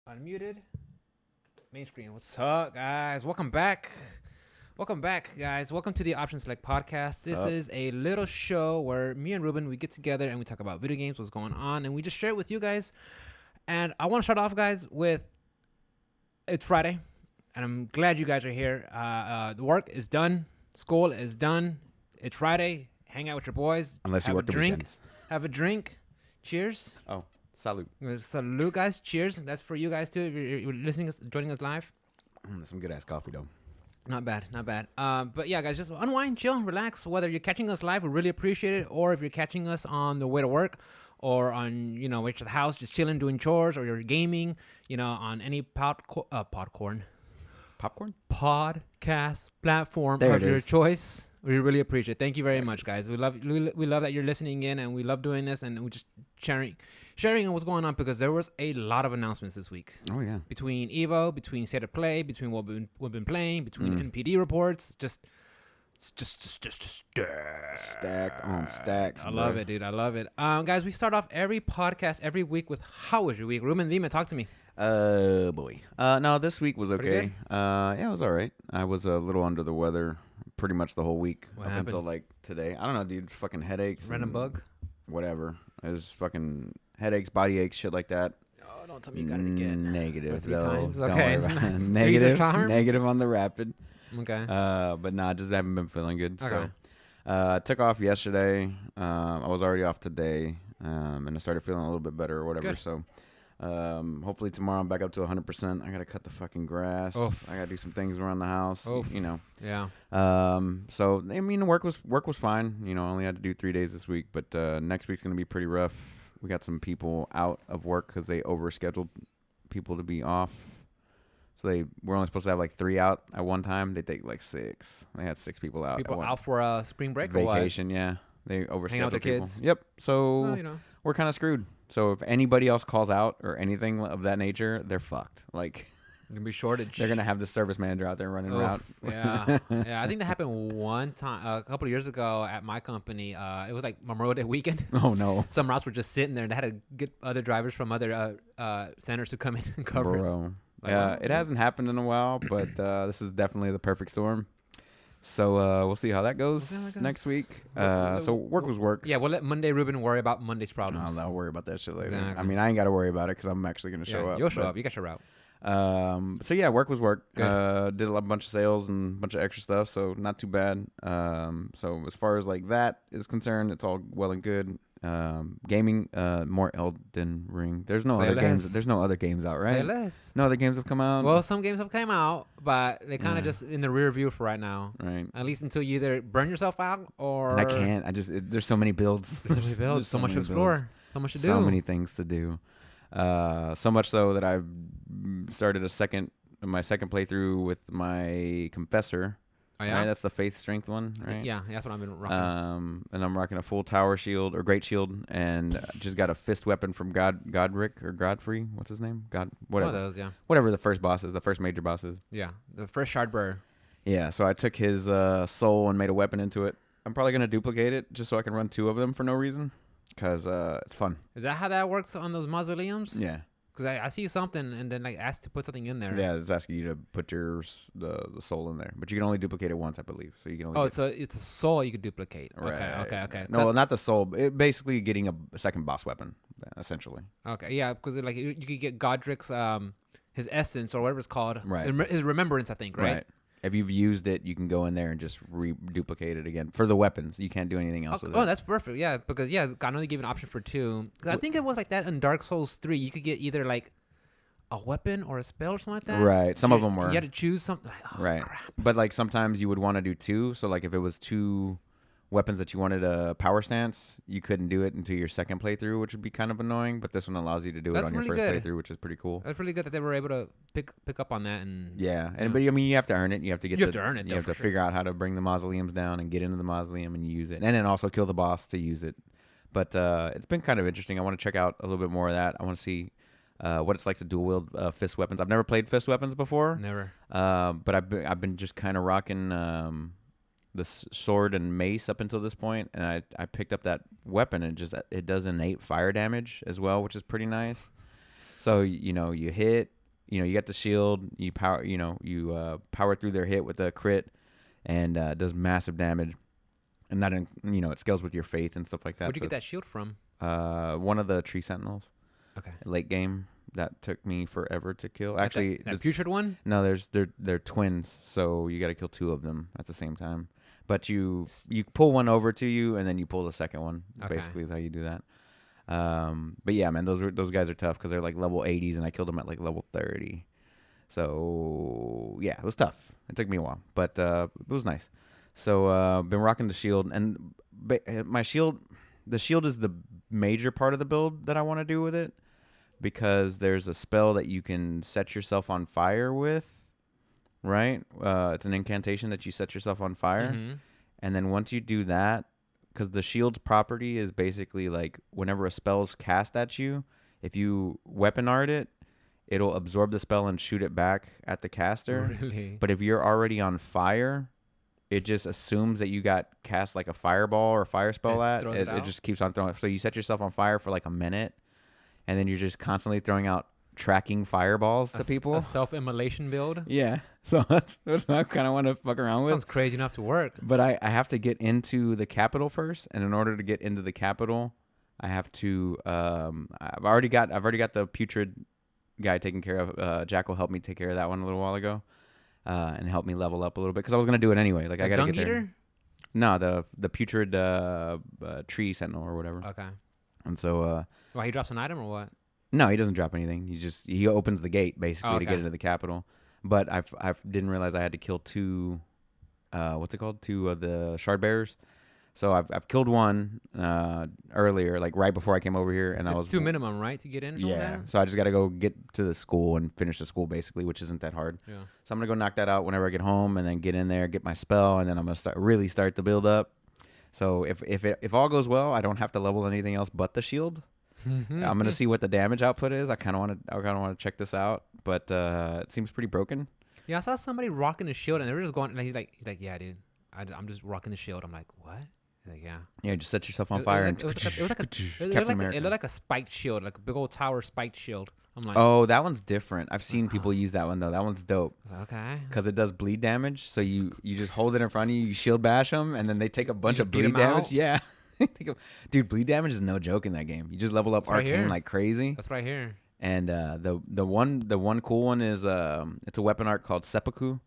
Unmuted. Main screen. What's up, guys? Welcome back. Welcome back, guys. Welcome to the Option Select podcast. This is a little show where me and Ruben, we get together and we talk about video games, what's going on, and we just share it with you guys. And I want to start off, guys, with it's Friday, and I'm glad you guys are here. The work is done. School is done. It's Friday. Hang out with your boys. Unless you work the weekends. Have a drink. Cheers. Oh, salute. Salute, guys. Cheers. That's for you guys, too, if you're listening, joining us live. That's some good-ass coffee, though. Not bad, not bad. But yeah, guys, just unwind, chill, relax. Whether you're catching us live, we really appreciate it. Or if you're catching us on the way to work or on, way to the house, just chilling, doing chores, or you're gaming, on any podcast platform of your choice. We really appreciate it. Thank you very much, guys. We love that you're listening in, and we love doing this, and we just sharing on what's going on, because there was a lot of announcements this week. Oh yeah. Between Evo, between State of Play, between what we've been playing, between NPD reports, just stacked on stacks. I love it, dude. I love it. Guys, we start off every podcast every week with how was your week? Ruben, Lima, talk to me. Boy. No, this week was okay. Yeah, it was all right. I was a little under the weather pretty much the whole week until like today. I don't know, dude. Fucking headaches. Random bug. Whatever. It was fucking headaches, body aches, shit like that. Oh, don't tell me you got it again. Negative. For 3 though. times. Don't Okay. worry about it. Negative on the rapid. Okay. But nah, just haven't been feeling good. Okay. So I took off yesterday. I was already off today. And I started feeling a little bit better or whatever. Good. So hopefully tomorrow I'm back up to 100%. I gotta cut the fucking grass. Oof. I gotta do some things around the house. Oof. Yeah. So I mean, work was fine. I only had to do 3 days this week, but next week's gonna be pretty rough. We got some people out of work because they overscheduled people to be off. So they were only supposed to have like 3 out at one time. They take like 6. They had 6 people out. People out for a spring break vacation, or what? yeah. They overscheduled Hanging out with their people. kids? Yep. So Well, we're kind of screwed. So if anybody else calls out or anything of that nature, they're fucked. Like, gonna be shortage. they're gonna have the service manager out there running around. Yeah. I think that happened one time a couple of years ago at my company. It was like Memorial Day weekend. Oh no. Some routes were just sitting there, and they had to get other drivers from other centers to come in and cover it. Bro. Like, Yeah, it hasn't happened in a while, but this is definitely the perfect storm. So we'll see how that goes next week. So work was work. Yeah, we'll let Monday Ruben worry about Monday's problems. I'll worry about that shit later. Exactly. I mean, I ain't got to worry about it because I'm actually going to show up. You'll show up. You got your route. So yeah, work was work. Did Good. a bunch of sales and a bunch of extra stuff, so not too bad. So as far as like that is concerned, it's all well and good. Gaming, more Elden Ring. There's no Say other less. games. There's no other games out, right? Say less. No other games have come out. Well, some games have come out, but they kind of Yeah. just in the rear view for right now. right. At least until you either burn yourself out or And I can't. There's so many builds. There's so many builds, so much to many explore, builds. so much to do. So many things to do. So much so that I've started my second playthrough with my Confessor. Oh, yeah? Right? That's the faith strength one, right? Yeah, that's what I've been rocking. And I'm rocking a full tower shield or great shield, and just got a fist weapon from Godric or Godfrey. What's his name? Whatever. One of those, yeah. Whatever the first boss is, the first major boss is. Yeah, the first shard bearer. Yeah. So I took his soul and made a weapon into it. I'm probably gonna duplicate it just so I can run 2 of them for no reason, because it's fun. Is that how that works on those mausoleums? Yeah. Because I see something and then like ask to put something in there. Yeah, it's asking you to put the soul in there, but you can only duplicate it once, I believe. So you can only. Oh, so it's a soul you could duplicate. Right. Okay. No, well, not the soul. Basically, getting a second boss weapon, essentially. Okay, yeah, because like you could get Godric's his essence or whatever it's called. Right. His remembrance, I think. Right. If you've used it, you can go in there and just duplicate it again for the weapons. You can't do anything else with it. Oh, that's perfect. Yeah, because I know they gave an option for 2. Because I think it was like that in Dark Souls 3. You could get either like a weapon or a spell or something like that. Right. Some of them were. You had to choose something. Like, Right. Crap. But like sometimes you would want to do 2. So like if it was 2 weapons that you wanted a power stance, you couldn't do it until your second playthrough, which would be kind of annoying. But this one allows you to do it on your really first good. playthrough, which is pretty cool. That's really good that they were able to pick up on that and. Yeah, but I mean, you have to earn it. You have to get. You have to earn it, You though, have to for sure. figure out how to bring the mausoleums down and get into the mausoleum and use it, and then also kill the boss to use it. But it's been kind of interesting. I want to check out a little bit more of that. I want to see what it's like to dual wield fist weapons. I've never played fist weapons before. Never. But I've been just kind of rocking the sword and mace up until this point, and I picked up that weapon, and it does innate fire damage as well, which is pretty nice. So you hit you get the shield. You power, power through their hit with a crit, and does massive damage. And that, it scales with your faith and stuff like that. Where'd you get that shield from? One of the tree sentinels. Okay. Late game. That took me forever to kill. Actually, that putrid one? No, they're twins, so you got to kill 2 of them at the same time. But you pull one over to you, and then you pull the second one. Okay. Basically, is how you do that. But yeah, man, those guys are tough because they're like level 80s, and I killed them at like level 30. So yeah, it was tough. It took me a while, but it was nice. So been rocking the shield, and my shield, the shield is the major part of the build that I want to do with it. Because there's a spell that you can set yourself on fire with, right? It's an incantation that you set yourself on fire. Mm-hmm. And then once you do that, because the shield's property is basically like whenever a spell's cast at you, if you weapon art it, it'll absorb the spell and shoot it back at the caster. Really? But if you're already on fire, it just assumes that you got cast like a fireball or fire spell it just keeps on throwing. So you set yourself on fire for like a minute. And then you're just constantly throwing out tracking fireballs to people. A self-immolation build? Yeah. So that's what I kind of want to fuck around with. Sounds crazy enough to work. But I have to get into the capital first. And in order to get into the capital, I have to... I've already got the putrid guy taken care of. Jackal helped me take care of that one a little while ago. And helped me level up a little bit. Because I was going to do it anyway. Like I got to get there. No, the putrid tree sentinel or whatever. Okay. And so... Why, he drops an item or what? No, he doesn't drop anything. He opens the gate basically to get into the capital. But I didn't realize I had to kill 2, what's it called? 2 of the shard bearers. So I've killed one earlier, like right before I came over here, and it's I was 2 minimum, right, to get in? Yeah. So I just got to go get to the school and finish the school basically, which isn't that hard. Yeah. So I'm gonna go knock that out whenever I get home, and then get in there, get my spell, and then I'm gonna really start the build up. So if all goes well, I don't have to level anything else but the shield. I'm gonna see what the damage output is. I kind of want to check this out, but it seems pretty broken. Yeah, I saw somebody rocking the shield, and they were just going. And he's like, yeah, dude, I'm just rocking the shield. I'm like, what? He's like, yeah. Yeah, just set yourself on fire. It looked like a spiked shield, like a big old tower spiked shield. I'm like, oh, that one's different. I've seen people use that one though. That one's dope. I was like, okay. Because it does bleed damage, so you just hold it in front of you, you shield bash them, and then they take a bunch of bleed damage. Yeah. Dude, bleed damage is no joke in that game. You just level up arcane like crazy. That's right here. And the one cool one is it's a weapon art called seppuku,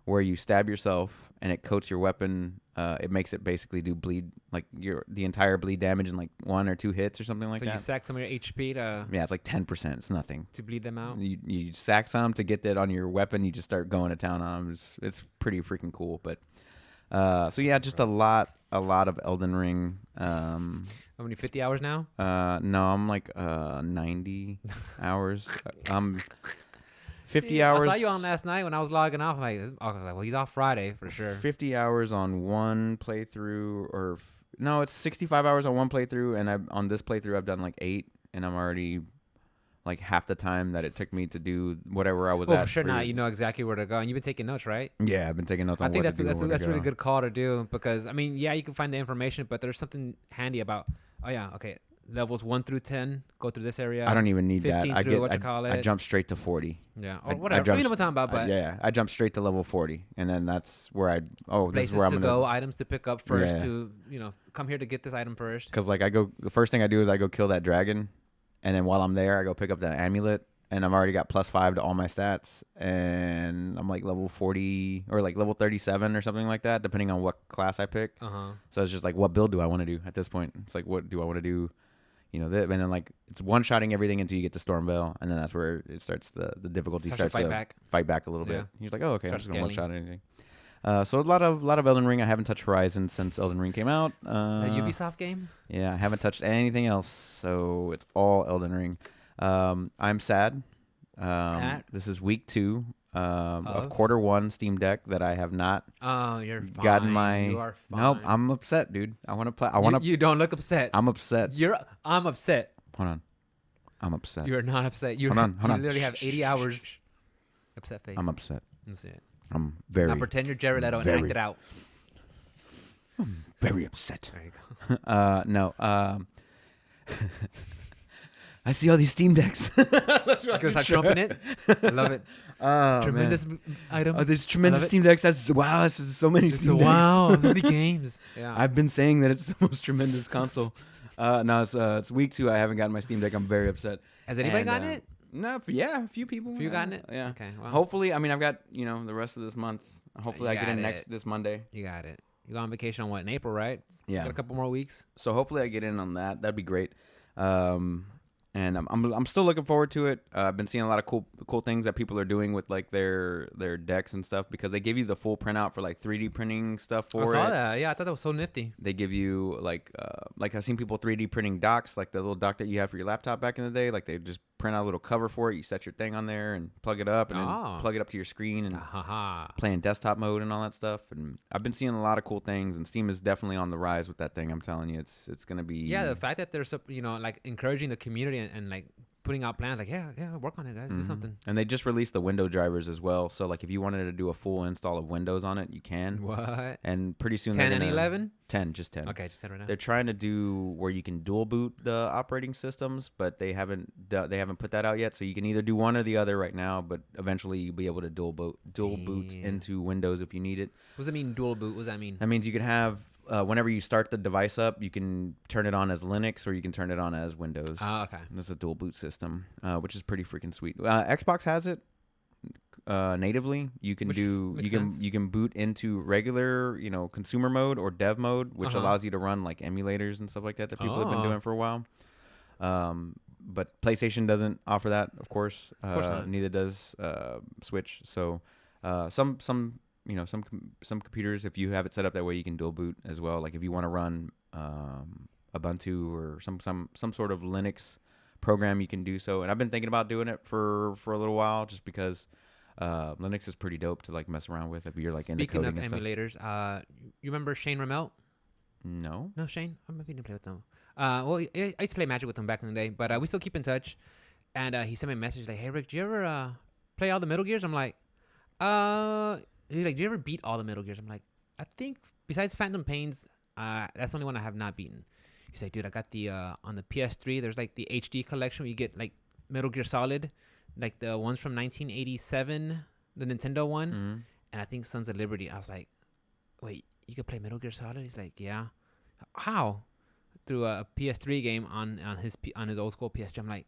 where you stab yourself and it coats your weapon. It makes it basically do bleed, like the entire bleed damage in like 1 or 2 hits or something like that. So you sack some of your HP to... Yeah, it's like 10%. It's nothing. To bleed them out? You sack some to get that on your weapon. You just start going to town on them. It's pretty freaking cool. But so yeah, just a lot of Elden Ring. How many, 50 hours now? No, I'm like 90 hours. 50 hours. I saw you on last night when I was logging off. I was like, well, he's off Friday for sure. 50 hours on one playthrough, or no, it's 65 hours on one playthrough, and on this playthrough I've done like 8, and I'm already like half the time that it took me to do whatever I was at. For sure, now you know exactly where to go, and you've been taking notes, right? Yeah, I've been taking notes on. I think that's a really good call to do, because I mean, yeah, you can find the information, but there's something handy about. Oh yeah, okay. Levels 1 through 10 go through this area. I don't even need that. I jump straight to 40. Yeah, or whatever. You know what I'm talking about, but yeah, I jump straight to level 40, and then that's where this is where I'm gonna go. Items to pick up first. To come here to get this item first. Because like the first thing I do is I go kill that dragon, and then while I'm there, I go pick up that amulet, and I've already got +5 to all my stats, and I'm like level 40 or like level 37 or something like that, depending on what class I pick. So it's just like, what build do I want to do at this point? It's like, what do I want to do? And then like it's one-shotting everything until you get to Stormvale, and then that's where it starts the difficulty starts to fight back a little bit. You're like, oh, okay, I'm just gonna one-shot anything. So a lot of Elden Ring. I haven't touched Horizon since Elden Ring came out. The Ubisoft game? Yeah, I haven't touched anything else, so it's all Elden Ring. I'm sad. This is week 2 of Q1 Steam Deck that I have not. Oh, you're fine. Gotten my. You are fine. Nope, I'm upset, dude. I want to play. You don't look upset. I'm upset. I'm upset. Hold on. I'm upset. You're not upset. Hold on. You literally have 80 hours. Upset face. I'm upset. Let's see it. I'm very. Now pretend you're Jared Leto and act it out. I'm very upset. There you go. No. I see all these Steam Decks. Go start trumping it. I love it. Oh, Tremendous item. Oh, there's tremendous Steam Decks. Wow, this is so many Steam Decks. Wow, so many games. Yeah. I've been saying that it's the most tremendous console. No, it's week 2. I haven't gotten my Steam Deck. I'm very upset. Has anybody gotten it? No, a few people. Have you gotten it? Yeah. Okay. Well, Hopefully, I mean, I've got the rest of this month. Hopefully, I get in this Monday. You got it. You go on vacation on what, in April, right? Yeah. Got a couple more weeks. So hopefully, I get in on that. That'd be great. And I'm still looking forward to it. I've been seeing a lot of cool things that people are doing with like their decks and stuff, because they give you the full printout for like 3D printing stuff for it. I saw that. Yeah, I thought that was so nifty. They give you like I've seen people 3D printing docks, like the little dock that you have for your laptop back in the day. Like they just print out a little cover for it. You set your thing on there and plug it up, and then plug it up to your screen and play in desktop mode and all that stuff. And I've been seeing a lot of cool things, and Steam is definitely on the rise with that thing. I'm telling you, it's gonna be. Yeah, the fact that they're like encouraging the community and like putting out plans, like yeah, work on it, guys, do something. And they just released the window drivers as well. So like if you wanted to do a full install of Windows on it, you can. What? And pretty soon 10 and 11? 10, just 10. Okay, just 10 right now. They're trying to do where you can dual boot the operating systems, but they haven't put that out yet. So you can either do one or the other right now, but eventually you'll be able to dual boot into Windows if you need it. What does that mean, dual boot? What does that mean? That means you can have whenever you start the device up, you can turn it on as Linux or you can turn it on as Windows. Oh, okay. And it's a dual boot system, which is pretty freaking sweet. Xbox has it natively. You can you can boot into regular, consumer mode or dev mode, which allows you to run like emulators and stuff like that people have been doing for a while. But PlayStation doesn't offer that, of course. Neither does Switch. So some computers, if you have it set up that way, you can dual boot as well. Like if you want to run Ubuntu or some sort of Linux program, you can do so. And I've been thinking about doing it for a little while, just because Linux is pretty dope to like mess around with if you're like into coding. Speaking of emulators, you remember Shane Ramel? No, Shane. I maybe didn't play with them. Well, I used to play Magic with him back in the day, but we still keep in touch. And he sent me a message like, "Hey Rick, do you ever play all the Metal Gears?" I'm like, He's like, "Do you ever beat all the Metal Gears?" I'm like, "I think besides Phantom Pains, that's the only one I have not beaten." He's like, "Dude, I got the on the PS3. There's like the HD collection where you get like Metal Gear Solid, like the ones from 1987, the Nintendo one, and I think Sons of Liberty." I was like, "Wait, you could play Metal Gear Solid?" He's like, "Yeah." How? Through a PS3 game on his old school PS3. I'm like,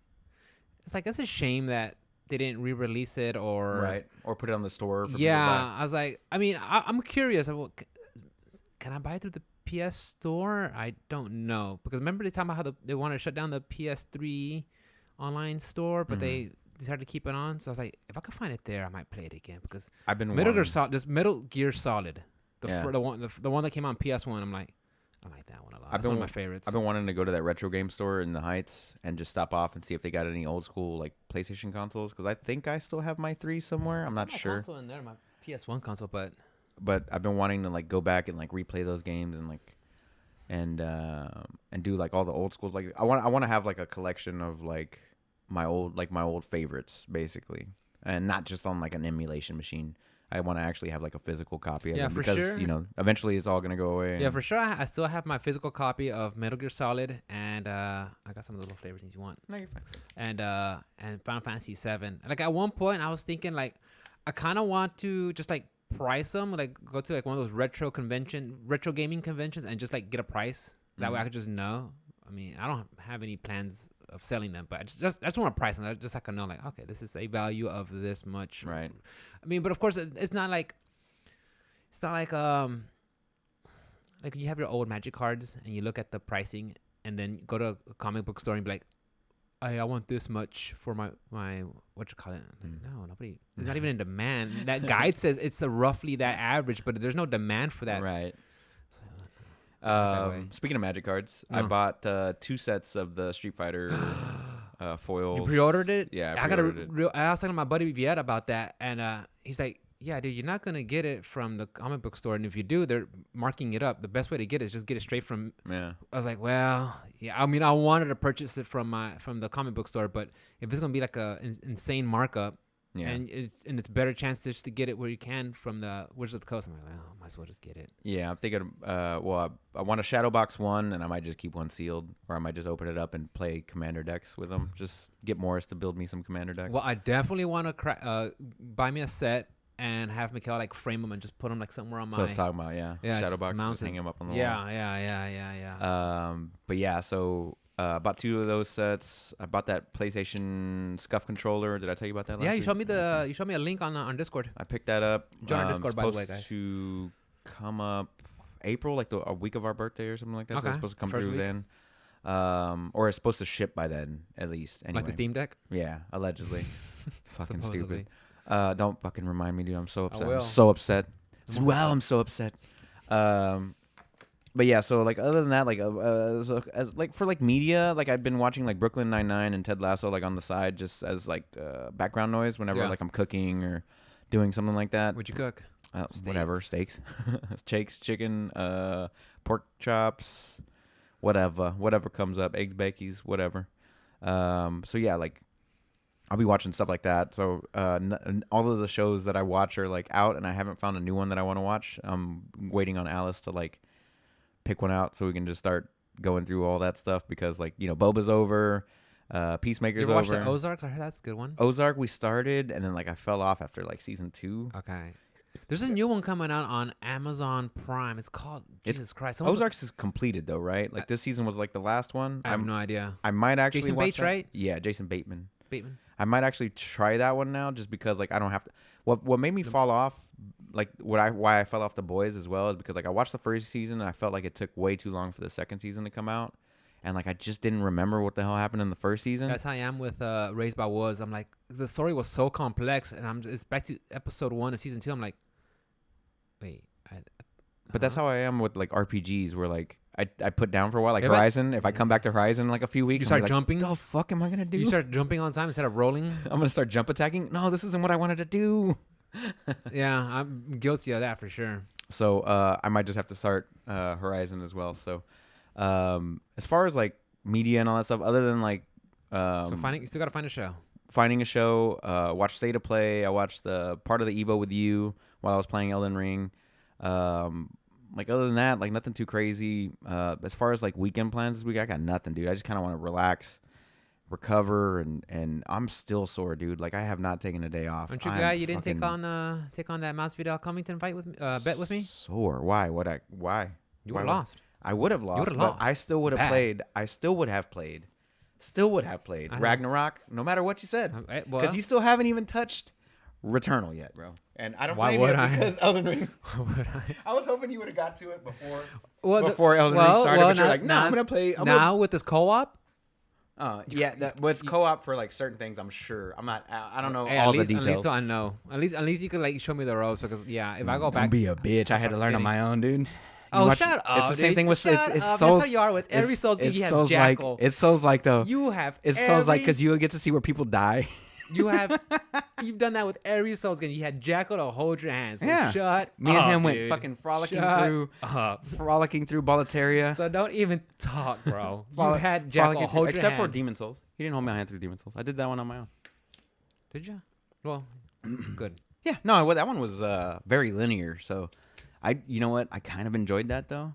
that's a shame that they didn't re-release it or put it on the store. I was like, I'm curious. Can I buy it through the PS Store? I don't know, because remember they talking about how they want to shut down the PS3 online store, but they decided to keep it on. So I was like, if I could find it there, I might play it again, because I've been Metal Gear Solid, the one that came on PS1. I'm like, I like that one a lot. That's one of my favorites. I've been wanting to go to that retro game store in the Heights and just stop off and see if they got any old school like PlayStation consoles, because I think I still have my 3 somewhere. I'm not sure. Console in there, my PS1 console, but I've been wanting to like go back and like replay those games and like and do like all the old schools. Like I want to have like a collection of like my old favorites basically, and not just on like an emulation machine. I want to actually have like a physical copy of them, because sure. Eventually it's all gonna go away. Yeah, for sure. I still have my physical copy of Metal Gear Solid, and I got some of the little flavor things you want. No, you're fine. And Final Fantasy 7. Like at one point, I was thinking like I kind of want to just like price them, like go to like one of those retro gaming conventions, and just like get a price. That way I could just know. I mean, I don't have any plans of selling them, but I just want to price them. Just so I can know, like, okay, this is a value of this much. Right. I mean, but of course, it's not like you have your old Magic cards and you look at the pricing, and then go to a comic book store and be like, I want this much for my what you call it? Like, no, nobody. It's not even in demand. That guide says it's roughly that average, but there's no demand for that. Right. Speaking of Magic cards, I bought 2 sets of the Street Fighter foils. You pre-ordered it? Yeah, I was talking to my buddy Viet about that, and he's like, "Yeah, dude, you're not gonna get it from the comic book store, and if you do, they're marking it up. The best way to get it is just get it straight from." Yeah. I was like, "Well, yeah. I mean, I wanted to purchase it from the comic book store, but if it's gonna be like a insane markup, Yeah. And it's better chance just to get it where you can from the Wizards of the Coast. I'm like, well, might as well just get it. Yeah, I'm thinking. Well, I want to shadow box one, and I might just keep one sealed, or I might just open it up and play commander decks with them. Just get Morris to build me some commander decks. Well, I definitely want to buy me a set and have Mikhail like frame them and just put them like somewhere on my. So I was talking about shadow box, just hang them up on the wall. Yeah. But yeah, so. Bought 2 of those sets. I bought that PlayStation Scuff controller. Did I tell you about that last week? Yeah, you showed me a link on Discord. I picked that up. Join our Discord, by the way, guys. Supposed to come up April, like a week of our birthday or something like that. Okay. So it's supposed to come First through week. then. Or it's supposed to ship by then, at least. Anyway. Like the Steam Deck? Yeah, allegedly. Fucking Supposedly. stupid. Don't fucking remind me, dude. I'm so upset. will. I'm so upset. I'm so upset. But yeah, so like other than that, like like for like media, like I've been watching like Brooklyn Nine-Nine and Ted Lasso like on the side just as like background noise whenever like I'm cooking or doing something like that. What'd you cook? Whatever, steaks, chicken, pork chops, whatever comes up, eggs, bakies, whatever. So yeah, like I'll be watching stuff like that. So all of the shows that I watch are like out, and I haven't found a new one that I want to watch. I'm waiting on Alice to like pick one out so we can just start going through all that stuff because like Boba's over, Peacemaker's you ever over. watched the Ozarks? I heard that's a good one. Ozark we started and then like I fell off after like season 2. Okay. There's a new one coming out on Amazon Prime. It's called Jesus Christ. Ozarks is completed though, right? Like this season was like the last one. I have no idea. I might actually Jason watch Bates, that. right? Yeah, Jason Bateman. Bateman. I might actually try that one now just because like I don't have to. What made me fall off, like why I fell off The Boys as well is because like I watched the first season and I felt like it took way too long for the second season to come out, and like I just didn't remember what the hell happened in the first season. That's how I am with Raised by Wolves. I'm like the story was so complex, and it's back to episode 1 of season 2. I'm like, wait. But that's how I am with like RPGs where like I put down for a while, like If Horizon. If I come back to Horizon in like a few weeks, You start I'm like, jumping. What the fuck am I gonna do? You start jumping on time instead of rolling. I'm gonna start jump attacking. No, this isn't what I wanted to do. Yeah, I'm guilty of that for sure. So I might just have to start Horizon as well. So as far as like media and all that stuff, other than like So you still gotta find a show. finding a show, watch State of Play. I watched the part of the Evo with you while I was playing Elden Ring. Like other than that, like nothing too crazy. As far as like weekend plans this week, I got nothing, dude. I just kind of want to relax, recover, and I'm still sore, dude. Like I have not taken a day off. Aren't you glad you didn't take on that Masvidal Covington fight bet with me? Sore. Why? Why? You would have lost. I would have lost. would've But lost. I still would have Bad. played. I still would have played. Still would have played I know. Ragnarok, no matter what you said, because you still haven't even touched Returnal yet, bro. And I don't Why blame would you I? because Elden Ring. Would I? I was hoping you would have got to it before Well, Elden Ring started. But you're like, no, I'm gonna play. now with this co-op. Yeah, well, it's co-op for like certain things. I'm sure. I'm not. I don't know Hey, all at least, the details. At least I know. At least you could like show me the ropes because if I go back, Don't be a bitch. I had to learn on my own, dude. Oh, shut up! It's the same dude. thing with Shut it's up. Souls. That's how you are with every Souls game. You have Souls Jackal. like it's Souls like though. You have. It's Souls like because you get to see where people die. You have. You've done that with every Souls game. You had Jackal to hold your hand. So Yeah. Shut Me up, and him went dude. fucking frolicking Shut through Boletaria. So don't even talk, bro. You had Jackal hold your except for hand. Demon Souls. He didn't hold my hand through Demon Souls. I did that one on my own. Did you? Well, good. Yeah, no, that one was very linear. So, you know what? I kind of enjoyed that though.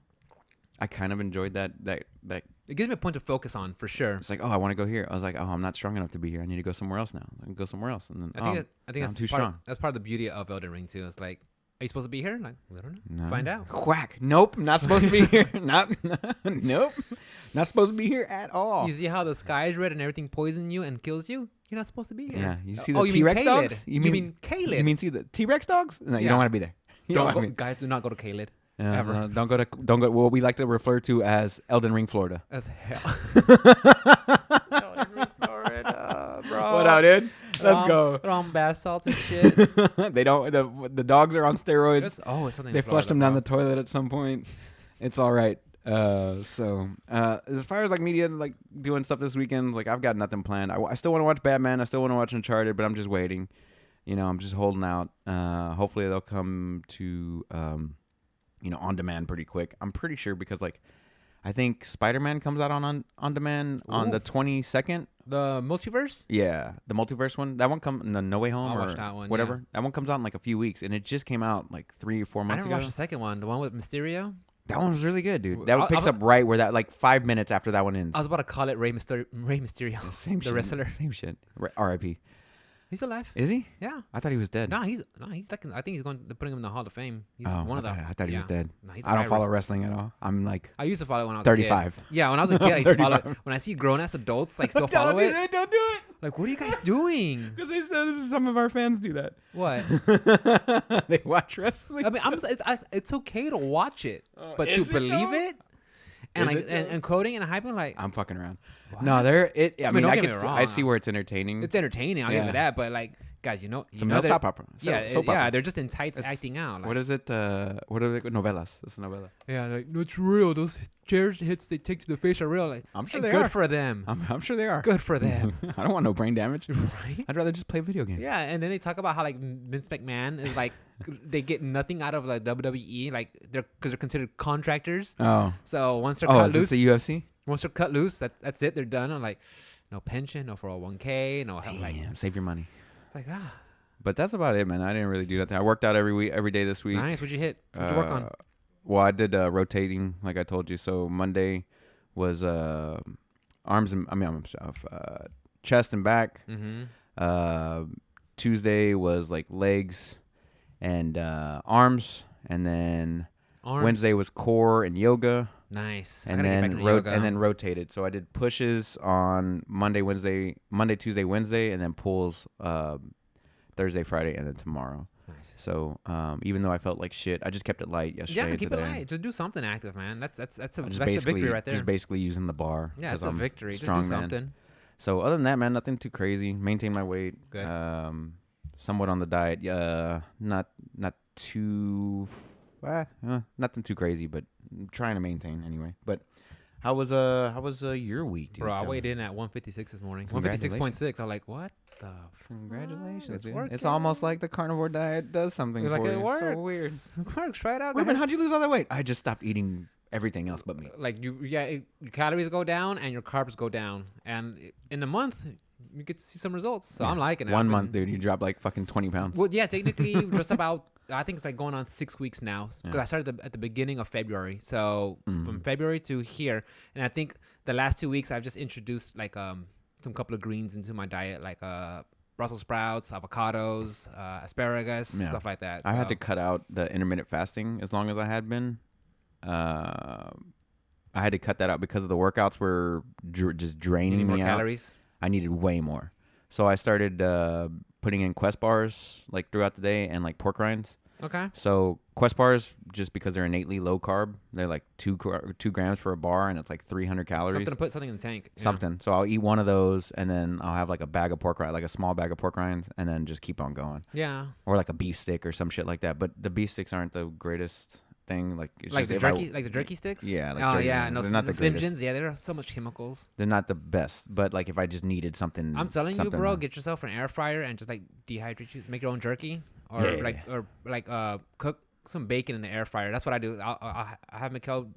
I kind of enjoyed that. It gives me a point to focus on for sure. It's like, oh, I want to go here. I was like, oh, I'm not strong enough to be here. I need to go somewhere else now. I can go somewhere else. And then I think I'm that's too part, strong. That's part of the beauty of Elden Ring too. It's like, are you supposed to be here? Like, I don't know. No. Find out. Quack. Nope. Not supposed to be here. Nope. Not supposed to be here at all. You see how the sky is red and everything poisons you and kills you? You're not supposed to be here. Yeah. You see Oh, the you mean T-Rex Kaled. dogs? You mean Kaled. You mean see the T-Rex dogs? No, you Yeah. don't want to be there. You Don't don't go, want to be. guys, do not go to Kaled. Ever. Don't go. What we like to refer to as Elden Ring, Florida. As hell. Bro. What up, dude? Let's go. They're on bath salts and shit. They don't. The dogs are on steroids. It's something. They in flushed Florida, them down bro. the toilet at some point. It's all right. So as far as like media, like doing stuff this weekend, like I've got nothing planned. I still want to watch Batman. I still want to watch Uncharted, but I'm just waiting. I'm just holding out. Hopefully they'll come to on demand pretty quick. I'm pretty sure because like I think Spider-Man comes out on demand on the 22nd The multiverse? Yeah, the multiverse one. That one No Way Home I'll or watch that one, whatever. yeah. That one comes out in like a few weeks, and it just came out like 3 or 4 I months never ago. watched the second one, the one with Mysterio. That one was really good, dude. I- That I picks was- up right where that like 5 minutes after that one ends. I was about to call it Rey Mysterio. Same the shit. wrestler. Same shit. R.I.P. He's alive. Is he? Yeah. I thought he was dead. No, he's like I think they're putting him in the Hall of Fame. He's Oh, one of them. I thought he was dead. No, he's I don't follow wrestler. wrestling at all. I'm like I used to follow it when I was 35. A kid. Yeah, when I was a kid, I used to follow it. 35. When I see grown ass adults like still follow it, Don't do it. like what are you guys doing? Because they said some of our fans do that. What? They watch wrestling. I mean, it's okay to watch it, but to is it believe though? it and Is like it though? and coding and hyping like I'm fucking around. what? No, I mean, mean, don't I get can. me I wrong. see where it's entertaining. It's entertaining. I'll give Yeah. it that, but like guys, you know It's a male they're- soap opera. Soap yeah, opera. they're just in tights It's- acting out. Like, What is it? What are they? Novelas. It's a novela. yeah, like no, it's real. Those chair hits they take to the face are real. Like I'm sure hey, they good are. for them. I'm sure they are. Good for them. I don't want no brain damage. Right? I'd rather just play video games. Yeah, and then they talk about how like Vince McMahon is like they get nothing out of like WWE, like they're considered contractors. Oh. So once they're Oh, cut is loose, this the UFC? once they're cut loose, that's it. They're done. I'm like, no pension, no 401k, no help. Like, Damn, save your money. like ah, But that's about it, man. I didn't really do nothing. I worked out every day this week. nice. What'd you hit? What'd you work on? Well, I did rotating, like I told you. So Monday was arms and chest and back. Mm-hmm. Tuesday was like legs and arms, and then Arms. Wednesday was core and yoga, Nice. I and gotta get back then into yoga. and then rotated. So I did pushes on Monday, Tuesday, Wednesday, and then pulls Thursday, Friday, and then tomorrow. nice. So even though I felt like shit, I just kept it light yesterday. Yeah, and keep it today. light. Just do something active, man. That's a Just that's a victory right there. Just basically using the bar. Yeah, 'cause it's a I'm victory. Just do strong man. something. So other than that, man, nothing too crazy. Maintain my weight. Good. Somewhat on the diet. Not too. Nothing too crazy, but I'm trying to maintain anyway. But how was your week, dude? Bro, I Tell weighed me. in at 156 this morning. Congratulations. 156.6. I'm like, what the? Congratulations, It's dude. working. It's almost like the carnivore diet does something Like for it you. works. So weird. It works. Try it out. Ruben, guys. how'd you lose all that weight? I just stopped eating everything else but meat. Like your calories go down and your carbs go down, and in a month you get to see some results. So I'm liking it. 1 I've been- month, dude, you dropped like fucking 20 pounds. Well, yeah, technically just about. I think it's like going on 6 weeks now because Yeah. I started at the beginning of February. So Mm. from February to here, and I think the last 2 weeks I've just introduced like some couple of greens into my diet, like Brussels sprouts, avocados, asparagus, Yeah. stuff like that. I had So- to cut out the intermittent fasting as long as I had been. I had to cut that out because of the workouts were just You draining need more me out. calories. I needed way more. So I started putting in Quest bars like throughout the day and like pork rinds. Okay. So Quest bars, just because they're innately low carb, they're like 2 grams for a bar, and it's like 300 calories. Something to put something in the tank. Yeah. Something. So I'll eat one of those, and then I'll have like a bag of pork rinds, like a small bag of pork rinds, and then just keep on going. Yeah. Or like a beef stick or some shit like that. But the beef sticks aren't the greatest thing. Like it's Like just the if I- jerky, like the jerky sticks. Yeah, like oh jerky yeah, ones. and those, They're not the Slim greatest. Jims. Yeah, there are so much chemicals. They're not the best. But like if I just needed something, I'm telling you, something, bro, get yourself an air fryer and just like dehydrate you, make your own jerky, or Yeah. cook some bacon in the air fryer. That's what I do. I have Mikkel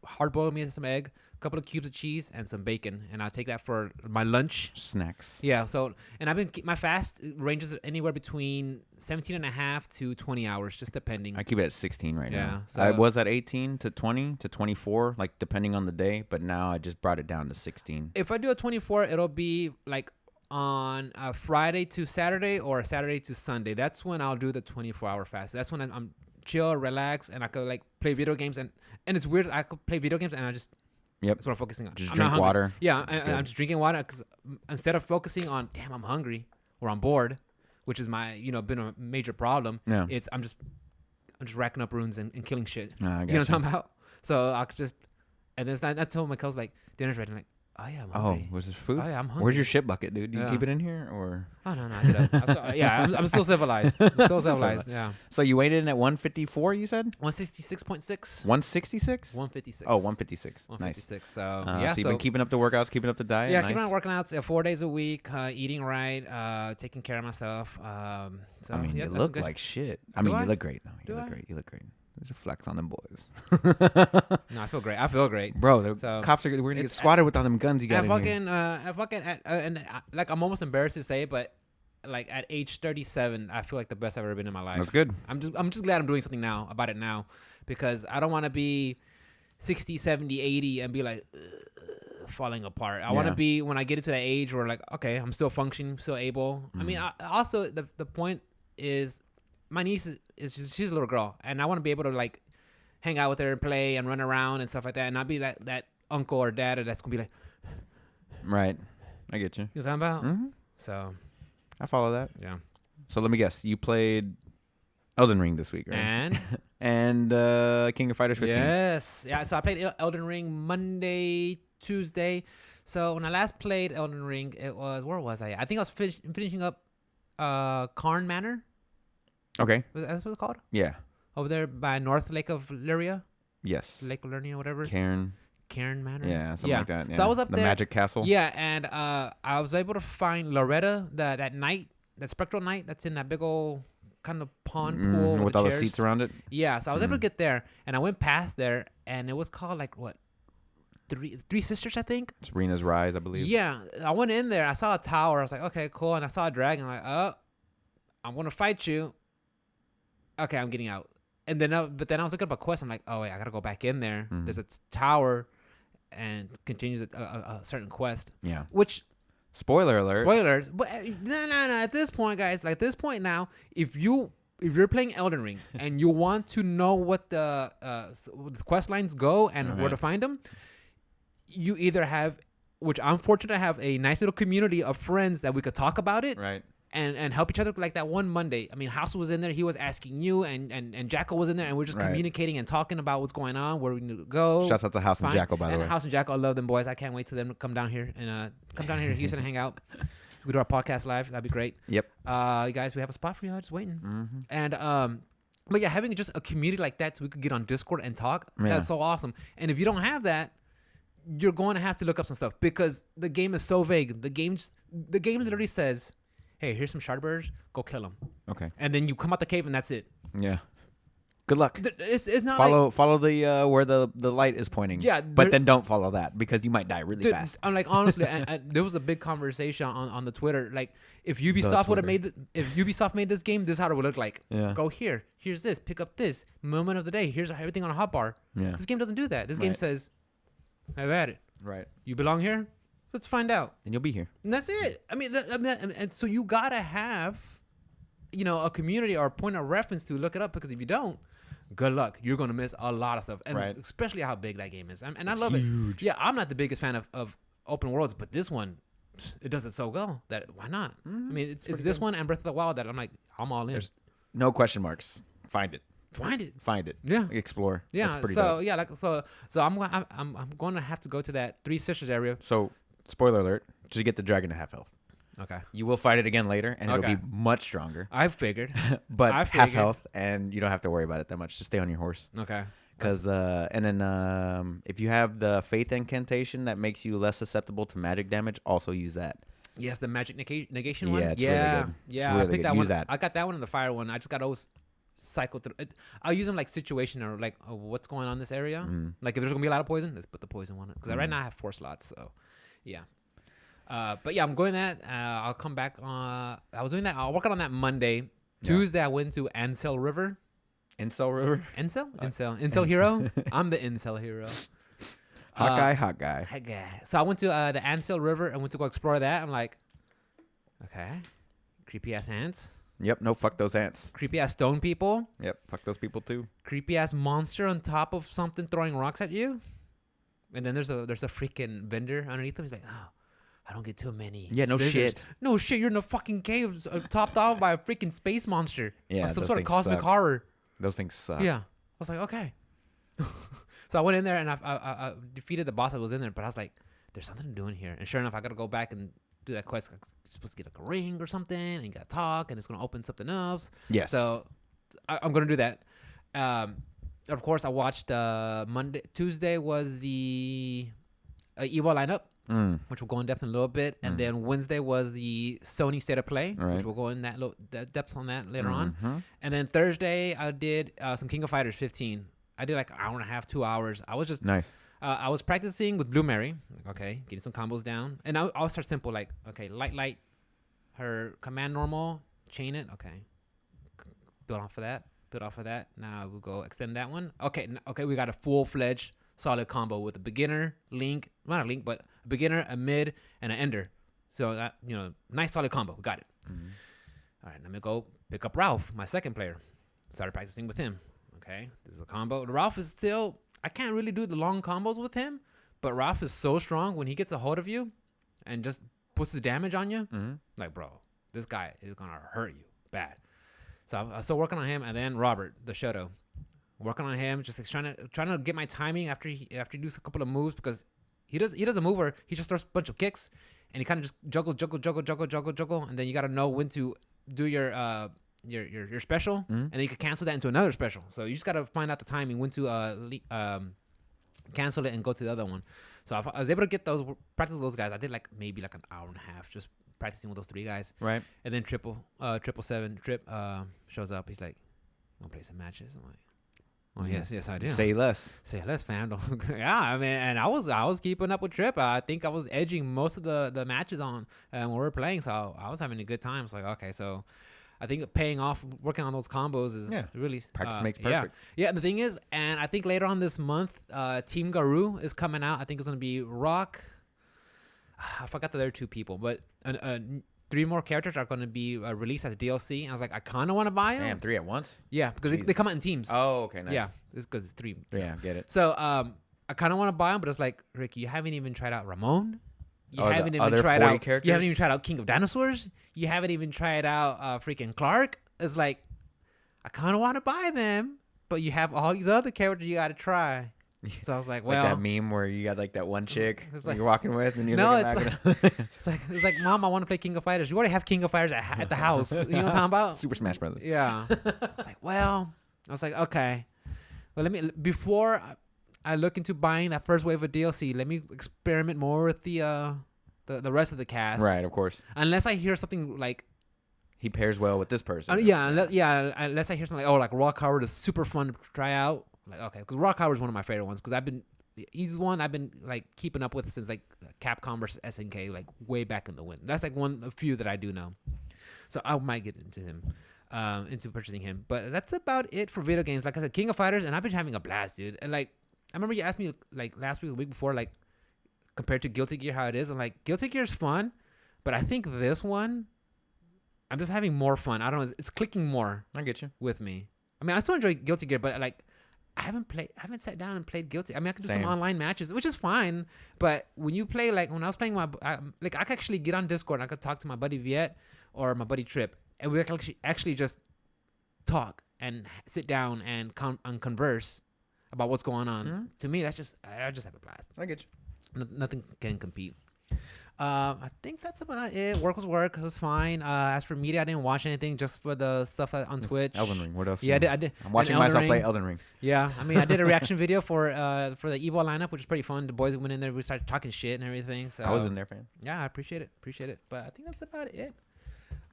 hard boil me some egg, a couple of cubes of cheese, and some bacon, and I'll take that for my lunch. snacks. Yeah. So, and I've been my fast ranges anywhere between 17 and a half to 20 hours, just depending. I keep it at 16 right Yeah, now. so- I was at 18 to 20 to 24, like depending on the day. But now I just brought it down to 16. If I do a 24, it'll be like on a Friday to Saturday or a Saturday to Sunday. That's when I'll do the 24-hour fast. That's when I'm chill, relax, and I could like play video games. And it's weird. I could play video games and I just Yep. that's what I'm focusing on. Just I'm drink not hungry. water. Yeah, That's I'm good. just drinking water because instead of focusing on damn I'm hungry or I'm bored, which is my been a major problem. Yeah. It's I'm just racking up runes and killing shit. I You know what I'm gotcha. talking about? So I could just and then I told my girls like dinner's ready. I'm like, oh yeah, I'm Oh, hungry. was this food? Oh yeah, I'm hungry. Where's your shit bucket, dude? Do you Yeah. keep it in here or? Oh no, I did it. I'm still civilized. I'm still civilized. Yeah. So you weighed in at 154, you said? 166.6. 166? 156. Oh, 156. Nice. 156. So So you've been keeping up the workouts, keeping up the diet. yeah, nice. keeping on working out 4 days a week, eating right, taking care of myself. So I mean, yeah, you that's look good. like shit. I Do mean, I? you look great. No, Do you look I? great. You look great. There's a flex on them boys. No, I feel great. I feel great. Bro, the So, cops we're gonna get swatted with all them guns you got in here. Like I'm almost embarrassed to say it, but like at age 37, I feel like the best I've ever been in my life. That's good. I'm just glad I'm doing something now about it now, because I don't want to be 60, 70, 80 and be like falling apart. I want to be, when I get into that age where like, okay, I'm still functioning, still able. I mean, also the point is, my niece she's a little girl, and I want to be able to like hang out with her and play and run around and stuff like that, and not be that uncle or dad that's gonna be like, right. I get you. You know what I'm talking about? Mm-hmm. So I follow that. yeah. So let me guess. You played Elden Ring this week, right? And King of Fighters 15. Yes. Yeah. So I played Elden Ring Monday, Tuesday. So when I last played Elden Ring, it was, where was I? I think I was finishing up Karn Manor. Okay. Was that what it's called? Yeah. Over there by North Lake of Lyria. Yes. Lake of Lyria, whatever. Cairn Manor. Yeah, something like that. Yeah. So I was up the there. Magic Castle. Yeah, and I was able to find Loretta, that knight, that spectral knight that's in that big old kind of pond pool with all chairs. the seats around it. Yeah, so I was able to get there, and I went past there, and it was called like what, Three Sisters, I think. Serena's Rise, I believe. Yeah, I went in there. I saw a tower. I was like, okay, cool, and I saw a dragon. I'm like, oh, I'm gonna fight you. Okay, I'm getting out. And then, but then I was looking up a quest. I'm like, oh wait, I gotta go back in there. There's a tower, and continues a certain quest. Yeah. Which, spoiler alert. spoilers. But no. At this point, guys, like this point now, if you're playing Elden Ring and you want to know what the quest lines go and where to find them, you either have, which I'm fortunate to have, a nice little community of friends that we could talk about it. Right. And help each other. Like that one Monday, I mean, House was in there. He was asking you, and Jackal was in there, and we're just communicating and talking about what's going on, where we need to go. Shouts out to House and Jackal, by the way. House and Jackal, I love them boys. I can't wait till them to come down here and come down here to Houston and hang out. We do our podcast live. That'd be great. Yep. You guys, we have a spot for you. Just waiting. And but yeah, having just a community like that, so we could get on Discord and talk. That's so awesome. And if you don't have that, you're going to have to look up some stuff, because the game is so vague. The game literally says, hey, here's some shardbearers, go kill them. Okay. And then you come out the cave and that's it. Yeah. Good luck. It's not follow the where the light is pointing. Yeah. But then don't follow that, because you might die really fast. I'm like, honestly, and there was a big conversation on the Twitter. Like, if Ubisoft would have if Ubisoft made this game, this is how it would look like. Yeah. Go here. Here's this. Pick up this. Moment of the day. Here's everything on a hotbar. Yeah. This game doesn't do that. This game says, have at it. Right. You belong here? Let's find out. And you'll be here. And that's it. I mean, and so you gotta have, a community or a point of reference to look it up, because if you don't, good luck. You're gonna miss a lot of stuff, and especially how big that game is. And I love it. Yeah, I'm not the biggest fan of open worlds, but this one, it does it so well that why not? I mean, it's this one and Breath of the Wild that I'm like, I'm all in. There's no question marks. Find it. Find it. Yeah. Explore. Yeah. That's pretty so dope. yeah, so I'm going to have to go to that Three Sisters area. So, spoiler alert, just get the dragon to half health. Okay. You will fight it again later, and it'll be much stronger. I've figured. But half health, and you don't have to worry about it that much. Just stay on your horse. Okay. Because if you have the faith incantation that makes you less susceptible to magic damage, also use that. Yes, the magic negation one. It's really good. Yeah, really I picked good. that Use one. that. I got that one in the fire one. I just got always cycle through it. I'll use them like situation or like what's going on in this area. Like if there's gonna be a lot of poison, let's put the poison one. Because right now I have 4 slots. So yeah. But yeah, I'm going that. I'll come back on. I was doing that. I'll work out on that Monday. Tuesday I went to Ansel River. Incel River. Incel hero. I'm the incel hero. Hot guy. So I went to the Ansel River and went to go explore that. I'm like, okay, creepy ass ants. Yep. No, fuck those ants. Creepy ass stone people. Yep. Fuck those people too. Creepy ass monster on top of something throwing rocks at you. And then there's a freaking vendor underneath him. He's like, oh, I don't get too many. Yeah, no visitors. shit. No shit. You're in a fucking cave topped off by a freaking space monster. Yeah, some those sort of things cosmic suck. horror. Those things suck. Yeah. I was like, okay. So I went in there and I defeated the boss that was in there. But I was like, there's something to do in here. And sure enough, I got to go back and do that quest. You're supposed to get like a ring or something. And you got to talk. And it's going to open something else. Yes. So I'm going to do that. Of course, I watched Tuesday was the Evo lineup. which we'll go in depth in a little bit. And then Wednesday was the Sony State of Play, Right. which we'll go in that depth on that later on. Mm-hmm. And then Thursday, I did some King of Fighters 15. I did like an hour and a half, 2 hours. I was just Nice. I was practicing with Blue Mary, okay, getting some combos down. And I'll start simple, like, okay, light, her command normal, chain it, okay. Build off of that. Now we'll go extend that one. Okay, we got a full-fledged solid combo with a beginner, not a link, but a beginner, a mid, and an ender. So, that, nice solid combo. We got it. Mm-hmm. All right, let me go pick up Ralph, my second player. Started practicing with him. Okay, this is a combo. Ralph is still... I can't really do the long combos with him, but Ralph is so strong when he gets a hold of you and just puts his damage on you. Mm-hmm. Like, bro, this guy is going to hurt you bad. So I'm still working on him. And then Robert, the Shoto, working on him, just like trying to get my timing after he does a couple of moves, because he doesn't move or he just throws a bunch of kicks and he kind of just juggle. And then you got to know when to do your special, and then you can cancel that into another special. So you just got to find out the timing when to cancel it and go to the other one. So I was able to get practice with those guys. I did maybe an hour and a half just practicing with those three guys. Right. And then Triple Seven shows up. He's like, "Want to play some matches?" I'm like, "Oh yes, I do." Say less, fam. Yeah, I mean, and I was keeping up with Trip. I think I was edging most of the matches on when we were playing, so I was having a good time. It's like, okay, so I think paying off, working on those combos is really... Practice makes perfect. Yeah, the thing is, and I think later on this month, Team Garou is coming out. I think it's going to be Rock. I forgot the other two people, but 3 more characters are going to be released as DLC. And I was like, I kind of want to buy them. Damn, 3 at once? Yeah, because they come out in teams. Oh, okay, nice. Yeah, it's because it's 3. Yeah, get it. So I kind of want to buy them, but it's like, Rick, you haven't even tried out Ramon. You haven't even tried out. Characters? You haven't even tried out King of Dinosaurs. You haven't even tried out freaking Clark. It's like, I kind of want to buy them, but you have all these other characters you got to try. So I was like, well, like that meme where you got like that one chick you're walking with, and you're it's like, Mom, I want to play King of Fighters. You already have King of Fighters at the house. You know what I'm talking about? Super Smash Brothers. Yeah. It's like, well, I was like, okay, well, before I look into buying that first wave of DLC, let me experiment more with the rest of the cast. Right, of course. Unless I hear something like he pairs well with this person. Unless I hear something like, Rock Howard is super fun to try out. Like, okay, because Rock Howard is one of my favorite ones, because he's one I've been like keeping up with since like Capcom versus SNK, like way back in the wind. That's like a few that I do know. So I might get into him. Into purchasing him. But that's about it for video games. Like I said, King of Fighters, and I've been having a blast, dude. And like, I remember you asked me like last week or the week before, like compared to Guilty Gear, how it is. I'm like, Guilty Gear is fun, but I think this one, I'm just having more fun. I don't know. It's clicking more. I get you. With me. I mean, I still enjoy Guilty Gear, but like, I haven't sat down and played Guilty. I mean, I could do some online matches, which is fine. But when you play, like when I was playing I could actually get on Discord and I could talk to my buddy Viet or my buddy Trip, and we could actually just talk and sit down and converse about what's going on. Mm-hmm. To me, I just have a blast. I get you. Nothing can compete. I think that's about it. Work was work. It was fine. As for media, I didn't watch anything, just for the stuff on Twitch. Elden Ring. What else? Yeah, I did. I'm watching myself play Elden Ring. Yeah, I mean, I did a reaction video for the Evo lineup, which was pretty fun. The boys went in there. We started talking shit and everything. So I was in there, fan. Yeah, I appreciate it. But I think that's about it.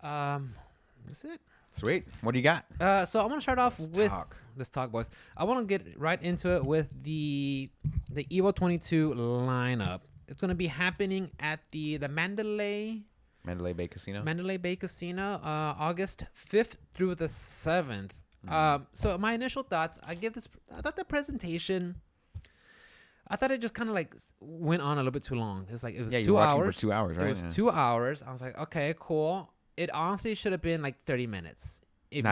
That's it. Sweet. What do you got? So I want to start off with this talk, boys. I want to get right into it with the Evo 22 lineup. It's going to be happening at the Mandalay Bay Casino. Mandalay Bay Casino, August 5th through the 7th. So my initial thoughts, I thought the presentation, I thought it just kind of like went on a little bit too long. It was 2 hours. For 2 hours, right? It was 2 hours. I was like, okay, cool. It honestly should have been like 30 minutes. If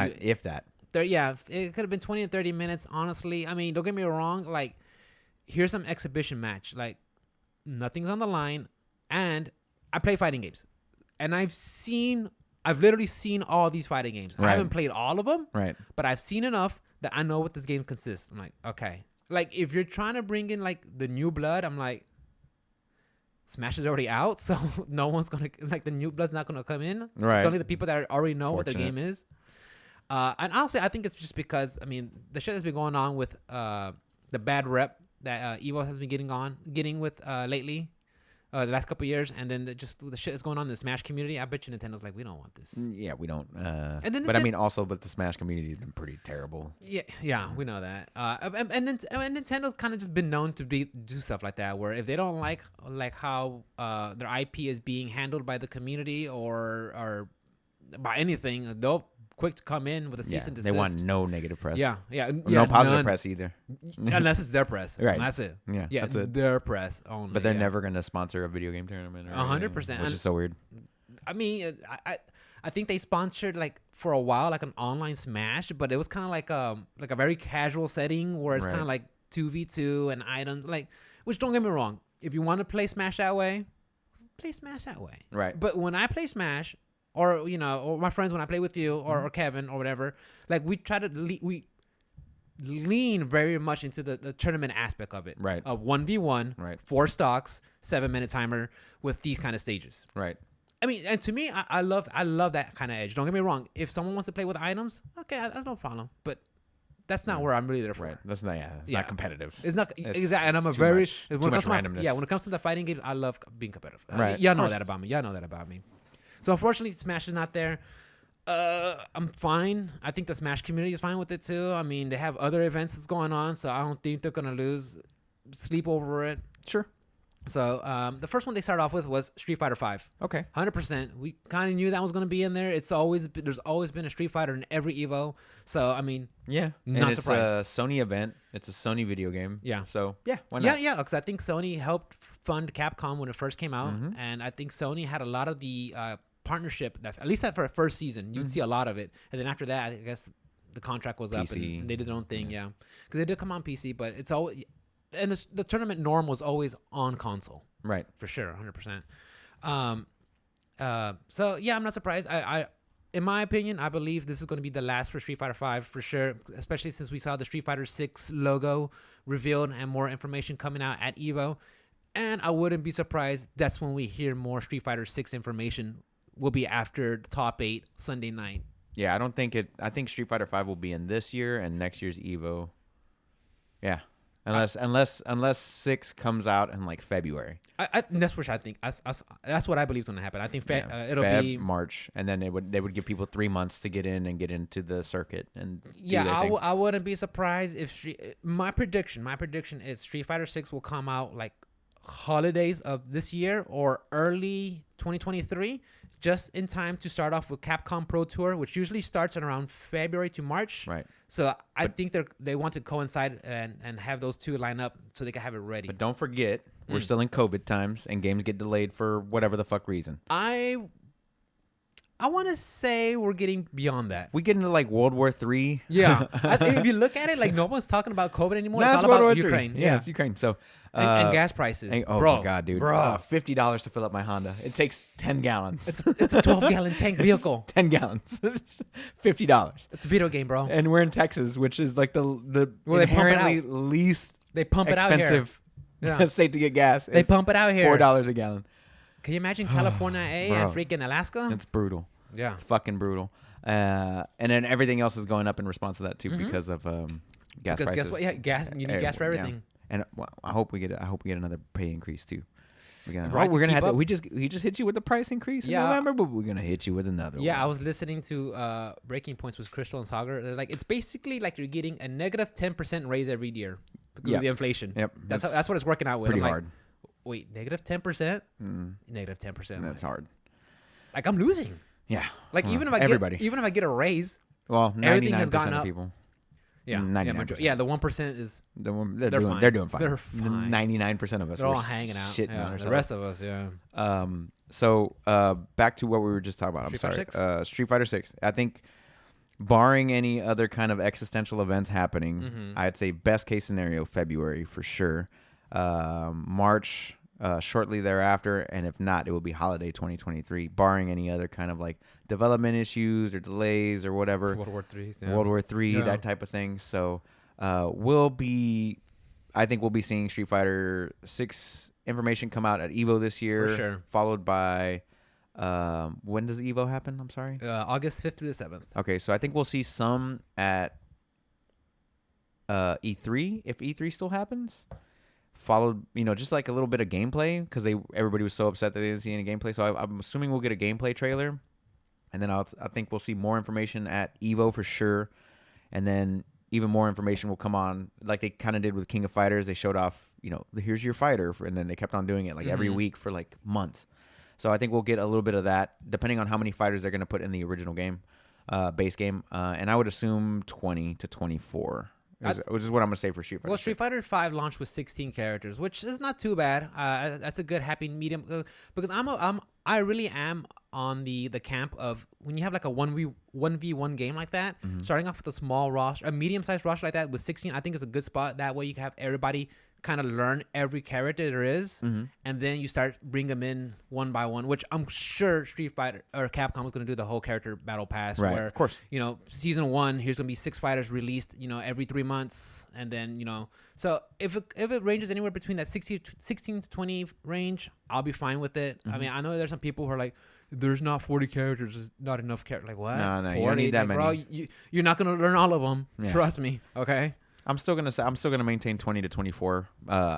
that. It could have been 20 and 30 minutes, honestly. I mean, don't get me wrong. Like, here's some exhibition match. Like, nothing's on the line. And I play fighting games. And I've literally seen all these fighting games. Right. I haven't played all of them. Right. But I've seen enough that I know what this game consists. I'm like, okay. Like, if you're trying to bring in, like, the new blood, I'm like, Smash is already out, so no one's going to, like, the new blood's not going to come in. Right. It's only the people that already know what the game is. And honestly, I think it's just because, I mean, the shit that's been going on with the bad rep that Evo has been getting with lately. the last couple of years, and then the shit that's going on in the Smash community. I bet you Nintendo's like, we don't want this. Yeah, we don't. And then but I mean, also, but the Smash community has been pretty terrible. Yeah, we know that. And Nintendo's kind of just been known to do stuff like that, where if they don't like how their IP is being handled by the community or by anything, they'll quick to come in with a cease and desist. They want no negative press. Yeah, no positive press either. Unless it's their press. Right. That's it. Yeah, that's it. Their press only. But they're never going to sponsor a video game tournament. 100%. Which is so weird. I mean, I think they sponsored like for a while like an online Smash, but it was kind of like a very casual setting where it's kind of like 2v2 and items, like, which don't get me wrong, if you want to play Smash that way, play Smash that way. Right. But when I play Smash, or or my friends when I play with you or Kevin or whatever, like we try to we lean very much into the tournament aspect of it. Right. Of 1v1, right. 4 stocks, 7-minute timer with these kind of stages. Right. I mean, and to me, I love that kind of edge. Don't get me wrong. If someone wants to play with items, okay, I no problem. But that's not where I'm really there for. Right. That's not. Yeah. It's not competitive. It's not exactly. And I'm a very too much randomness. when it comes to the fighting games, I love being competitive. Right. Y'all know that about me. So unfortunately, Smash is not there. I'm fine. I think the Smash community is fine with it too. I mean, they have other events that's going on, so I don't think they're gonna lose sleep over it. Sure. So the first one they started off with was Street Fighter V. Okay. 100%. We kind of knew that was going to be in there. There's always been a Street Fighter in every Evo. So I mean, yeah, not it's surprised. It's a Sony event. It's a Sony video game. Yeah. So yeah, why not? Yeah, because I think Sony helped fund Capcom when it first came out, and I think Sony had a lot of the partnership that at least for the first season you'd see a lot of it, and then after that, I guess the contract was up and they did their own thing. Yeah, because they did come on PC, but it's always. And the tournament norm was always on console. Right. For sure, 100%. So, yeah, I'm not surprised. I in my opinion, I believe this is going to be the last for Street Fighter V for sure, especially since we saw the Street Fighter 6 logo revealed and more information coming out at EVO. And I wouldn't be surprised that's when we hear more Street Fighter 6 information will be after the top 8 Sunday night. Yeah, I think Street Fighter 5 will be in this year and next year's EVO. Yeah. Unless 6 comes out in like February. That's what I think. That's what I believe is going to happen. I think it'll be March, and then they would give people 3 months to get in and get into the circuit and I wouldn't be surprised if my prediction is Street Fighter 6 will come out like holidays of this year or early 2023. Just in time to start off with Capcom Pro Tour, which usually starts in around February to March. Right. So I think they want to coincide and have those two line up so they can have it ready. But don't forget, we're still in COVID times and games get delayed for whatever the fuck reason. I want to say we're getting beyond that. We get into like World War III. Yeah. If you look at it, like no one's talking about COVID anymore. No, it's all about Ukraine. Yeah, it's Ukraine. So and gas prices. My god, dude. Bro. $50 to fill up my Honda. It takes 10 gallons. It's a 12-gallon tank vehicle. 10 gallons. $50. It's a video game, bro. And we're in Texas, which is like the inherently least they pump it out here. State to get gas. They pump it out here. $4 a gallon. Can you imagine California and freaking Alaska? It's brutal. Yeah. It's fucking brutal. And then everything else is going up in response to that too because of gas prices. Guess what? Yeah, gas. You need gas for everything. Yeah. And I hope we get another pay increase too. We're Right, gonna have to, we just hit you with the price increase in November, but we're gonna hit you with another one. Yeah, I was listening to Breaking Points with Crystal and Sagar. They're like, it's basically like you're getting a negative 10% raise every year because of the inflation. Yep. That's what it's working out with. Pretty hard. Wait, negative 10%? Negative 10%. That's hard. Like I'm losing. Yeah. Like even if I get a raise, well, everything has 99% gone of up. people. Yeah, 99%. Yeah, the 1% is They're fine. They're doing fine. They're fine. 99% of us. They're all hanging out. The rest of us, So back to what we were just talking about. Street Fighter 6. I think, barring any other kind of existential events happening, I'd say best case scenario February for sure. March. Shortly thereafter, and if not, it will be holiday 2023, barring any other kind of like development issues or delays or whatever. World War III, that type of thing. So, I think we'll be seeing Street Fighter 6 information come out at EVO this year, for sure. Followed by, when does EVO happen? I'm sorry, August 5th through the 7th. Okay, so I think we'll see some at E3 if E3 still happens. followed, just like a little bit of gameplay because everybody was so upset that they didn't see any gameplay. So I'm assuming we'll get a gameplay trailer, and then I think we'll see more information at Evo for sure, and then even more information will come on like they kind of did with King of Fighters. They showed off, here's your fighter, and then they kept on doing it like every week for like months. So I think we'll get a little bit of that depending on how many fighters they're going to put in the original game, base game, and I would assume 20 to 24. Which is what I'm going to say for Street Fighter. Well, Street Fighter 5 launched with 16 characters, which is not too bad. That's a good happy medium because I really am on the camp of when you have like a 1v1 game like that, starting off with a small roster, a medium-sized roster like that with 16, I think is a good spot. That way you can have everybody kind of learn every character there is, and then you start bring them in one by one, which I'm sure Street Fighter or Capcom is going to do the whole character battle pass, right? Where, of course, season 1 here's going to be 6 fighters released, every 3 months, and then so if it ranges anywhere between that 16 to 20 range, I'll be fine with it. I mean, I know there's some people who are like, there's not 40 characters, there's not enough characters. Like what? No, 40? You don't need that many. Bro, you're not going to learn all of them. Yeah. Trust me. Okay. I'm still gonna maintain 20 to 24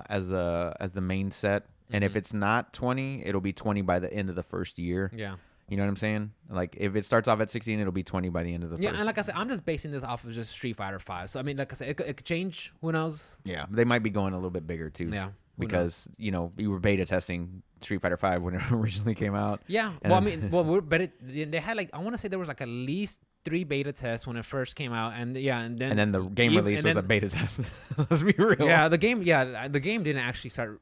as the main set, and if it's not 20, it'll be 20 by the end of the first year. Yeah, you know what I'm saying? Like if it starts off at 16, it'll be 20 by the end of the first. Yeah, and like I said, I'm just basing this off of just Street Fighter 5. So I mean, like I said, it could change. Who knows? Yeah, they might be going a little bit bigger too. Yeah, because we were beta testing Street Fighter 5 when it originally came out. Yeah, they had like I want to say there was like at least 3 beta tests when it first came out, and then the game release was a beta test. Let's be real. Yeah, the game didn't actually start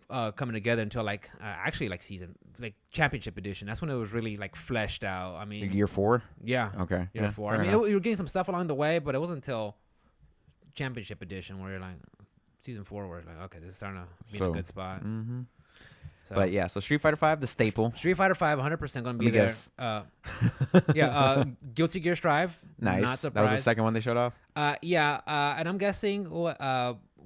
coming together until season championship edition. That's when it was really like fleshed out. I mean, year 4. Yeah. Okay. Year 4. I mean, you were getting some stuff along the way, but it wasn't until championship edition where you're like season 4, where it's like, okay, this is starting to be in a good spot. Mm-hmm. So. But yeah, so Street Fighter 5, the staple. Street Fighter 5, 100% going to be there. Guilty Gear Strive. Nice. Not surprised. That was the second one they showed off. And I'm guessing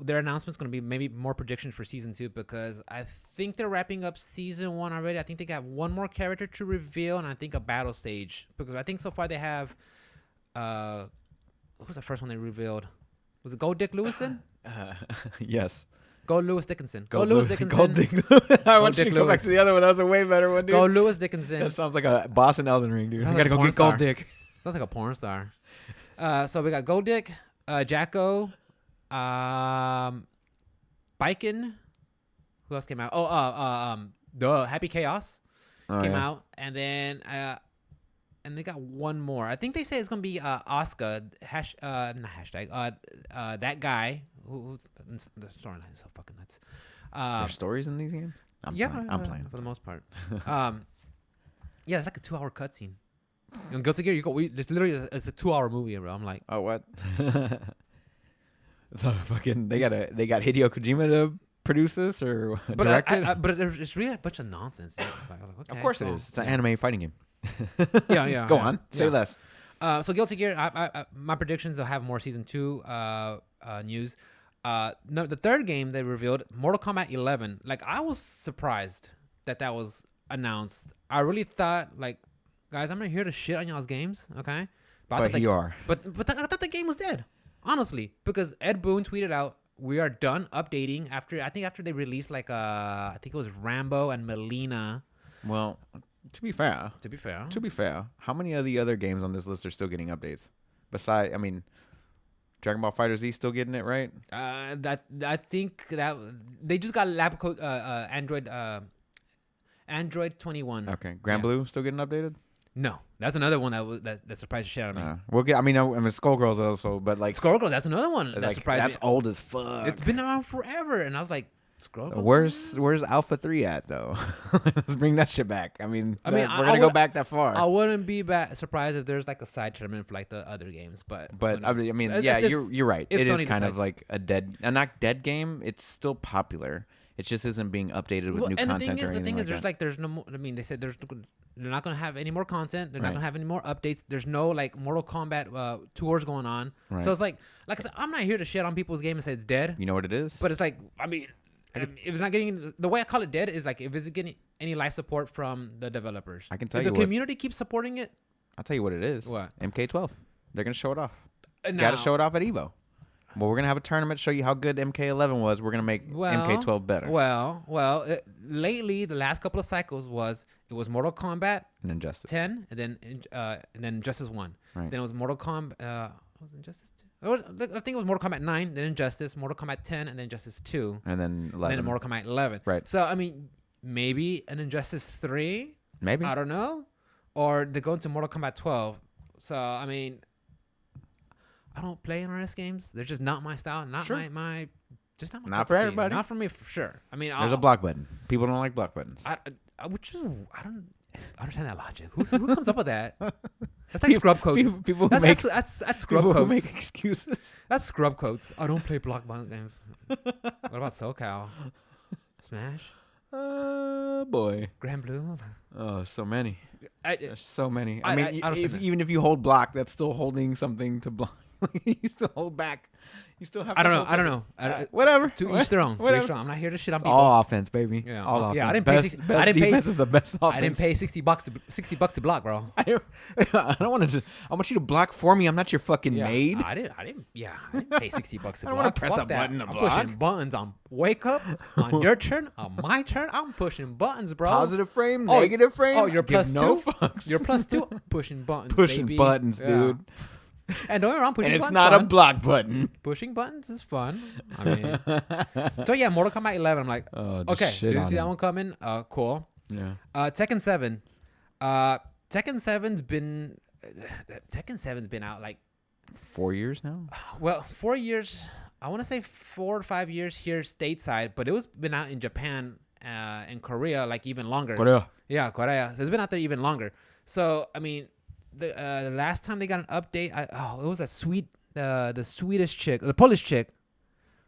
their announcement's going to be maybe more predictions for season 2 because I think they're wrapping up season 1 already. I think they got one more character to reveal, and I think a battle stage because I think so far they have. Who was the first one they revealed? Was it Gold Dick Lewison? Yes. Go Lewis Dickinson. Go Lewis Dickinson. Go Dick I want you to go back to the other one. That was a way better one, dude. Go Lewis Dickinson. That sounds like a boss in Elden Ring, dude. I gotta go get Gold Dick. Sounds like a porn star. So we got Gold Dick, Jacko, Biken. Who else came out? The Happy Chaos came out, and then and they got one more. I think they say it's gonna be Oscar not hashtag that guy who's the storyline is so fucking nuts. There's stories in these games. I'm playing for the most part. Yeah, it's like a 2-hour cutscene. In Guilty Gear, it's literally it's a 2-hour movie, bro. I'm like, oh what? So fucking they got Hideo Kojima to produce this or direct it? But it's really a bunch of nonsense. Like, okay, of course it is. It's an anime fighting game. Yeah. Go on. Say less. So Guilty Gear, my predictions, they'll have more season 2 news. No, the third game they revealed, Mortal Kombat 11. Like I was surprised that was announced. I really thought like, guys, I'm not here to shit on y'all's games, okay? But you are. But I thought the game was dead, honestly, because Ed Boon tweeted out, "We are done updating after they released like I think it was Rambo and Melina." Well. To be fair, how many of the other games on this list are still getting updates? Besides, I mean, Dragon Ball FighterZ still getting it, right? That I think that they just got lab code Android 21. Okay, Grand Blue still getting updated? No, that's another one that surprised the shit out of me. We'll get. I mean, Skullgirls also, but like Skullgirls, that's another one that surprised me. That's old as fuck. It's been around forever, and I was like, Where's Alpha 3 at though? Let's bring that shit back. I mean, we're gonna go back that far. I wouldn't be surprised if there's like a side tournament for like the other games, but I mean, yeah, you're right. It is kind of like a not dead game. It's still popular. It just isn't being updated with new content or anything. The thing is, there's no more. I mean, they said they're not gonna have any more content. They're not gonna have any more updates. There's no like Mortal Kombat tours going on. Right. So it's like I said, I'm not here to shit on people's game and say it's dead. You know what it is? But it's like, I mean. If it's not getting the way I call it dead is like if it's getting any live support from the developers. I can tell if you the community keeps supporting it. I'll tell you what it is. What? MK12. They're gonna show it off. Got to show it off at Evo. Well, we're gonna have a tournament show you how good MK11 was. We're gonna make MK12 better. Lately the last couple of cycles it was Mortal Kombat And Injustice 10, and then Injustice 1. Right. Then it was Mortal Kombat. Was it Injustice 2? I think it was Mortal Kombat 9, then Injustice, Mortal Kombat 10, and then Injustice 2, and then 11. and then Mortal Kombat 11. Right. So I mean, maybe an Injustice 3. Maybe. I don't know, or they go into Mortal Kombat 12. So I mean, I don't play NRS games. They're just not my style. Not Sure. my just not my Not cup for of tea. everybody. Not for me for sure. I mean, There's a block button. People don't like block buttons. I don't understand that logic. Who comes up with that? That's like scrub coats. People who That's scrub people who coats. make excuses. That's scrub coats. I don't play block button games. What about SoCal? Smash? Boy. Grand Blue? Oh, so many. There's so many. I I mean, don't understand that. even if you hold block, that's still holding something to block. You still hold back. You still have. I don't to know. hold I don't something. know. Whatever. To each their own. Whatever. I'm not here to shit on people. All offense, baby. Yeah. All offense. Yeah, I didn't pay best, 60 best I didn't pay- defense is the best offense. I didn't pay $60 to block, bro. I don't want to just. I want you to block for me. I'm not your fucking maid. I didn't pay $60 to block. I don't wanna press Fuck a that. button to I'm block. pushing buttons on wake up, on your turn, on my turn. I'm pushing buttons, bro. Positive frame, Oh, negative frame. Oh, you're I give plus no two. fucks. You're plus two. Pushing buttons. Pushing baby. buttons, Yeah. dude. And don't get me wrong, pushing And it's buttons not fun. a block button. Pushing buttons is fun. I mean, so yeah, Mortal Kombat 11. I'm like, Oh, just okay, shit did you on see that him. one coming? Cool. Yeah. Tekken 7. Tekken 7's been out like 4 years now. 4 years. I want to say 4 or 5 years here stateside, but it was been out in Japan and Korea like even longer. Korea. Yeah, Korea. So it's been out there even longer. So I mean, the last time they got an update, it was the Swedish chick, the Polish chick,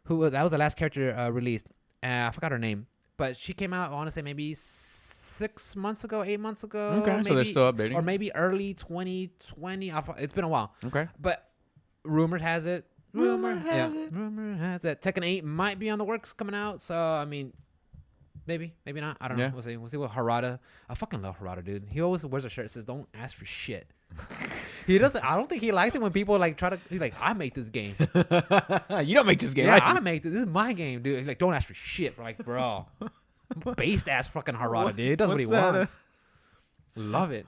that was the last character released. I forgot her name, but she came out. I want to say maybe 6 months ago, 8 months ago. Okay, so they're still updating, or maybe early 2020. It's been a while. Okay. But rumor has it. Rumor has that Tekken 8 might be on the works coming out. So I mean, maybe not. I don't know. Yeah. We'll see what Harada. I fucking love Harada, dude. He always wears a shirt that says "Don't ask for shit." He doesn't. I don't think he likes it when people like try to. He's like, I make this game. You don't make this game. Yeah, right? I make this. This is my game, dude. He's like, don't ask for shit. We're like, bro, based ass fucking Harada, dude. He does what he What's that? wants. Love it.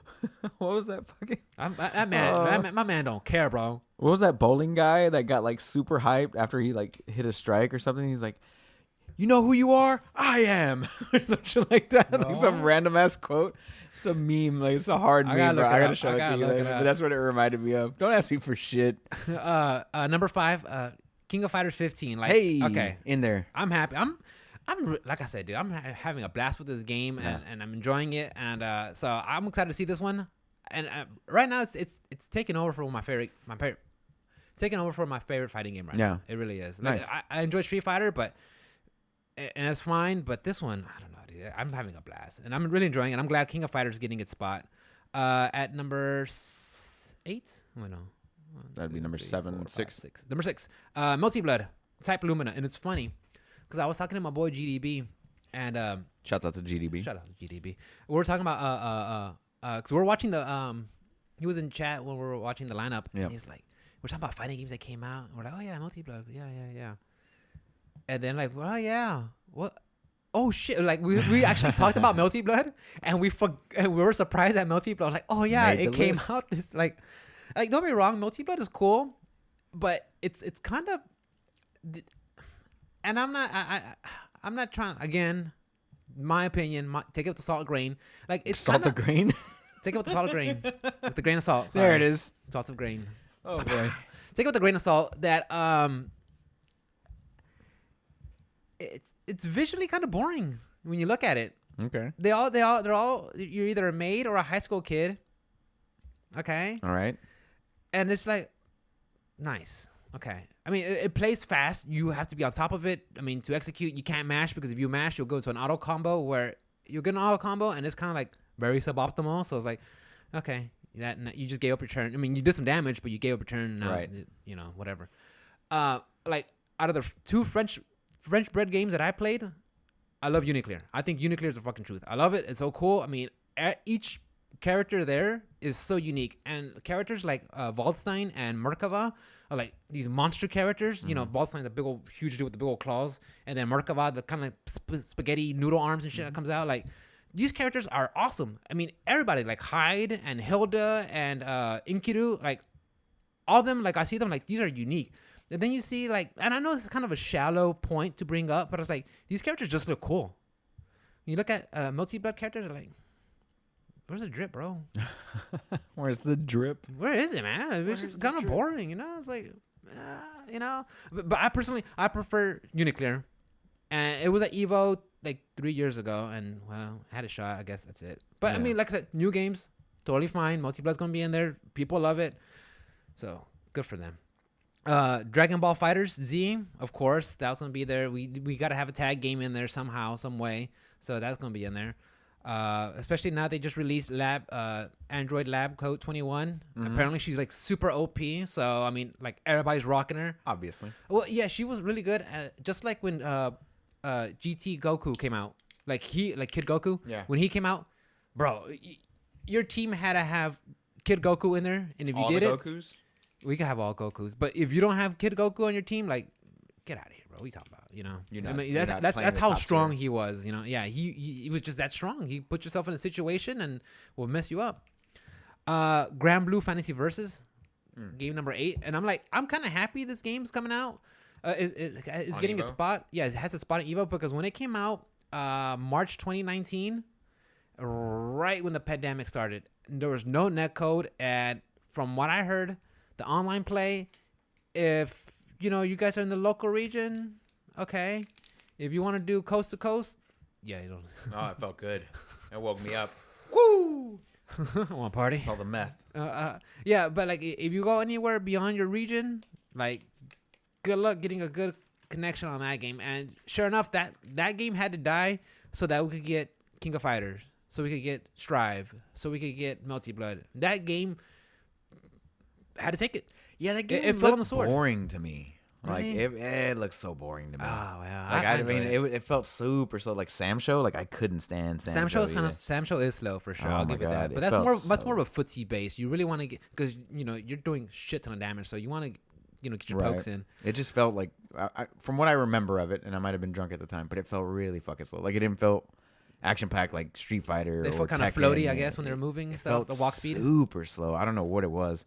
What was that fucking? My man don't care, bro. What was that bowling guy that got like super hyped after he like hit a strike or something? He's like, "You know who you are? I am." Or some shit like that. Like some random ass quote. It's a meme. Like it's a hard meme, bro. I gotta show it to you later. But that's what it reminded me of. Don't ask me for shit. Number 5, King of Fighters 15. Like, Hey, okay, in there. I'm happy. Like I said, dude, I'm having a blast with this game, and I'm enjoying it, and so I'm excited to see this one. And right now, it's taking over for taking over for my favorite fighting game right now. It really is. Like, Nice. I enjoy Street Fighter, and it's fine. But this one, I don't know, dude. I'm having a blast, and I'm really enjoying it. I'm glad King of Fighters is getting its spot at number 8. Oh, no. That'd be number 7, 6. Number 6. Multi Blood, Type Lumina, and it's funny because I was talking to my boy GDB, and Shouts out to GDB. shout out to GDB. We were talking about because we were watching the he was in chat when we were watching the lineup, and he's like, we're talking about fighting games that came out. And we're like, oh yeah, Multi Blood, yeah. And then like, well, yeah, what? Oh shit! Like we actually talked about Multi Blood, and we were surprised at Multi Blood. Like, oh yeah, Made it the came list. out this like don't get me wrong, Multi Blood is cool, but it's kind of, and I'm not trying, again, my opinion, take it with the salt grain. Like it's Salt of grain. Take it with the salt of grain, with the grain of salt. There it is. Salt of grain. Oh boy. Take it with a grain of salt that it's visually kind of boring when you look at it. Okay. They're all you're either a maid or a high school kid. Okay. All right. And it's like nice. Okay. I mean, it plays fast. You have to be on top of it. I mean, to execute, you can't mash, because if you mash, you'll go to an auto combo where you'll get an auto combo, and it's kind of like very suboptimal. So it's like, okay, you just gave up your turn. I mean, you did some damage, but you gave up your turn. Now, Right. You know, whatever. Like out of the 2 French bread games that I played, I love Uniclear. I think Uniclear is the fucking truth. I love it. It's so cool. I mean, each character there is so unique, and characters like Waldstein and Merkava are like these monster characters. You know, Waldstein's a big old huge dude with the big old claws, and then Merkava, the kind of like spaghetti noodle arms and shit that comes out. Like these characters are awesome. I mean, everybody like Hyde and Hilda and Enkidu, like all of them. Like I see them like these are unique. And then you see like, and I know it's kind of a shallow point to bring up, but it's like these characters just look cool. You look at multi-blood characters, they're like, where's the drip, bro? Where's the drip? Where is it, man? It's just kind of boring, you know? It's like, you know. But I prefer Uniclear. And it was at EVO like 3 years ago. And, well, I had a shot. I guess that's it. But, I mean, like I said, new games, totally fine. Multi-blood's going to be in there. People love it. So, good for them. Dragon Ball FighterZ Z, of course. That's going to be there. We got to have a tag game in there somehow, some way. So, that's going to be in there. Especially now they just released Android Lab Code 21. Apparently she's like super OP, so I mean like everybody's rocking her. Obviously. Well, yeah, she was really good. Just like when GT Goku came out, like Kid Goku. Yeah. When he came out, bro, your team had to have Kid Goku in there, and if you did it, Gokus? we could have all Gokus. But if you don't have Kid Goku on your team, like get out of here, bro. What are you talking about? You know, Not, I mean, that's how strong he was. You know, yeah, he was just that strong. He put yourself in a situation and will mess you up. Grand Blue Fantasy Versus, game number 8, and I'm kind of happy this game's coming out. It's getting Evo? a spot. Yeah, it has a spot in Evo because when it came out, March 2019, right when the pandemic started, there was no netcode, and from what I heard, the online play, if you know, you guys are in the local region, okay. If you want to do coast to coast, yeah, you know. Oh, it felt good. It woke me up. Woo! Want to party? It's all the meth. Yeah, but like if you go anywhere beyond your region, like good luck getting a good connection on that game. And sure enough, that game had to die so that we could get King of Fighters, so we could get Strive, so we could get Multi Blood. That game had to take it. Yeah, that game it fell on the sword. Boring to me. Really? Like it looks so boring to me. Oh yeah, Like I mean, it felt super slow. Like Sam Show, like I couldn't stand Sam Show. Sam Show is slow for sure. Oh I'll my give it that. God, But it that's felt more of a footsie base. You really want to get, because you know you're doing shit ton of damage, so you want to get your pokes in. It just felt like, from what I remember of it, and I might have been drunk at the time, but it felt really fucking slow. Like it didn't feel action packed like Street Fighter. They or felt kind of Tekken. floaty, I guess, when they were moving It stuff. felt The walk speed. super slow. I don't know what it was.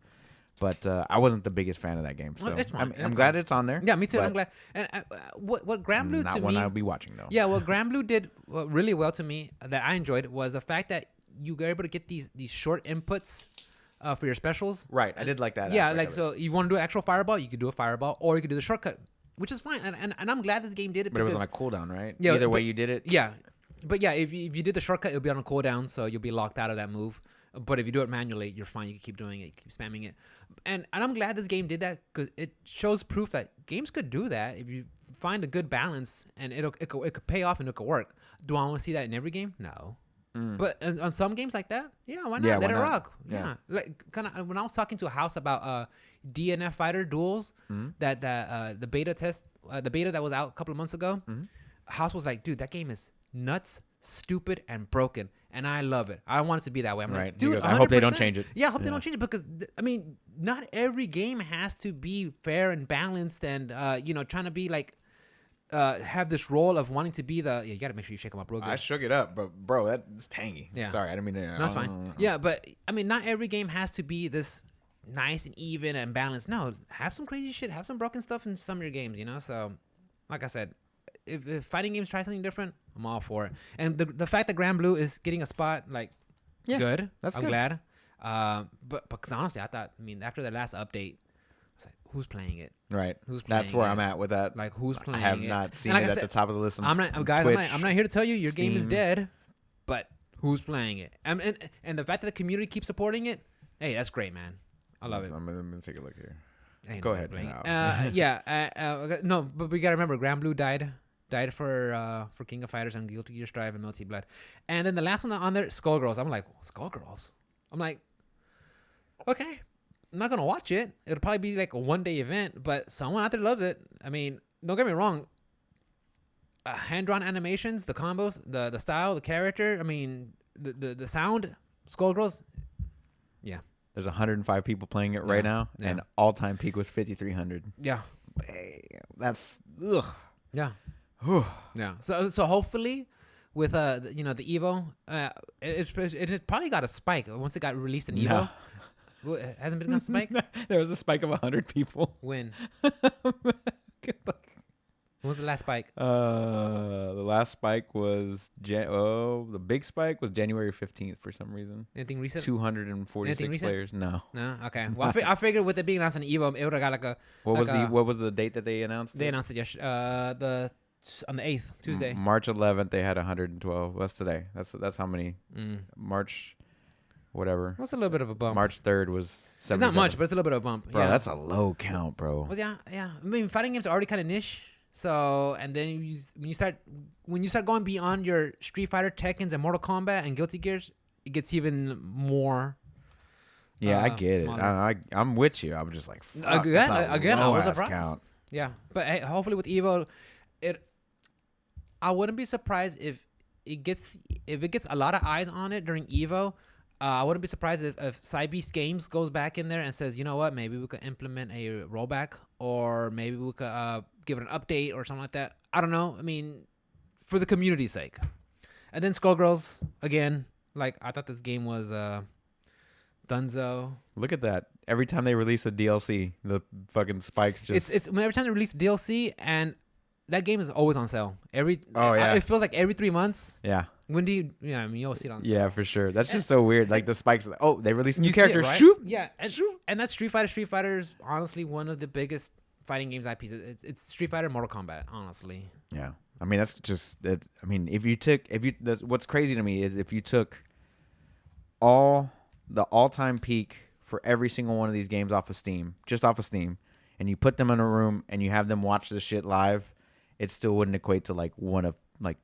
But I wasn't the biggest fan of that game, so Well, it's fine. I'm glad it's on there. Yeah, me too. but I'm glad. And what Grand Blue not to one me, I'll be watching though. yeah, what Grand Blue did really well to me that I enjoyed was the fact that you were able to get these short inputs for your specials. Right, I did like that. Yeah, aspect like of it. so you want to do an actual fireball, you could do a fireball, or you could do the shortcut, which is fine. And I'm glad this game did it. But it was because, on a cooldown, right? Yeah, Either way but- you did it. yeah, but yeah, if you did the shortcut, it'll be on a cooldown, so you'll be locked out of that move. But if you do it manually, you're fine. You can keep doing it, you keep spamming it, and I'm glad this game did that because it shows proof that games could do that if you find a good balance, and it could pay off and it could work. Do I want to see that in every game? No. But on some games like that, yeah, why not? Yeah, Let why it not? rock. Yeah. Yeah, like kind of when I was talking to a house about DNF Fighter Duels, that the beta test, the beta that was out a couple of months ago, house was like, dude, that game is nuts, stupid, and broken, and I love it. I want it to be that way. I'm Right. like, He dude, goes, I hope they don't 100%. change it. Yeah, I hope they don't change it because I mean, not every game has to be fair and balanced, and trying to be like. Have this role of wanting to be the you gotta make sure you shake them up real good. I shook it up, but bro, that's tangy. Yeah. Sorry, I didn't mean to. No, that's fine. Yeah, but I mean, not every game has to be this nice and even and balanced. No, have some crazy shit, have some broken stuff in some of your games, you know. So, like I said, if fighting games try something different, I'm all for it. And the fact that Grand Blue is getting a spot, like, Yeah, good. that's I'm good. glad. But because honestly, I mean, after the last update, I was like, who's playing it? Right. Who's That's playing where it? I'm at with that. Like, who's I playing have it? not seen And like it I at said, the top of the list. On I'm not, guys. Twitch, I'm not here to tell you your game is Steam. dead, but who's playing it? And the fact that the community keeps supporting it, hey, that's great, man. I love it. I'm gonna take a look here. Ain't Go nobody ahead. playing it. No, but we gotta remember, Grand Blue died for King of Fighters and Guilty Gear Strive and Multi Blood, and then the last one on there, Skullgirls. I'm like, Skullgirls. I'm like, okay. I'm not gonna watch it. It'll probably be like a one-day event, but someone out there loves it. I mean, don't get me wrong. Hand-drawn animations, the combos, the style, the character. I mean, the sound. Skullgirls. Yeah. There's 105 people playing it right now, and all-time peak was 5,300. Yeah. That's ugh. Yeah. Yeah. So hopefully, with the Evo, it probably got a spike once it got released in Evo. No. Well, it hasn't been on a spike. There was a spike of 100 people. When? When was the last spike? The last spike was the big spike was January 15th for some reason. Anything recent? 246 players. No. Okay. Well, I figured with it being announced on Evo, it would have got like a. What was the date that they announced? They announced it yesterday. On the 8th, Tuesday. March 11th, they had 112. That's today. That's how many. March, whatever. What's a little bit of a bump? March 3rd was 77. It's not much, but it's a little bit of a bump. Bro, that's a low count, bro. Well, yeah. I mean, fighting games are already kind of niche. So, and then when you start going beyond your Street Fighter, Tekkens, and Mortal Kombat and Guilty Gears, it gets even more. Yeah, I get smaller. it. I'm with you. I'm just like, fuck, again, I was surprised. Count. Yeah, but hey, hopefully with Evo, I wouldn't be surprised if it gets a lot of eyes on it during Evo. I wouldn't be surprised if Cybeast Games goes back in there and says, you know what, maybe we could implement a rollback, or maybe we could give it an update or something like that. I don't know. I mean, for the community's sake. And then Skullgirls, again, like, I thought this game was dunzo. Look at that. Every time they release a DLC, the fucking spikes just... It's every time they release a DLC, and that game is always on sale. Yeah. It feels like every 3 months. Yeah. When do you... Yeah, I mean, you'll see it on sale. Yeah, for sure. That's just so weird. Like, the spikes... Oh, they released new characters. Right? Shoot! Yeah. And that's Street Fighter. Street Fighter is honestly one of the biggest fighting games IPs. It's Street Fighter, Mortal Kombat, honestly. Yeah. I mean, that's just... I mean, what's crazy to me is if you took the all-time peak for every single one of these games off of Steam, and you put them in a room and you have them watch this shit live, it still wouldn't equate to like one of like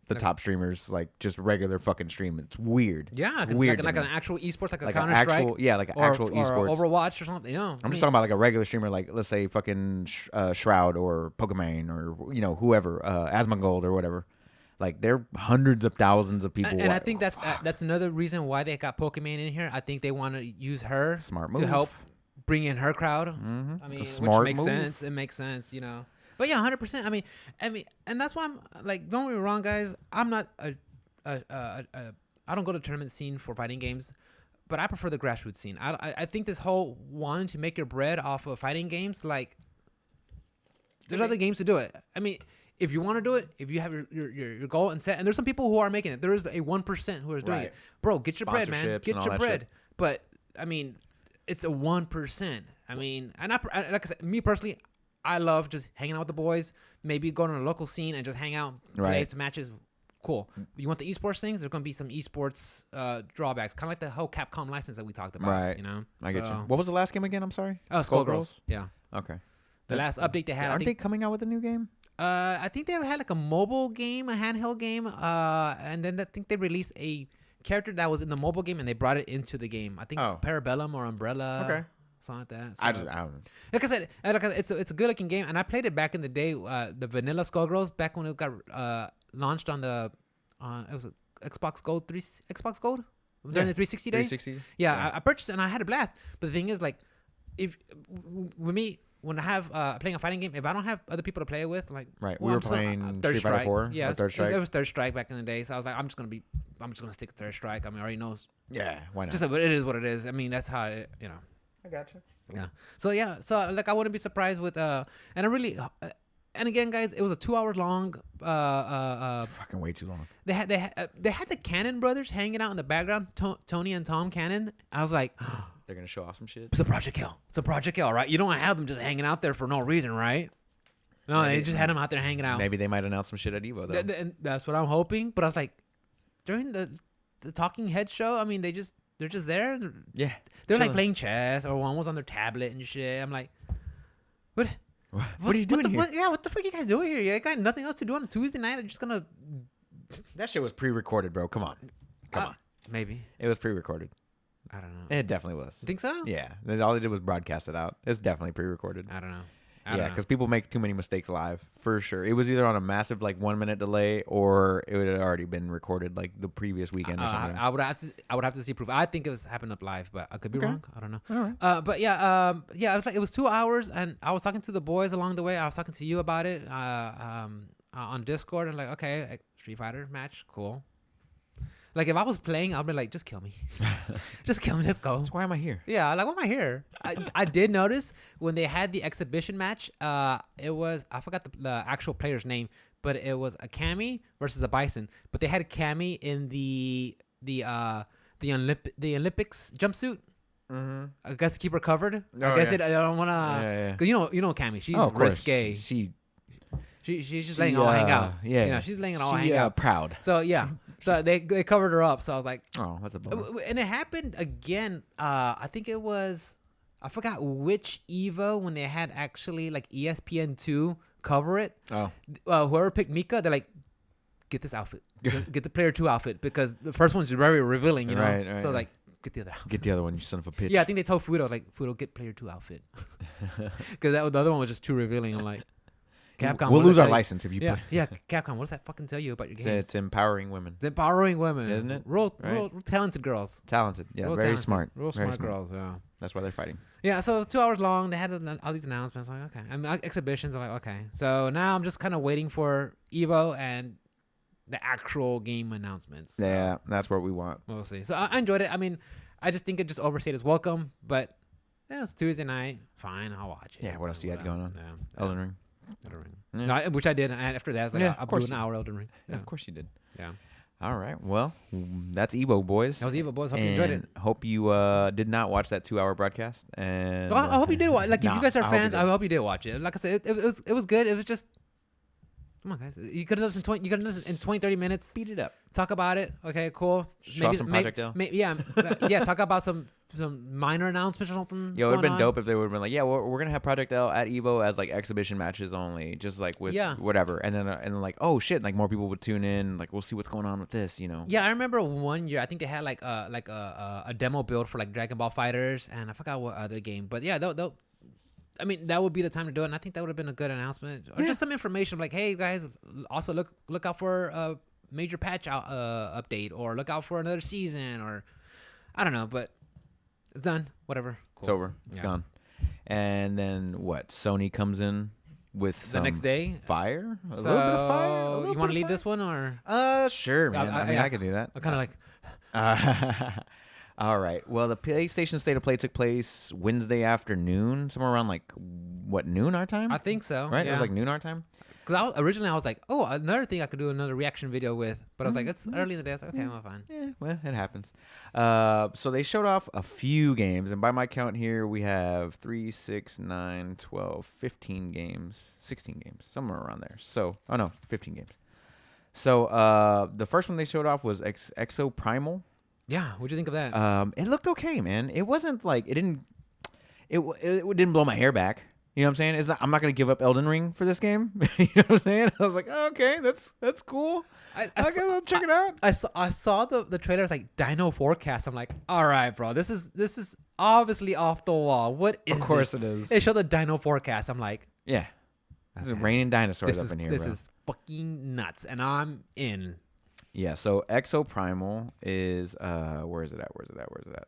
the top streamers, like just regular fucking stream. It's weird. Yeah, it's weird. Like an actual esports, like a Counter-Strike. Yeah, like an actual esports. Or Overwatch or something. You know, I'm just talking about like a regular streamer, like let's say fucking Shroud or Pokemon or whoever, Asmongold or whatever. Like they're hundreds of thousands of people. And I think that's another reason why they got Pokemon in here. I think they want to use her smart move to help bring in her crowd. Mm-hmm. I mean, it's a smart which makes move. sense. It makes sense, you know. But yeah, 100%. I mean, and that's why I'm like, don't get me wrong, guys. I'm not I don't go to tournament scene for fighting games, but I prefer the grassroots scene. I think this whole wanting to make your bread off of fighting games, like, there's other games to do it. I mean, if you want to do it, if you have your goal and set, and there's some people who are making it. There is a 1% who is doing it. Bro, get your bread, man. Get your bread. Shit. But I mean, it's a 1%. I mean, and like I said, me personally, I love just hanging out with the boys. Maybe go to a local scene and just hang out, play some matches. Cool. You want the esports things? There's gonna be some esports drawbacks, kind of like the whole Capcom license that we talked about. Right. You know. I get you. What was the last game again? I'm sorry. Skullgirls. Yeah. Okay. The last update they had. Aren't they coming out with a new game? I think they had like a mobile game, a handheld game, and then I think they released a character that was in the mobile game and they brought it into the game. I think Parabellum or Umbrella. Okay. Something like that. So, I don't know. Like I said, it's a good looking game, and I played it back in the day, the vanilla Skullgirls, back when it got launched on the it was Xbox Gold during the 360 days. 360. Yeah. I purchased it and I had a blast. But the thing is, like, if with me, when I have playing a fighting game, if I don't have other people to play it with, like, right, we were playing Street Fighter 4. Yeah, Third Strike. It was Third Strike back in the day, so I was like, I'm just gonna stick to Third Strike. I mean, I already know. Yeah, why not? Just it is what it is. I mean, that's how it, you know. I gotcha. Yeah. So like I wouldn't be surprised with and I really and again, guys, it was a 2 hour long. Fucking way too long. They had the Cannon brothers hanging out in the background, Tony and Tom Cannon. I was like, they're gonna show off some shit. It's a Project L, right? You don't have them just hanging out there for no reason, right? No, they just had them out there hanging out. Maybe they might announce some shit at Evo though. And that's what I'm hoping. But I was like, during the Talking Head show, I mean, they're just there. Yeah. They're like playing chess, or one was on their tablet and shit. I'm like, what are you doing here? What the fuck you guys doing here? You got nothing else to do on a Tuesday night? I'm just gonna. That shit was pre-recorded, bro. Come on. Maybe it was pre-recorded. I don't know. It definitely was. You think so? Yeah. All they did was broadcast it out. It's definitely pre-recorded. I don't know. I don't know. because people make too many mistakes live for sure. It was either on a massive like 1 minute delay or it had already been recorded like the previous weekend or something. I would have to see proof. I think it was happening up live, but I could be wrong. I don't know. All right. But yeah, it was like it was 2 hours, and I was talking to the boys along the way. I was talking to you about it on Discord, and like, okay, like, Street Fighter match, cool. Like if I was playing, I'd be like, just kill me, just kill me. Let's go. So why am I here? Yeah, like why am I here? I did notice when they had the exhibition match. It was, I forgot the actual player's name, but it was a Cammy versus a Bison. But they had a Cammy in the Olympics jumpsuit. Mm-hmm. I guess to keep her covered. Oh, I guess yeah. I don't want to. Yeah. Cause you know Cammy. She's Of course. risque. She's just letting it all hang out. Yeah. You know, she's letting it all hang out. Proud. So yeah. So they covered her up. So I was like, Oh, that's a bummer. and it happened again. I think it was, I forgot which Evo when they had actually like ESPN2 cover it. Oh. Whoever picked Mika, they're like, get this outfit, get the player 2 outfit, because the first one's very revealing, you know. Right, so like, get the other outfit. Get the other one, you son of a bitch. Yeah, I think they told Fudo like, Fudo, get player 2 outfit, because the other one was just too revealing. I'm like, Capcom, we'll what does lose that our tell you? license if you Yeah, play. yeah, Capcom, what does that fucking tell you about your games? It's empowering women. It's empowering women, Isn't it? Real Right. talented girls. Talented. Yeah, Real very talented. smart. Real Very smart girls. Yeah. That's why they're fighting. Yeah, so it was 2 hours long. They had all these announcements. Like, okay, exhibitions. I'm like, okay. So now I'm just kind of waiting for Evo and the actual game announcements. So Yeah, that's what we want. we'll see. So I enjoyed it. I mean, I just think it just overstayed its welcome. But yeah, it's Tuesday night. Fine, I'll watch it. Yeah, what else you had going on? Yeah, Elden Ring. Elden Ring. Yeah. No, which I did. And after that, I was like, Yeah, I'll of course do an hour Elden Ring. Yeah, of course you did. Yeah. All right. Well, that's Evo, boys. That was Evo, boys. Hope you enjoyed it. And hope you did not watch that 2 hour broadcast. And Well, I hope you did watch. Like, if Nah, you guys are I hope you fans, did. I hope you did watch it. Like I said, it was good. It was just, come on, guys. You could have listened in 20, 30 minutes. speed it up. Talk about it. Okay, cool. Saw some Project L. Yeah, yeah. Talk about some minor announcements or something. Yeah, it would have been dope if they would have been like, yeah, we're gonna have Project L at Evo as like exhibition matches only, just like with whatever, and then like, oh shit, like more people would tune in, like we'll see what's going on with this, you know. Yeah, I remember one year I think they had like a demo build for like Dragon Ball Fighters, and I forgot what other game, but yeah, they'll I mean, that would be the time to do it, and I think that would have been a good announcement, or just some information like, hey guys, also look out for a major patch update, or look out for another season, or I don't know, but it's done. Whatever. Cool. It's over. It's gone. And then what? Sony comes in with The some next day. fire. A So little bit of fire. you want to lead this one, or Sure, man. I mean, I could do that. I kind of like. All right. Well, the PlayStation State of Play took place Wednesday afternoon, somewhere around like what, noon our time? I think so. Right? Yeah. It was like noon our time. Because originally I was like, oh, another thing I could do another reaction video with, but I was like, it's early in the day. I was like, okay, I'm fine. Yeah, well, it happens. So they showed off a few games, and by my count here, we have 3, 6, 9, 12, 15 games, 16 games, somewhere around there. So, 15 games. So the first one they showed off was Exo Primal. Yeah, what'd you think of that? It looked okay, man. It wasn't like it didn't didn't blow my hair back. You know what I'm saying? I'm not gonna give up Elden Ring for this game. You know what I'm saying? I was like, oh, okay, that's cool. I'll check it out. I saw the trailers like Dino Forecast. I'm like, all right, bro, this is obviously off the wall. What is? Of course this? it is. They showed the Dino Forecast. I'm like, Yeah, there's raining dinosaurs up in here. This bro. is fucking nuts, and I'm in. Yeah. So Exo Primal is where is it at?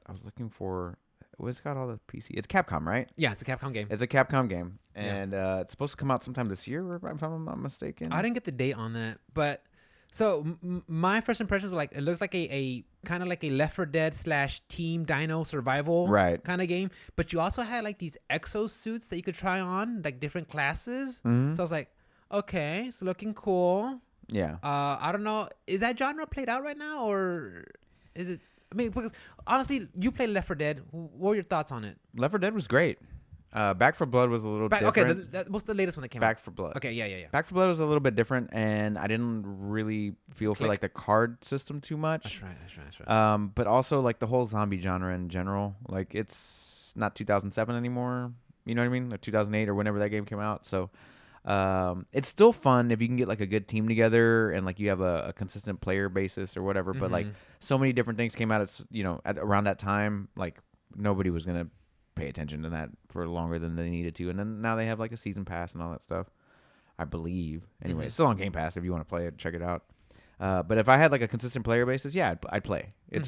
I was looking for. It's got all the PC. It's Capcom, right? Yeah, it's a Capcom game. It's a Capcom game, and it's supposed to come out sometime this year, if I'm not mistaken. I didn't get the date on that, but so my first impressions were like, it looks like a kind of like a Left 4 Dead / Team Dino Survival kind of game. But you also had like these exo suits that you could try on, like different classes. Mhm. So I was like, okay, it's looking cool. Yeah. I don't know, is that genre played out right now, or is it? I mean, because honestly, you played Left 4 Dead. What were your thoughts on it? Left 4 Dead was great. Back 4 Blood was a little different. Okay, what's the latest one that came out? Back 4 Blood. Okay, yeah. Back 4 Blood was a little bit different, and I didn't really feel for like the card system too much. That's right. But also like the whole zombie genre in general, like it's not 2007 anymore. You know what I mean? Like 2008 or whenever that game came out. So it's still fun if you can get like a good team together and like you have a consistent player basis or whatever. But like so many different things came out at around that time, like nobody was gonna pay attention to that for longer than they needed to. And then now they have like a season pass and all that stuff, I believe. Anyway, it's still on Game Pass if you want to play it, check it out. But if I had like a consistent player basis, yeah, I'd play. I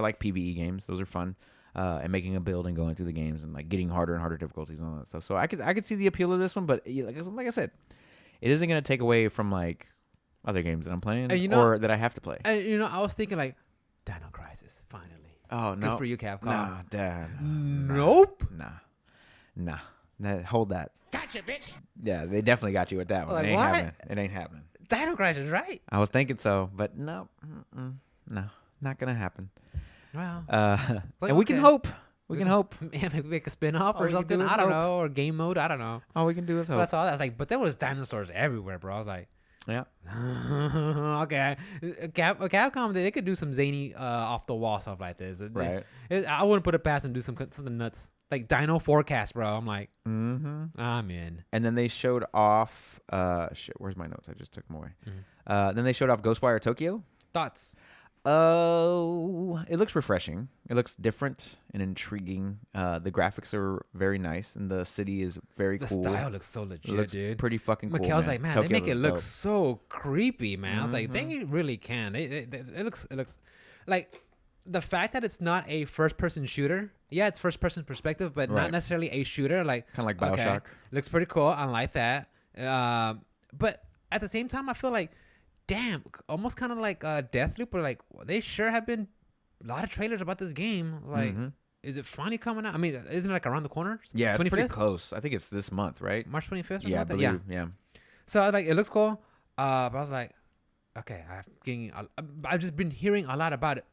like PvE games; those are fun. And making a build and going through the games and like getting harder and harder difficulties and all that stuff. So I could see the appeal of this one, but like I said, it isn't going to take away from like other games that I'm playing or that I have to play. I was thinking like Dino Crisis finally. Oh no! Good for you, Capcom. Nah, Dad. Nope. Nah. Hold that. Gotcha, bitch. Yeah, they definitely got you with that one. Like, It ain't what? happening. It ain't happening. Dino Crisis, right? I was thinking so, but no, not gonna happen. Well, and we can hope. We can hope. Yeah, maybe make a spin-off All or we can something. do is I don't hope. know, or game mode. I don't know. All we can do is But hope. I saw that. I was like, but there was dinosaurs everywhere, bro. I was like, Yeah. okay, Capcom, they could do some zany, off the wall stuff like this. Right. I wouldn't put it past them to do something nuts like Dino Forecast, bro. I'm like, Mm-hmm. I'm in. And then they showed off. Where's my notes? I just took them away. Then they showed off Ghostwire Tokyo. Thoughts? Oh, it looks refreshing. It looks different and intriguing. The graphics are very nice, and the city is very The cool. style looks so It legit, looks dude. pretty fucking cool. Mikhail's like, man, Tokyo they make it looks look dope. so creepy, man. I was like, they really can. It looks like the fact that it's not a first-person shooter. Yeah, it's first-person perspective, but Right. not necessarily a shooter. Like Kind of like Bioshock. looks pretty cool. I like that. But at the same time, I feel like, damn, almost kind of like Deathloop, where like they sure have been a lot of trailers about this game. Like, is it finally coming out? I mean, isn't it like around the corner? Yeah, it's pretty 25th? close. I think it's this month, right? March 25th. Or Yeah, I something? believe. Yeah. So I was like, it looks cool. But I was like, okay, I've just been hearing a lot about it.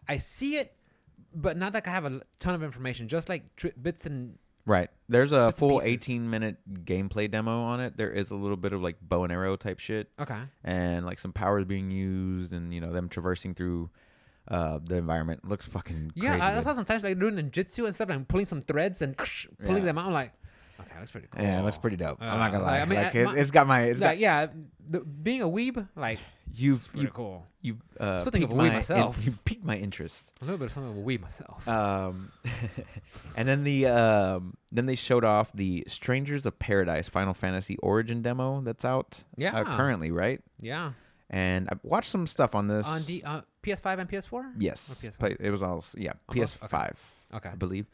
I see it, but not like I have a ton of information. Just like bits and Right. There's a Bits and full pieces. 18-minute gameplay demo on it. There is a little bit of like bow and arrow type shit, okay. and like some powers being used, and them traversing through the environment. It looks fucking Yeah, crazy. I good. saw sometimes like doing ninjutsu and stuff, and pulling some threads and pulling Yeah. them out. I'm like, okay, that's pretty cool. Yeah, it looks pretty dope. I'm not gonna lie. I mean, it's got my. It's got. yeah, being a weeb, like, You've pretty cool. you've Something of piqued a weeb my- myself. You piqued my interest. A little bit of something of a weeb myself. And then then they showed off the Strangers of Paradise Final Fantasy Origin demo that's out. Yeah. Currently, right? Yeah. And I watched some stuff on this. On the PS5 and PS4? Yes. Or PS5? It was all On both? PS5, Okay. I believe.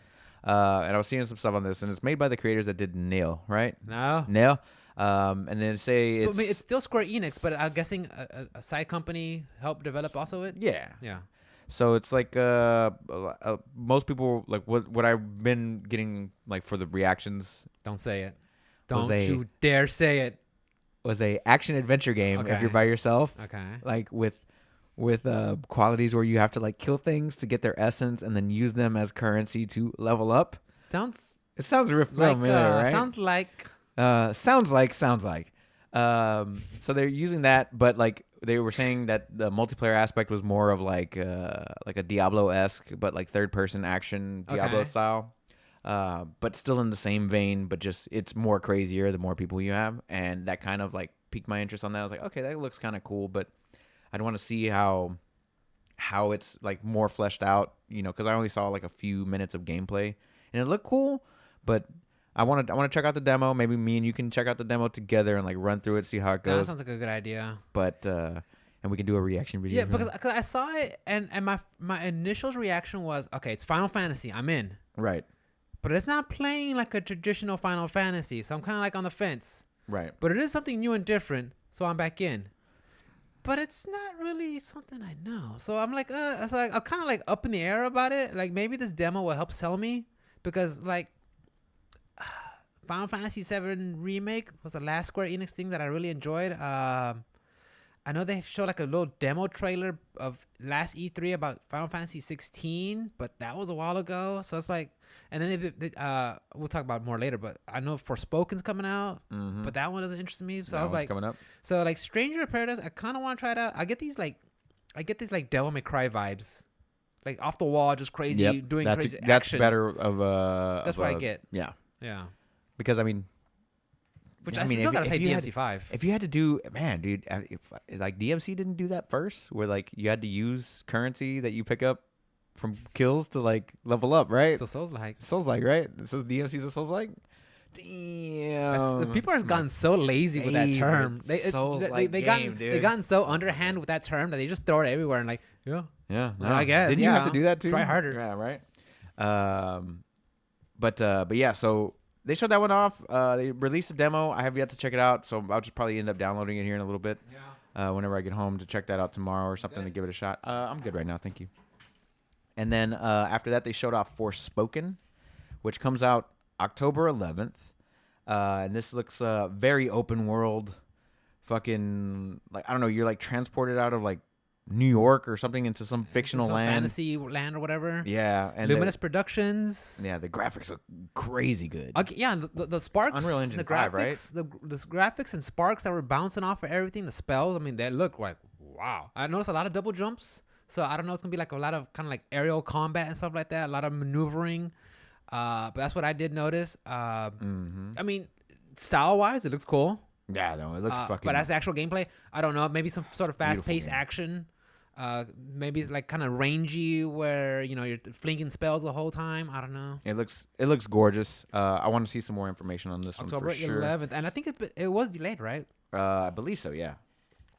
And I was seeing some stuff on this, and it's made by the creators that did Nail, right? No. Nail. And then say So, it's I mean, it's still Square Enix, but I'm guessing a side company helped develop also it? yeah. Yeah. So it's like most people like what I've been getting like for the reactions Don't say it. Was Don't a- you dare say it. was a action adventure game if Okay. you're by yourself, Okay. like with qualities where you have to like kill things to get their essence and then use them as currency to level up. Sounds It sounds real like, familiar, right? sounds like, Sounds like. So they're using that, but like they were saying that the multiplayer aspect was more of like a Diablo-esque, but like third-person action Diablo Okay. style. But still in the same vein, but just it's more crazier the more people you have, and that kind of like piqued my interest on that. I was like, okay, that looks kind of cool, but I want to see how it's like more fleshed out, because I only saw like a few minutes of gameplay, and it looked cool, but I want to check out the demo. Maybe me and you can check out the demo together and like run through it, see how it that goes. sounds like a good idea. But and we can do a reaction video. Yeah, for because that. I saw it, and my initial reaction was, okay, it's Final Fantasy. I'm in. Right, But it's not playing like a traditional Final Fantasy, so I'm kind of like on the fence. right. But it is something new and different, so I'm back in. But it's not really something I know, so I'm like, I'm kind of like up in the air about it. Like maybe this demo will help sell me, because like Final Fantasy VII Remake was the last Square Enix thing that I really enjoyed. I know they showed like a little demo trailer of last E3 about Final Fantasy 16, but that was a while ago. So it's like, and then we'll talk about it more later. But I know Forspoken's coming out, Mm-hmm. but that one doesn't interest me. So That I was one's like, coming up. so like Stranger of Paradise, I kind of want to try it out. I get these like Devil May Cry vibes, like off the wall, just crazy, doing that's crazy that's action. better of a. That's of what I a- get. Yeah, Yeah, because I mean, which yeah, I still gotta if play you had- DMC5. If you had to do, man, dude, if like DMC didn't do that first, where like you had to use currency that you pick up from kills to like level up, right? So Souls like. Souls-like, right? So DMC's a Souls-like. Damn. The people have gotten so lazy with that term. They gotten so underhand with that term that they just throw it everywhere and like, yeah. Yeah, no. I guess. Didn't you have to do that too? Try harder. Yeah, right. But yeah, so they showed that one off. They released a demo. I have yet to check it out, so I'll just probably end up downloading it here in a little bit. Yeah. Whenever I get home to check that out tomorrow or something to give it a shot. I'm good right now, thank you. And then after that, they showed off Forspoken, which comes out October 11th. And this looks very open world. Fucking like I don't know. You're like transported out of like New York or something into some fictional land, fantasy land or whatever. Yeah, and Luminous Productions. Yeah, the graphics look crazy good. Okay, yeah, the sparks, it's Unreal Engine the 5, graphics, right? The graphics and sparks that were bouncing off of everything, the spells. I mean, they look like wow. I noticed a lot of double jumps, so I don't know. It's gonna be like a lot of kind of like aerial combat and stuff like that. A lot of maneuvering. But that's what I did notice. I mean, style wise, it looks cool. Yeah, no, it looks fucking. But as the actual gameplay, I don't know. Maybe some sort of fast-paced action. Maybe it's like kind of rangy, where you know you're flinging spells the whole time. I don't know. It looks gorgeous. I want to see some more information on this October one for sure. 11th, and I think it was delayed, right? I believe so. Yeah,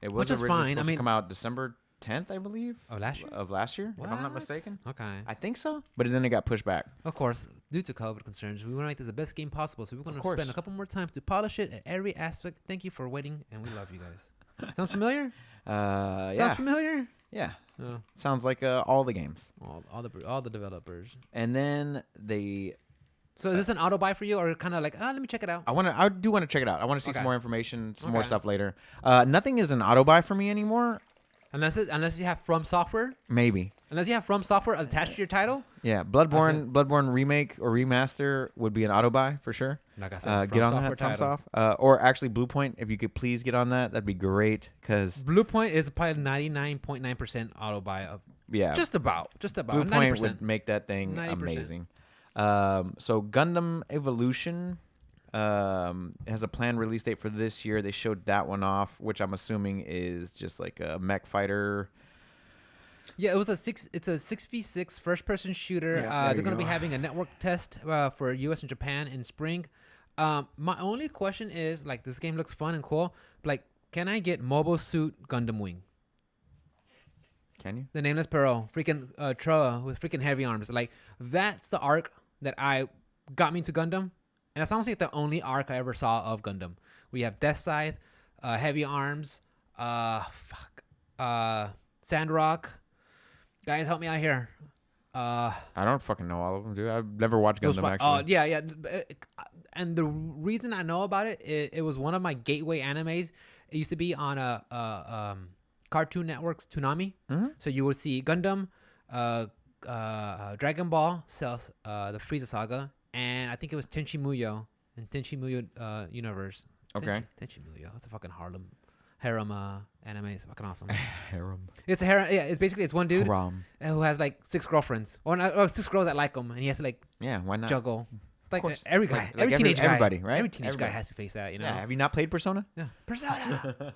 it was which is originally fine. supposed to come out December 10th, I believe. Of last year, if I'm not mistaken. Okay. I think so, but then it got pushed back. Of course, due to COVID concerns, we want to make this the best game possible. So we're going to spend a couple more time to polish it at every aspect. Thank you for waiting, and we love you guys. Sounds familiar? Yeah. Sounds familiar? Yeah. Sounds like all the games. All the developers. And then they. So is this an auto buy for you, or kind of like, let me check it out? I do want to check it out. I want to see some more information, some more stuff later. Nothing is an auto buy for me anymore. Unless you have From Software, maybe. Unless you have From Software attached to your title. Yeah, Bloodborne remake or remaster would be an auto buy for sure. Like I said, get on that, FromSoft. Or actually, Bluepoint, if you could please get on that, that'd be great. Cause Bluepoint is probably 99.9% auto buy. Yeah, just about. Bluepoint 90%. would make that thing 90%. amazing. So Gundam Evolution. Has a planned release date for this year. They showed that one off, which I'm assuming is just like a mech fighter. Yeah, it's a 6v6 first-person shooter. They're going to be having a network test for US and Japan in spring. My only question is, like, this game looks fun and cool. But, like, can I get Mobile Suit Gundam Wing? Can you? The Nameless Peril, freaking Troa with freaking heavy arms. Like, that's the arc that got me to Gundam. And that's honestly the only arc I ever saw of Gundam. We have Death Scythe, Heavy Arms, Sandrock. Guys, help me out here. I don't fucking know all of them, dude. I've never watched Gundam, actually. Oh, yeah. And the reason I know about it, it was one of my gateway animes. It used to be on Cartoon Network's Toonami. Mm-hmm. So you would see Gundam, Dragon Ball, Cells, the Frieza Saga, and I think it was Tenchi Muyo in Tenchi Muyo universe. Okay. Tenchi Muyo. That's a fucking harem anime. It's fucking awesome. Harem. It's a harem. Yeah, it's one dude who has like 6 girlfriends, or 6 girls that like him, and he has to like why not juggle. Like every guy, every teenage guy, everybody, right? Every teenage guy has to face that, you know. Yeah. Have you not played Persona? Yeah, Persona.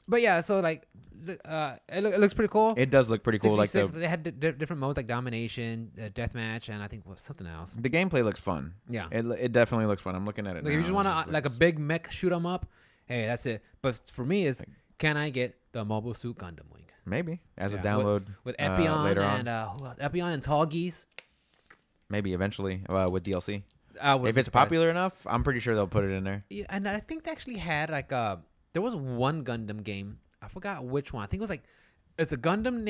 But yeah, so like, it looks pretty cool. It does look pretty cool. Like they had different modes like domination, deathmatch, and I think something else. The gameplay looks fun. Yeah, it definitely looks fun. I'm looking at it. Like, now. If you just want to like a big mech shoot 'em up, hey, that's it. But for me, is can I get the Mobile Suit Gundam Wing? Maybe as a download with Epion later and who else? Epion and Tall Geese. Maybe eventually with DLC. If it's popular enough, I'm pretty sure they'll put it in there. Yeah, and I think they actually had like there was one Gundam game. I forgot which one. I think it was like it's a Gundam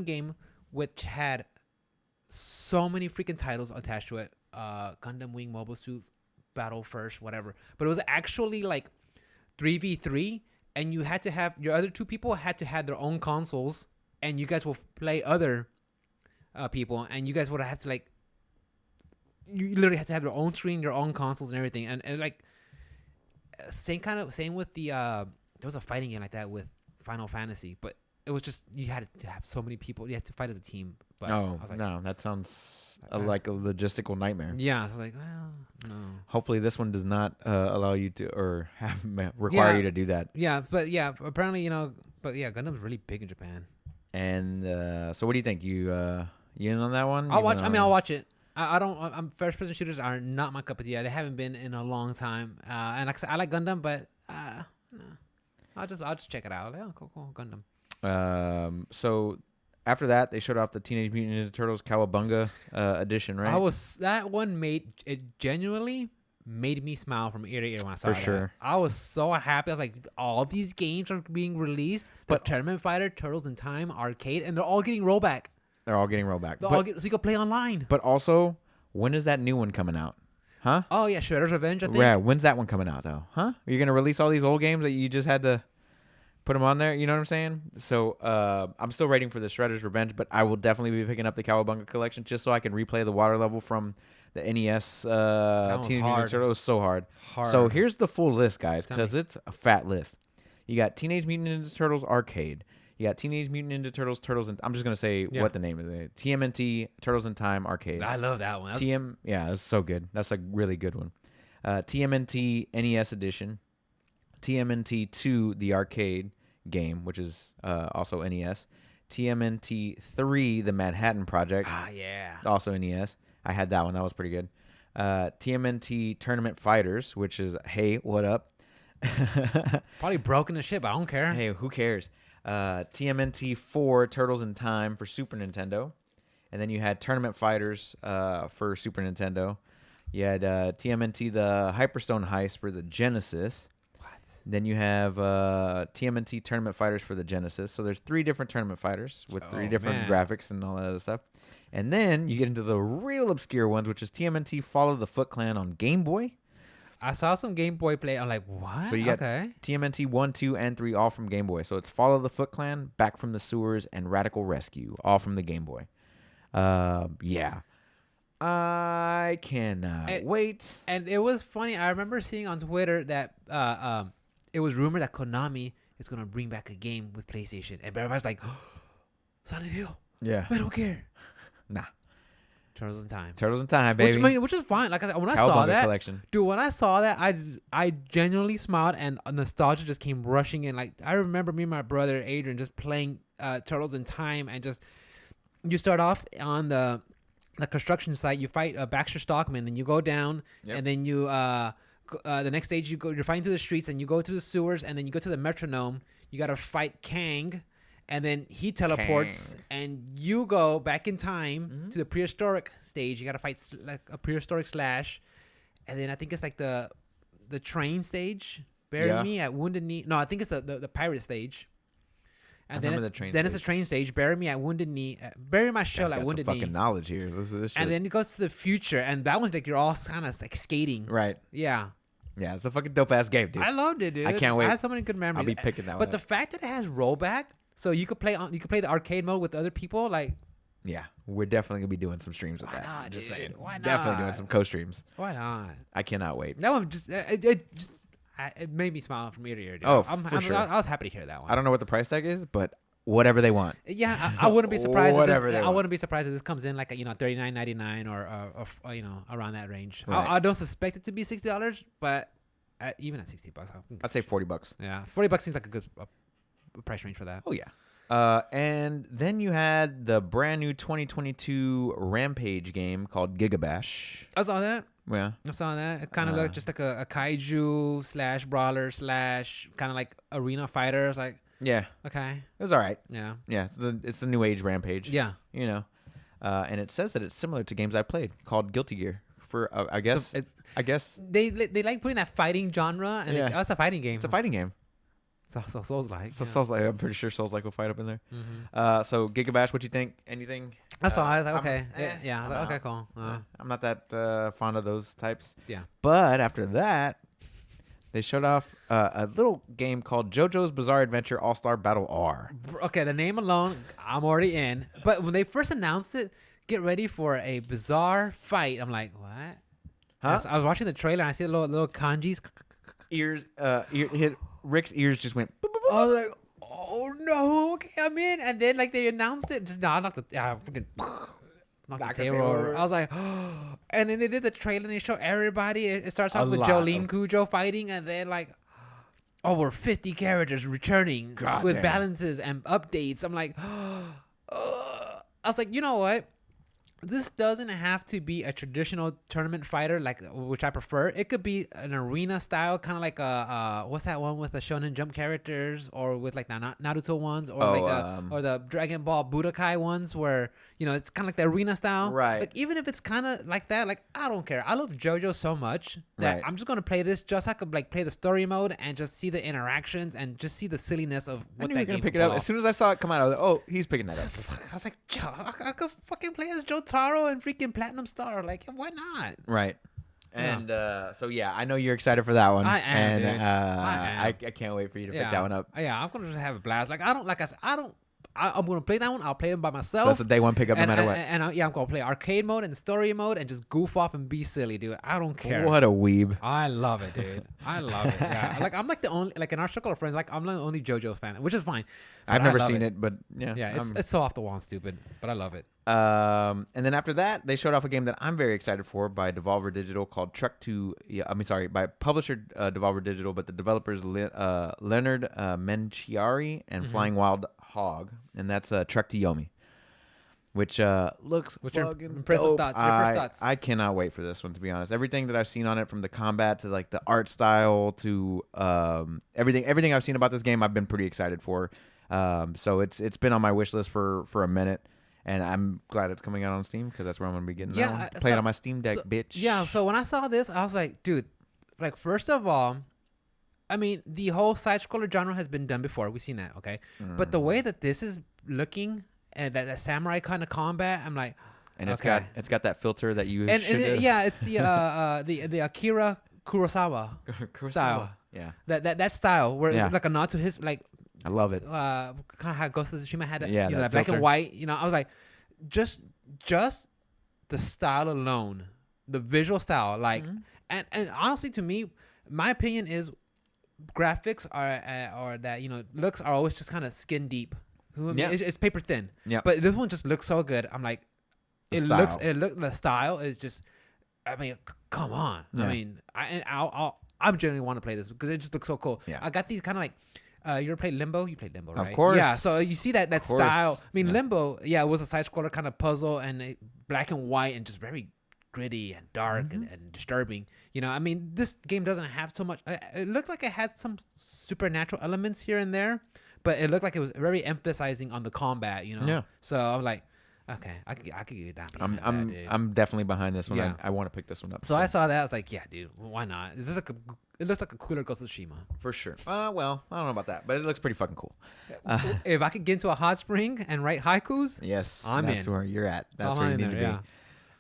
game which had so many freaking titles attached to it. Gundam Wing, Mobile Suit, Battle First, whatever. But it was actually like 3v3, and you had to have your other 2 people had to have their own consoles, and you guys will play other people, and you guys would have to like. You literally have to have your own screen, your own consoles, and everything, and like same with the there was a fighting game like that with Final Fantasy, but it was just you had to have so many people, you had to fight as a team. But I was like, no, that sounds like a logistical nightmare. Yeah, I was like, well, no. Hopefully, this one does not allow you to or require you to do that. Yeah, but yeah, apparently Gundam's really big in Japan. And so, what do you think? You in on that one? I'll watch. I mean, I'll watch it. I don't. First person shooters are not my cup of tea. They haven't been in a long time. And like I said, I like Gundam, but no. I'll just check it out. Like, oh, cool, Gundam. So after that, they showed off the Teenage Mutant Ninja Turtles Cowabunga edition, right? That one genuinely made me smile from ear to ear when I saw it. For sure. I was so happy. I was like, all these games are being released. But Tournament Fighter, Turtles in Time, Arcade, and they're all getting rollback. They're all getting rollback. So you can play online. But also, when is that new one coming out? Huh? Oh, yeah, Shredder's Revenge, I think. Yeah, when's that one coming out, though? Huh? Are you going to release all these old games that you just had to put them on there? You know what I'm saying? So, I'm still waiting for the Shredder's Revenge, but I will definitely be picking up the Cowabunga collection just so I can replay the water level from the NES Teenage Mutant Ninja Turtles. It was so hard. So, here's the full list, guys, because it's a fat list. You got Teenage Mutant Ninja Turtles Arcade. You got Teenage Mutant Ninja Turtles, I'm just going to say what the name is. TMNT, Turtles in Time Arcade. I love that one. Yeah, it's so good. That's a really good one. TMNT NES Edition. TMNT 2, the arcade game, which is also NES. TMNT 3, the Manhattan Project. Ah, yeah. Also NES. I had that one. That was pretty good. TMNT Tournament Fighters, which is, hey, what up? Probably broken as shit, but I don't care. Hey, who cares? TMNT 4, Turtles in Time for Super Nintendo. And then you had Tournament Fighters for Super Nintendo. You had TMNT, the Hyperstone Heist for the Genesis. What? Then you have TMNT Tournament Fighters for the Genesis. So there's 3 different Tournament Fighters with 3 different graphics and all that other stuff. And then you get into the real obscure ones, which is TMNT Follow the Foot Clan on Game Boy. I saw some Game Boy play. I'm like, what? So you got TMNT 1, 2, and 3 all from Game Boy. So it's Follow the Foot Clan, Back from the Sewers, and Radical Rescue, all from the Game Boy. Yeah. I cannot wait. And it was funny. I remember seeing on Twitter that it was rumored that Konami is going to bring back a game with PlayStation. And everybody's like, oh, Silent Hill. Yeah. I don't care. Nah. Turtles in Time. Turtles in Time, baby. Which is fine. Like I said, when I Cowabunga saw that, collection. dude, when I saw that, I genuinely smiled and nostalgia just came rushing in. Like I remember me and my brother Adrian just playing Turtles in Time, and just you start off on the construction site. You fight Baxter Stockman, and you go down, and then you the next stage you're fighting through the streets, and you go through the sewers, and then you go to the Metronome. You gotta fight Kang. And then he teleports, and you go back in time to the prehistoric stage. You got to fight like a prehistoric Slash. And then I think it's like the train stage. Bury me at Wounded Knee. No, I think it's the pirate stage. And then it's the train stage. Bury me at Wounded Knee. Bury my shell at Wounded Knee. Fucking knowledge here. This shit. And then it goes to the future. And that one's like you're all kind of like skating. Right. Yeah. Yeah, it's a fucking dope ass game, dude. I loved it, dude. I can't wait. I had so many good memories. I'll be picking that one But the fact that it has rollback. So you could play the arcade mode with other people, like. Yeah, we're definitely gonna be doing some streams with why that. Not, just dude? saying. Why not? Definitely doing some co-streams. Why not? I cannot wait. That one just it made me smile from ear to ear. Dude. Oh, for sure. I was happy to hear that one. I don't know what the price tag is, but whatever they want. Yeah, I wouldn't be surprised. I wouldn't be surprised if this comes in like $39.99 or around that range. Right. I don't suspect it to be $60, but even at $60, I'd say $40. Yeah, $40 seems like a good price range for that. Oh yeah. And then you had the brand new 2022 Rampage game called Gigabash. I saw that. Yeah. I saw that. It kind of looked just like a kaiju / brawler / kind of like arena fighter. It's like, yeah. Okay. It was all right. Yeah. Yeah. It's the new age Rampage. Yeah. You know, and it says that it's similar to games I played called Guilty Gear. For I guess they like putting that fighting genre, and it's a fighting game. It's a fighting game. So Souls-like. So Souls-like. I'm pretty sure Souls-like will fight up in there. Mm-hmm. So Gigabash, what you think? Anything? I saw. I was like, okay, yeah. I was like, okay, cool. I'm not that fond of those types. Yeah. But after that, they showed off a little game called JoJo's Bizarre Adventure All-Star Battle R. Okay, the name alone, I'm already in. But when they first announced it, get ready for a bizarre fight. I'm like, what? Huh? I was watching the trailer and I see the little kanjis. Rick's ears just went. I was like, oh no, okay, I'm in. And then like they announced it, just knocked the table over. I was like, oh. And then they did the trailer and they show everybody. It starts off with Jolene Cujo fighting, and then like, over 50 characters returning God with damn. balances and updates. I'm like, I was like, you know what? This doesn't have to be a traditional tournament fighter, like which I prefer. It could be an arena style, kind of like a what's that one with the Shonen Jump characters, or with like the Naruto ones, or or the Dragon Ball Budokai ones, where it's kind of like the arena style. Right. Like even if it's kind of like that, like I don't care. I love JoJo so much that Right. I'm just gonna play this just so I could like play the story mode and just see the interactions and just see the silliness of I what knew that you were game gonna pick could it up pull as off. soon as I saw it come out. I was like, oh, he's picking that up. I was like, I could fucking play as Jotaro and freaking Platinum Star. Like, why not? Right. And so yeah, I know you're excited for that one. I am, and dude. I am. I can't wait for you to pick that one up. Yeah, I'm gonna just have a blast. Like, I'm gonna play that one. I'll play it by myself. So it's a day one pickup no matter what. I'm gonna play arcade mode and story mode and just goof off and be silly, dude. I don't care. What a weeb. I love it, dude. I love it. Yeah, like I'm like the only, like in our circle of friends, like I'm the only JoJo fan, which is fine. I've But never I love seen it, but yeah. Yeah, it's so off the wall and stupid, but I love it. And then after that, they showed off a game that I'm very excited for by Devolver Digital called by publisher Devolver Digital, but the developers Leonard Menciari and Flying Wild Hog, and that's Trek to Yomi, which looks What's your fucking impressive dope. thoughts? Your first thoughts? I cannot wait for this one, to be honest. Everything that I've seen on it, from the combat to like the art style to everything I've seen about this game, I've been pretty excited for. So it's been on my wish list for a minute. And I'm glad it's coming out on Steam because that's where I'm going to be getting that one. Play it on my Steam Deck, bitch. Yeah, so when I saw this, I was like, dude, like, first of all, I mean, the whole side-scroller genre has been done before. We've seen that, okay? But the way that this is looking, and that samurai kind of combat, I'm like, and okay. it's got that filter that you And should it's the Akira Kurosawa style. Yeah. That style, where Yeah. like a nod to his, like, I love it. kind of how Ghost of Tsushima had that, Yeah, that that black and filter. white. I was like, just the style alone, the visual style, like, and honestly, to me, my opinion is graphics or that looks are always just kind of skin deep. Yeah. It's paper thin. Yeah. But this one just looks so good. I'm like, The the style is just. I mean, come on. Yeah. I mean, I'm genuinely want to play this because it just looks so cool. Yeah. I got these kind of like. You ever played Limbo? You played Limbo, right? Of course. Yeah, so you see that Of course. style. I mean, Yeah. Limbo, yeah, it was a side-scroller kind of puzzle and black and white and just very gritty and dark and disturbing. I mean, this game doesn't have so much. It looked like it had some supernatural elements here and there, but it looked like it was very emphasizing on the combat, Yeah. So I was like, okay, I could get down. I'm definitely behind this one. Yeah. I want to pick this one up. So I saw that. I was like, yeah, dude, why not? It looks like a cooler Ghost of Tsushima. for sure. Well, I don't know about that, but it looks pretty fucking cool. If I could get into a hot spring and write haikus, Yes, I'm that's in. where you're at. That's all where you in need to there, be.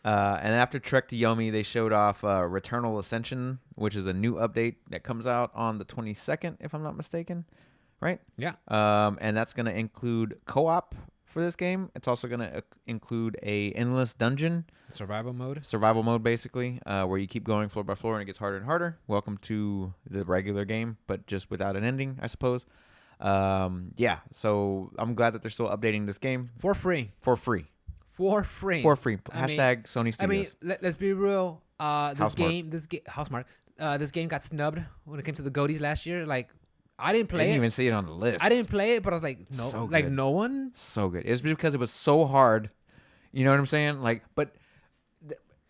And after Trek to Yomi, they showed off Returnal Ascension, which is a new update that comes out on the 22nd, if I'm not mistaken. Right? Yeah. And that's going to include co-op for this game. It's also going to include a endless dungeon. Survival mode, Basically, where you keep going floor by floor and it gets harder and harder. Welcome to the regular game, but just without an ending, I suppose. Yeah, so I'm glad that they're still updating this game for free. for free. Hashtag Sony Studios. I mean, let's be real. Housemarque. This game got snubbed when it came to the Goaties last year. Like, I didn't I play didn't it. even see it on the list. I didn't play it, but I was like, no, So like good. no one. So good. It's because it was so hard. You know what I'm saying? Like, but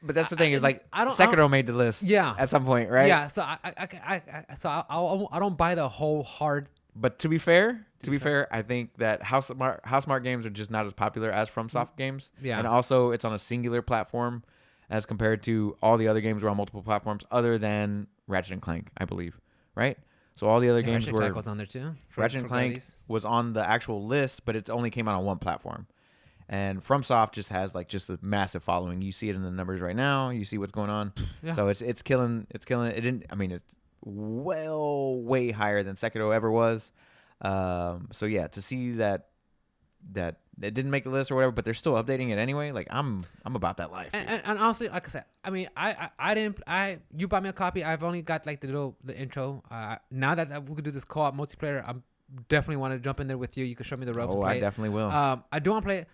that's the thing is like Sekiro made the list. Yeah. At some point, right? Yeah. So I don't buy the whole hard. But to be fair, I think that Housemarque games are just not as popular as FromSoft games. Yeah. And also, it's on a singular platform as compared to all the other games were on multiple platforms other than Ratchet and Clank, I believe. Right? So all the other games Ratchet were... Clank was on there too. Ratchet and Clank was on the actual list, but it only came out on one platform. And FromSoft just has like just a massive following. You see it in the numbers right now. You see what's going on. Yeah. So it's killing. It's killing. It didn't. I mean, it's way higher than Sekiro ever was. So yeah, to see that it didn't make the list or whatever, but they're still updating it anyway. Like I'm about that life. And honestly, like I said, I mean, I didn't. You bought me a copy. I've only got like the intro. Now that we could do this co-op multiplayer, I'm definitely want to jump in there with you. You can show me the ropes. Oh, play I it. definitely will. I do want to play it,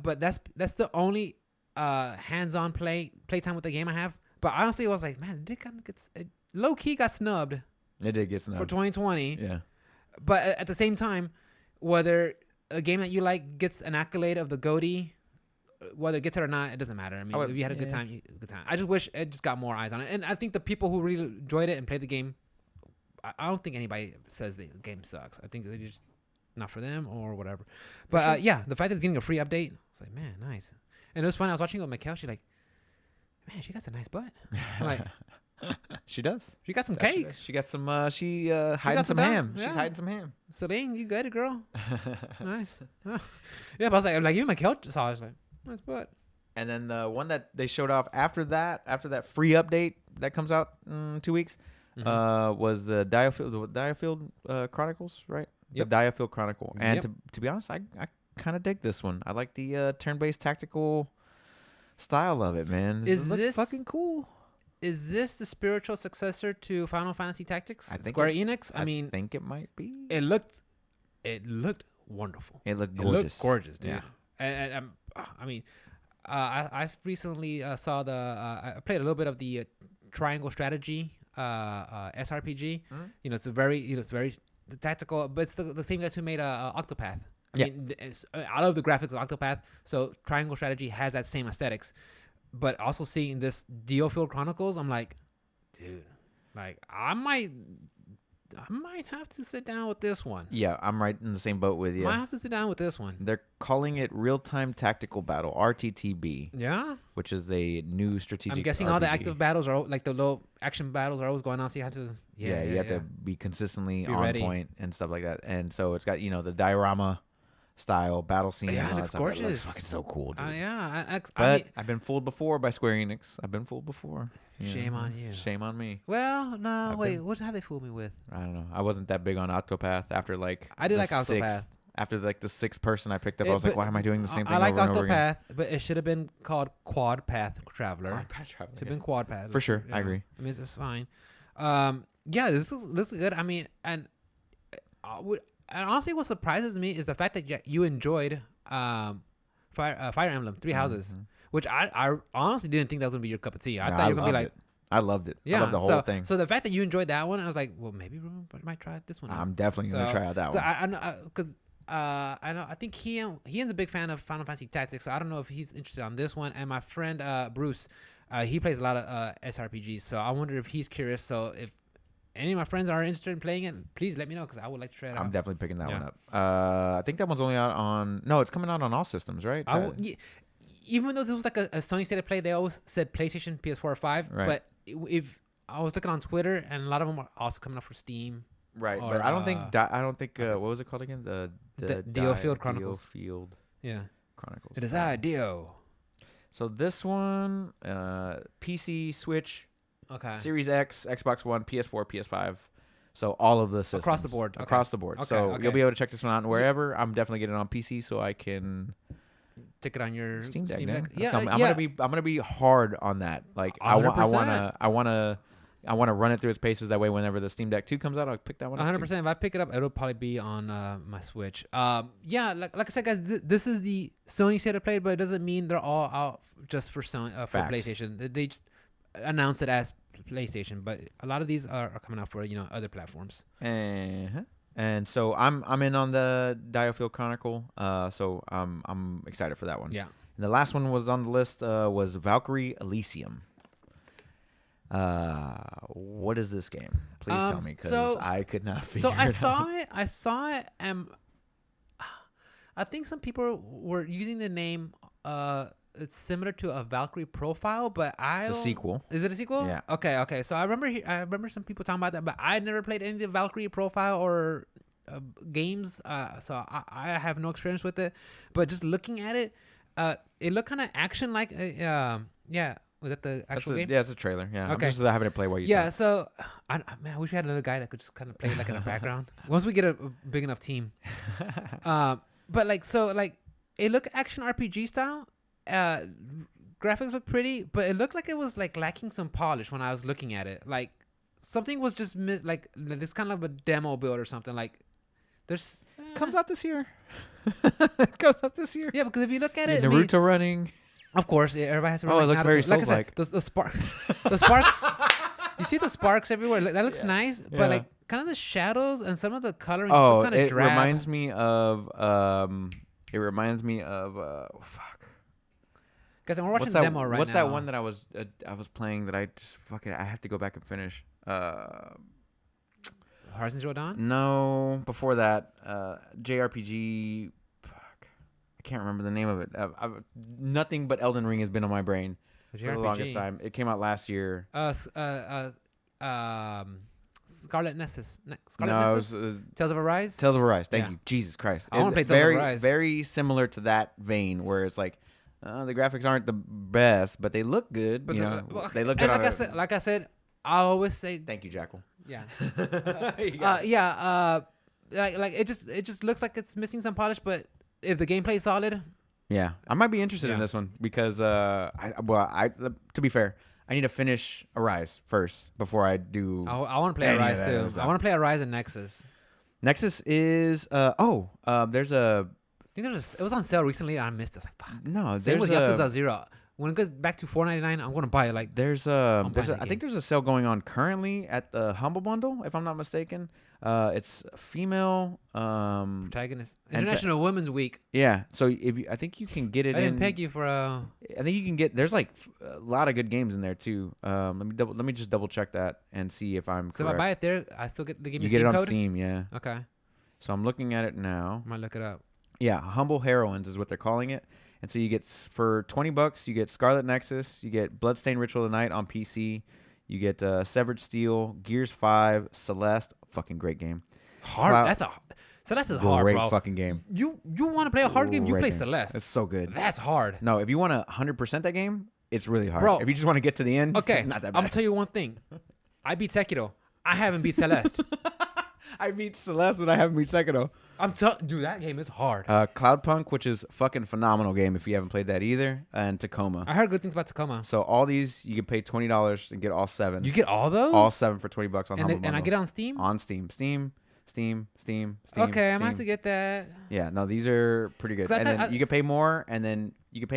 but that's the only hands-on playtime with the game I have. But honestly, I was like, man, it low key got snubbed It did get for snubbed. 2020. Yeah. But at the same time, whether a game that you like gets an accolade of the GOTY, whether it gets it or not, it doesn't matter. I mean, if you had a good time, good time. I just wish it just got more eyes on it. And I think the people who really enjoyed it and played the game, I don't think anybody says the game sucks. I think they just not for them or whatever. But yeah, the fact that it's getting a free update, it's like, man, nice. And it was fun. I was watching it with Mikkel. She's like, man, she got a nice butt. I'm like, she does. she got some That cake. She got some. She hiding some ham. yeah. She's hiding some ham. Celine, you got it, girl. Nice. Yeah, but I was like you and Mikkel saw it. I was like, nice butt. And then the one that they showed off after that free update that comes out in 2 weeks, was the Diafield Chronicles, right? Yep. The Diafield Chronicle. And Yep. to be honest, I kind of dig this one. I like the turn-based tactical style of it, man. Is It looks this fucking cool? Is this the spiritual successor to Final Fantasy Tactics? I think Square Enix. I mean, think it might be. it looked wonderful. It looked It gorgeous. looked gorgeous, dude. Yeah. And I mean, I recently saw I played a little bit of the Triangle Strategy SRPG. You know, it's very tactical, but it's the same guys who made Octopath. I mean, I love the graphics of Octopath, so Triangle Strategy has that same aesthetics. But also seeing this Diofield Chronicles, I'm like, dude, like I might have to sit down with this one. Yeah, I'm right in the same boat with you. Might have to sit down with this one. They're calling it Real-Time Tactical Battle, RTTB, Yeah. which is a new strategic I'm guessing RPG. all the active battles are like the low action battles are always going on, so you have to. Yeah, you have to be consistently Be on ready. point and stuff like that. And so it's got, the diorama style battle scene. Yeah, and all it looks that stuff. It looks gorgeous. fucking so cool, dude. Yeah. I But mean, I've been fooled before by Square Enix. I've been fooled before. Shame on you. Shame on me. well, no, I've wait. been- What have they fooled me with? I don't know. I wasn't that big on Octopath after like I did the like Octopath. sixth- After like the sixth person I picked up, I It- was like, but why am I doing the same thing I like over and over again? Octopath, but it should have been called Quad Path Traveler. Octopath Traveler, Should have yeah. been Quad Path. For sure, I Yeah. agree. I mean, it's fine. Yeah, this is good. I mean, and honestly, what surprises me is the fact that you enjoyed Fire Emblem Three Houses, which I honestly didn't think that was gonna be your cup of tea. I thought you were gonna be like, I loved it. yeah, I loved the whole thing. So the fact that you enjoyed that one, I was like, well, maybe Ruben might try this one. I'm definitely gonna try out that so one. I know because I know I think Ian's a big fan of Final Fantasy Tactics, so I don't know if he's interested on this one. And my friend Bruce, he plays a lot of SRPGs, so I wonder if he's curious. So if any of my friends are interested in playing it, please let me know because I would like to try it out. I'm definitely picking that Yeah. one up. I think that one's only out on. No, it's coming out on all systems, right? Even though this was like a Sony State of Play, they always said PlayStation, PS4, or 5. Right. But if I was looking on Twitter, and a lot of them are also coming up for Steam. Right, or, but I don't think. What was it called again? The Diofield Chronicles. Diofield Yeah. Chronicles. It is Dio. So this one, PC, Switch, Okay. Series X, Xbox One, PS4, PS5. So all of the systems Across the board, okay. Across the board. Okay, So okay. you'll be able to check this one out wherever. I'm definitely getting it on PC so I can Tick it on your Steam Deck. Man. Yeah, I'm yeah. gonna be hard on that. Like I 100%. want to run it through its paces. That way, whenever the Steam Deck 2 comes out, I'll pick that one up. 100%. If I pick it up, it'll probably be on my Switch. Yeah, like I said, guys, this is the Sony State of Play, but it doesn't mean they're all out just for Sony for Facts. PlayStation. They just announced it as PlayStation, but a lot of these are coming out for other platforms. And so I'm in on the Diofield Chronicle. So I'm excited for that one. Yeah. And the last one was on the list was Valkyrie Elysium. What is this game? Please tell me, because I could not figure it out. I saw it, and I think some people were using the name. It's similar to a Valkyrie Profile, but It's a sequel. Is it a sequel? Yeah. Okay. So I remember some people talking about that, but I never played any of the Valkyrie Profile or games, so I have no experience with it. But just looking at it, it looked kind of action like. Yeah. Was that the actual game? Yeah, it's a trailer. Yeah. Okay. I'm just having it play while you Yeah, talk. so I wish we had another guy that could just kind of play like in the background. Once we get a big enough team. But it looked action RPG style. Graphics look pretty, but it looked like it was like lacking some polish when I was looking at it. Like something was just like this kind of a demo build or something. Like there's Comes out this year. Yeah, because if you look at it, Naruto running. of course, everybody has to. Oh, it looks very like I said, Souls-like. the sparks. You see the sparks everywhere. That looks Yeah. nice, Yeah. but like kind of the shadows and some of the coloring Oh, kind of it drab. reminds me of fuck. Because we're watching What's the that? demo right What's now. that one that I was playing that I just fucking I have to go back and finish. Horizon Zero Dawn? No, before that, JRPG. Fuck, I can't remember the name of it. Nothing but Elden Ring has been on my brain The for the longest time. It came out last year. Scarlet Nexus. Scarlet No, Nexus? it was Tales of Arise? Tales of Arise. Thank Yeah. you, Jesus Christ. I wanna play Tales of Arise. Very similar to that vein, where it's like the graphics aren't the best, but they look good. But you the- know, well, they look good. and on like I said, I always say, Thank you, Jackal. yeah. You got it. Like it just looks like it's missing some polish, but if the gameplay is solid, Yeah, I might be interested in Yeah. this one because to be fair, I need to finish Arise first before I do. I want to play Any of Arise that too. other I stuff. want to play Arise and Nexus. Nexus is there's a I think it was on sale recently. And I missed it. I was like, fuck. no Same with there's Yakuza a 0. When it goes back to $4.99, I'm gonna buy it. Like there's I'm buying that I think game. there's a sale going on currently at the Humble Bundle, if I'm not mistaken. It's female. protagonist. and International Women's Week. Yeah, so I think you can get it. I didn't in, peg you for a. I think you can get. There's like a lot of good games in there too. Let me just double check that and see if I'm So correct. if I buy it there, I still get the game. You get it on code? Steam, yeah. Okay, So I'm looking at it now. I might look it up. Yeah, Humble Heroines is what they're calling it. And so you get for $20, you get Scarlet Nexus, you get Bloodstained Ritual of the Night on PC, you get Severed Steel, Gears 5, Celeste, fucking great game. Hard. Cloud- That's hard, Great bro. fucking game. You want to play a hard game? You Great play game. Celeste. It's so good. That's hard. No, if you want to 100% that game, it's really hard. Bro. If you just want to get to the end, Okay, not that I'm bad. gonna tell you one thing. I beat Sekiro. I haven't beat Celeste. I beat Celeste, but I haven't beat Sekiro. Dude, that game is hard. Cloudpunk, which is a fucking phenomenal game if you haven't played that either, and Tacoma. I heard good things about Tacoma. So all these, you can pay $20 and get all 7. You get all those? all 7 for $20 on and, Humble and I Bundle. get it on Steam? On Steam. Okay, I'm gonna have Steam. to get that. Yeah, no, these are pretty good. 'Cause I And thought then you can pay more, and then it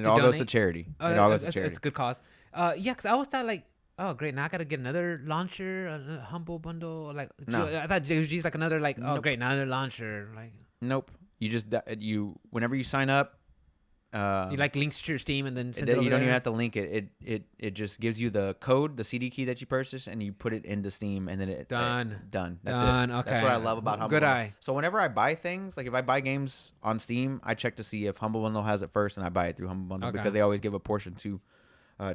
To all goes to donate? charity. Oh, It all goes to it's charity. a good cause. Yeah, because I always thought like, oh great, now I gotta get another launcher, a Humble Bundle. Like, No. I thought JG's like another like, oh Nope. great, now another launcher. Like, Nope. You just whenever you sign up, you like links to your Steam and then send you it over don't there. even have to link it. It just gives you the code, the CD key that you purchase, and you put it into Steam, and then Done. done. That's Done. it. Okay. That's what I love about Humble Good Bundle. eye. So whenever I buy things, like if I buy games on Steam, I check to see if Humble Bundle has it first, and I buy it through Humble Bundle Okay. because they always give a portion to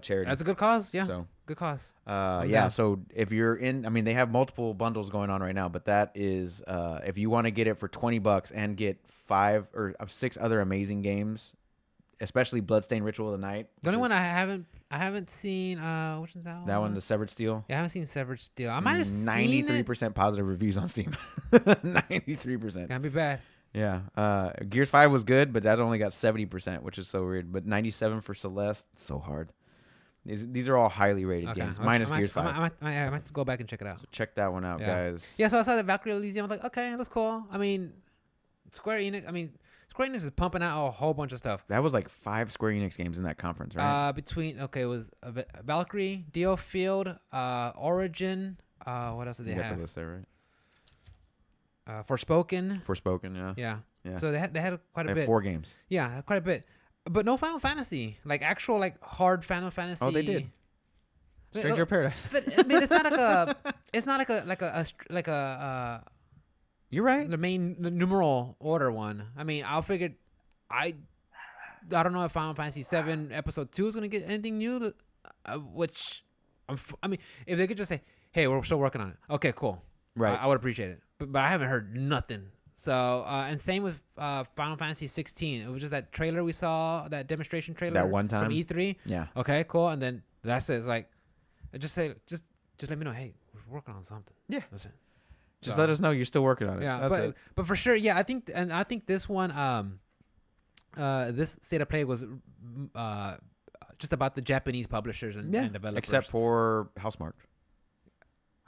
charity. That's a good cause. Yeah, So good cause. yeah, down. so if you're in, I mean, they have multiple bundles going on right now, but that is if you want to get it for $20 and get 5 or 6 other amazing games, especially Bloodstained Ritual of the Night. The only which one is I haven't seen. Which one's that one? that one, the Severed Steel. Yeah, I haven't seen Severed Steel. I might have seen 93% positive reviews on Steam. 93%. it. Can't be bad. Yeah. Gears 5 was good, but that only got 70%, which is so weird. But 97 for Celeste, it's so hard. These are all highly rated Okay, games, I minus might- Gears I 5. might have to go back and check it out. Check that one out, Yeah. guys. Yeah, so I saw the Valkyrie Elysium. I was like, okay, that's cool. I mean, Square Enix is pumping out a whole bunch of stuff. That was like 5 Square Enix games in that conference, right? It was Valkyrie, Dio Field, Origin. What else did they You got have? the list there, right? Forspoken. Forspoken, yeah. Yeah. Yeah. So they had quite They a have bit. 4 games. Yeah, quite a bit. But no Final Fantasy, like actual like hard Final Fantasy. Oh, they did. Stranger of Paradise. But I mean, it's not like a You're right. the main numeral order one. I mean, I don't know if Final Fantasy 7 Episode 2 is gonna get anything new. Which I mean, if they could just say, "Hey, we're still working on it." Okay, cool. Right. I would appreciate it. But I haven't heard nothing. So and same with Final Fantasy 16. It was just that trailer we saw, that demonstration trailer That one time? from E3. Yeah. Okay, cool. And then that's it. It's like, just let me know. Hey, we're working on something. Yeah. That's it. Just So- let us know you're still working on it. Yeah, That's it. but for sure, yeah. I think this one, this state of play was just about the Japanese publishers and developers. Except for Housemarque.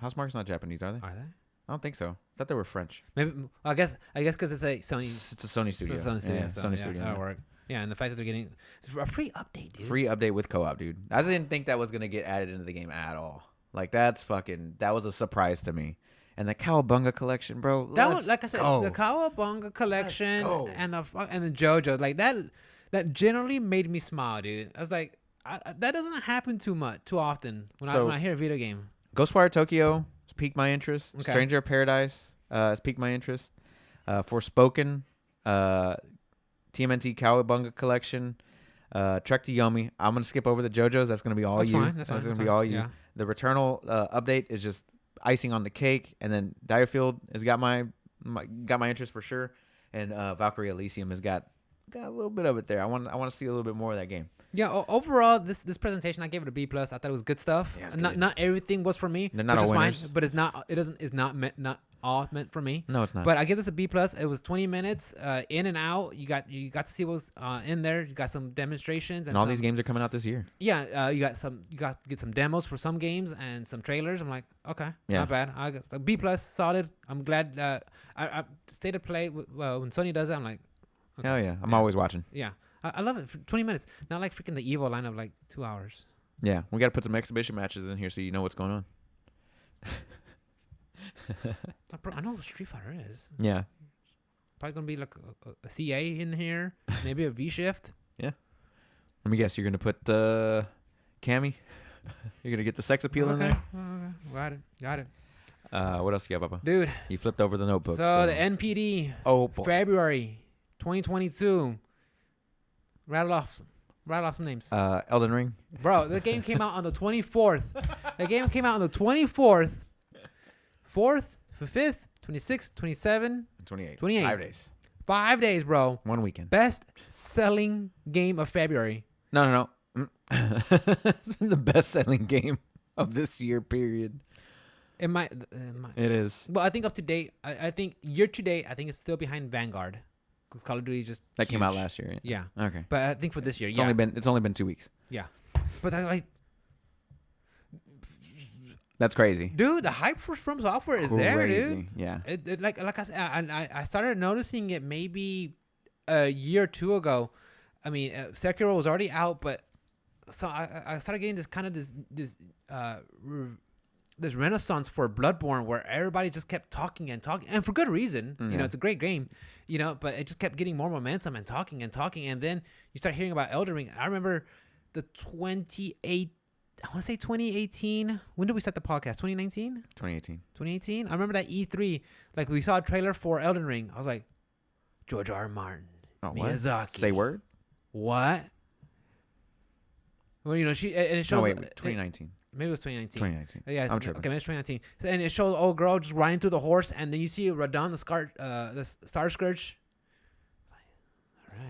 Housemarque's not Japanese, are they? Are they? I don't think so. I thought they were French. Maybe. I guess because it's a Sony. It's a Sony studio. It's a Sony studio. Yeah, so, Sony yeah, studio. That'll yeah. work. Yeah, and the fact that they're getting a free update, dude. Free update with co-op, dude. I didn't think that was gonna get added into the game at all. Like that was a surprise to me. And the Cowabunga collection, bro. That was, like I said, the Cowabunga collection go. and the JoJo's, like that generally made me smile, dude. I was like, that doesn't happen too often when I hear a video game. Ghostwire Tokyo has piqued my interest. Okay. Stranger of Paradise has piqued my interest. Forspoken, TMNT Cowabunga collection, Trek to Yomi. I'm gonna skip over the JoJo's. That's gonna be all That's you. fine. That's That's gonna fine. be all you. Yeah. The Returnal update is just icing on the cake, and then Direfield has got my interest for sure, and Valkyrie Elysium has got a little bit of it there. I want to see a little bit more of that game. Yeah. Overall, this presentation, I gave it a B+. I thought it was good stuff. Yeah, it's not good. not everything was for me, They're not which all is winners. fine. But it's not all meant for me. No, it's not. But I give this a B+. It was 20 minutes in and out. You got to see what was in there. You got some demonstrations and all some, these games are coming out this year. Yeah, you got to get some demos for some games and some trailers. I'm like, okay, Yeah. not bad. I got a B+, solid. I'm glad. I stay to play when Sony does it. I'm like, okay. Hell yeah, I'm always watching. Yeah, I love it. For 20 minutes, not like freaking the Evo lineup, like 2 hours. Yeah, we got to put some exhibition matches in here so you know what's going on. Bro, I know what Street Fighter is. Yeah. Probably gonna be like a CA in here, maybe a V shift. Let me guess, you're gonna put Cammy. You're gonna get the sex appeal in there. Okay. Got it. What else you got, Papa? Dude. You flipped over the notebook. So the NPD. Oh boy. February 2022. Rattle off some names. Elden Ring. Bro, the game came out on the 24th. The game came out on the 24th. 4th, 5th, 26th, 27th, 28. 28. 5 days. 5 days, bro. 1 weekend. Best selling game of February. No. It's been the best selling game of this year, period. It might. It is. Well, I think up to date. I think year to date, I think it's still behind Vanguard. Because Call of Duty just That came out huge. last year. Yeah. Okay. But I think for this year, It's only been 2 weeks. Yeah. But I like, That's crazy. dude, the hype for From Software is there, dude. Crazy. Yeah. It like I said, I started noticing it maybe a year or two ago. I mean, Sekiro was already out, but so I started getting this renaissance for Bloodborne where everybody just kept talking and for good reason. Mm-hmm. You know, it's a great game, but it just kept getting more momentum and talking, and then you start hearing about Elden Ring. I remember the 2018. When did we start the podcast? 2019? 2018. 2018? I remember that E3. Like, we saw a trailer for Elden Ring. I was like, George R. R. Martin. Oh, what? Miyazaki. Say word? What? Well, and it shows. No, wait. 2019. Maybe it was 2019. 2019. Yeah, I'm tripping. Okay, maybe it's 2019. So, and it shows an old girl just riding through the horse, and then you see Radon, the Star Scourge.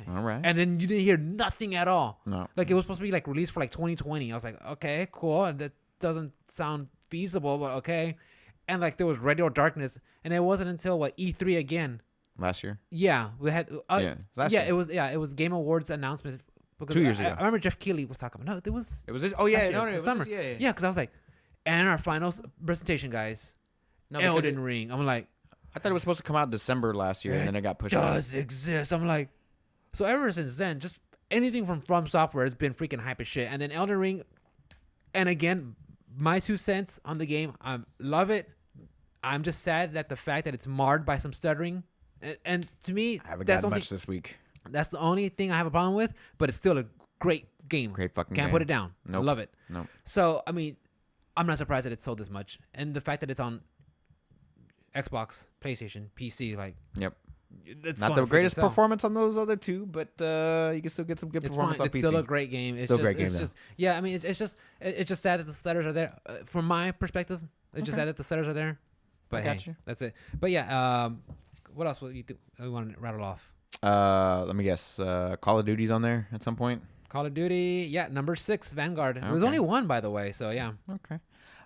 All right. And then you didn't hear nothing at all. No. Like, it was supposed to be like released for like 2020. I was like, okay, cool. That doesn't sound feasible, but okay. And like there was Radio Darkness, and it wasn't until E3 again. Last year? Yeah, we had. Last year. It was Game Awards announcements. Because 2 years ago. I remember Jeff Keighley was talking about. No, it was. It was this. Oh yeah, last year, no, it was summer. this, Yeah, because I was like, and our final presentation, guys. No, because Elden Ring. I'm like, I thought it was supposed to come out December last year, and then it got pushed. does exist. I'm like, so ever since then, just anything from Software has been freaking hype as shit. And then Elden Ring, and again, my 2 cents on the game. I love it. I'm just sad that the fact that it's marred by some stuttering, and to me, I haven't that's got the only much this week. That's the only thing I have a problem with. But it's still a great game. Great fucking Can't game. put it down. Nope. I love it. Nope. So I mean, I'm not surprised that it sold this much, and the fact that it's on Xbox, PlayStation, PC, like, Yep. it's Not gonna the freaking greatest sell. performance on those other two, but you can still get some good It's performance fine. on It's PC. still a great game. It's Still just, a great game, it's though. just, yeah. I mean, it's just sad that the stutters are there. From my perspective, it's just Okay. sad that the stutters are there. But I hey, got you. that's it. But yeah, what else would you want to rattle off? Let me guess. Call of Duty's on there at some point. Call of Duty, yeah, number 6, Vanguard. It was Okay. only 1, by the way. So yeah, Okay.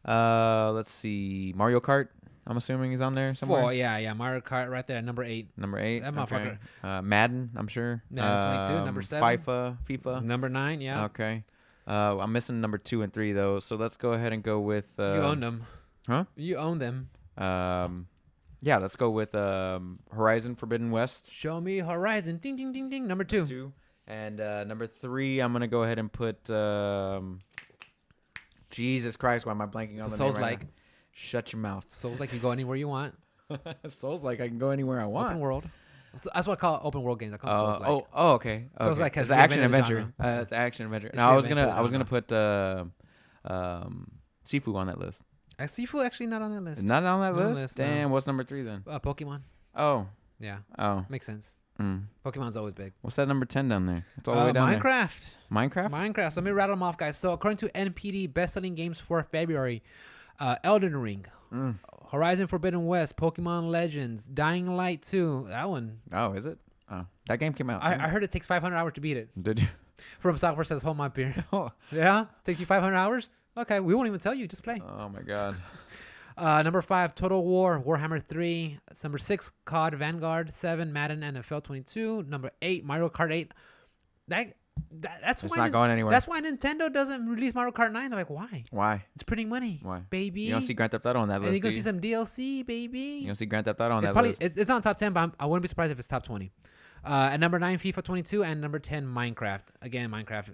Let's see. Mario Kart. I'm assuming is on there somewhere. 4, yeah, Mario Kart right there, number 8. Number 8. That okay. Madden. I'm sure. Madden 22, number 7. FIFA. Number 9, yeah. Okay. I'm missing number 2 and 3 though. So let's go ahead and go with. You own them. Huh? You own them. Yeah. Let's go with Horizon Forbidden West. Show me Horizon. Ding, ding, ding, ding. Number 2. And number 3, I'm gonna go ahead and put Jesus Christ, why am I blanking on So the Souls name right like. now? Shut your mouth. Souls like you go anywhere you want. Souls like I can go anywhere I want. Open world. So that's what I call open world games. I call them Souls like. Okay. Souls Okay. like has It's action reinvented the adventure. genre. It's action adventure. It's No, I was reinvented gonna the put Sifu on that list. Sifu actually not on that list. Not on that Not on the list. list, no. Damn. What's number 3 then? Pokemon. Oh. Yeah, Oh. makes sense. Mm. Pokemon's always big. What's that number 10 down there? It's all the way down Minecraft. there. Minecraft. Minecraft. So let me rattle them off, guys. So according to NPD, best-selling games for February: Elden Ring, Horizon Forbidden West, Pokemon Legends, Dying Light 2. That one. Oh, is it? Oh, that game came out. I heard it takes 500 hours to beat it. Did you? From Software says, hold my beer. Oh. Yeah? Takes you 500 hours? Okay, we won't even tell you. Just play. Oh my God. Number 5, Total War, Warhammer 3. Number 6, COD, Vanguard. 7, Madden, NFL 22. Number 8, Mario Kart 8. That's It's why not going anywhere. That's why Nintendo doesn't release Mario Kart 9. They're like, why? Why? It's printing money. Why? Baby. You don't see Grand Theft Auto on that and list. you're going Do to see you? some DLC, baby. You don't see Grand Theft Auto on It's that probably list. it's not top 10, but I wouldn't be surprised if it's top 20. At number 9, FIFA 22, and number 10, Minecraft. Again, Minecraft.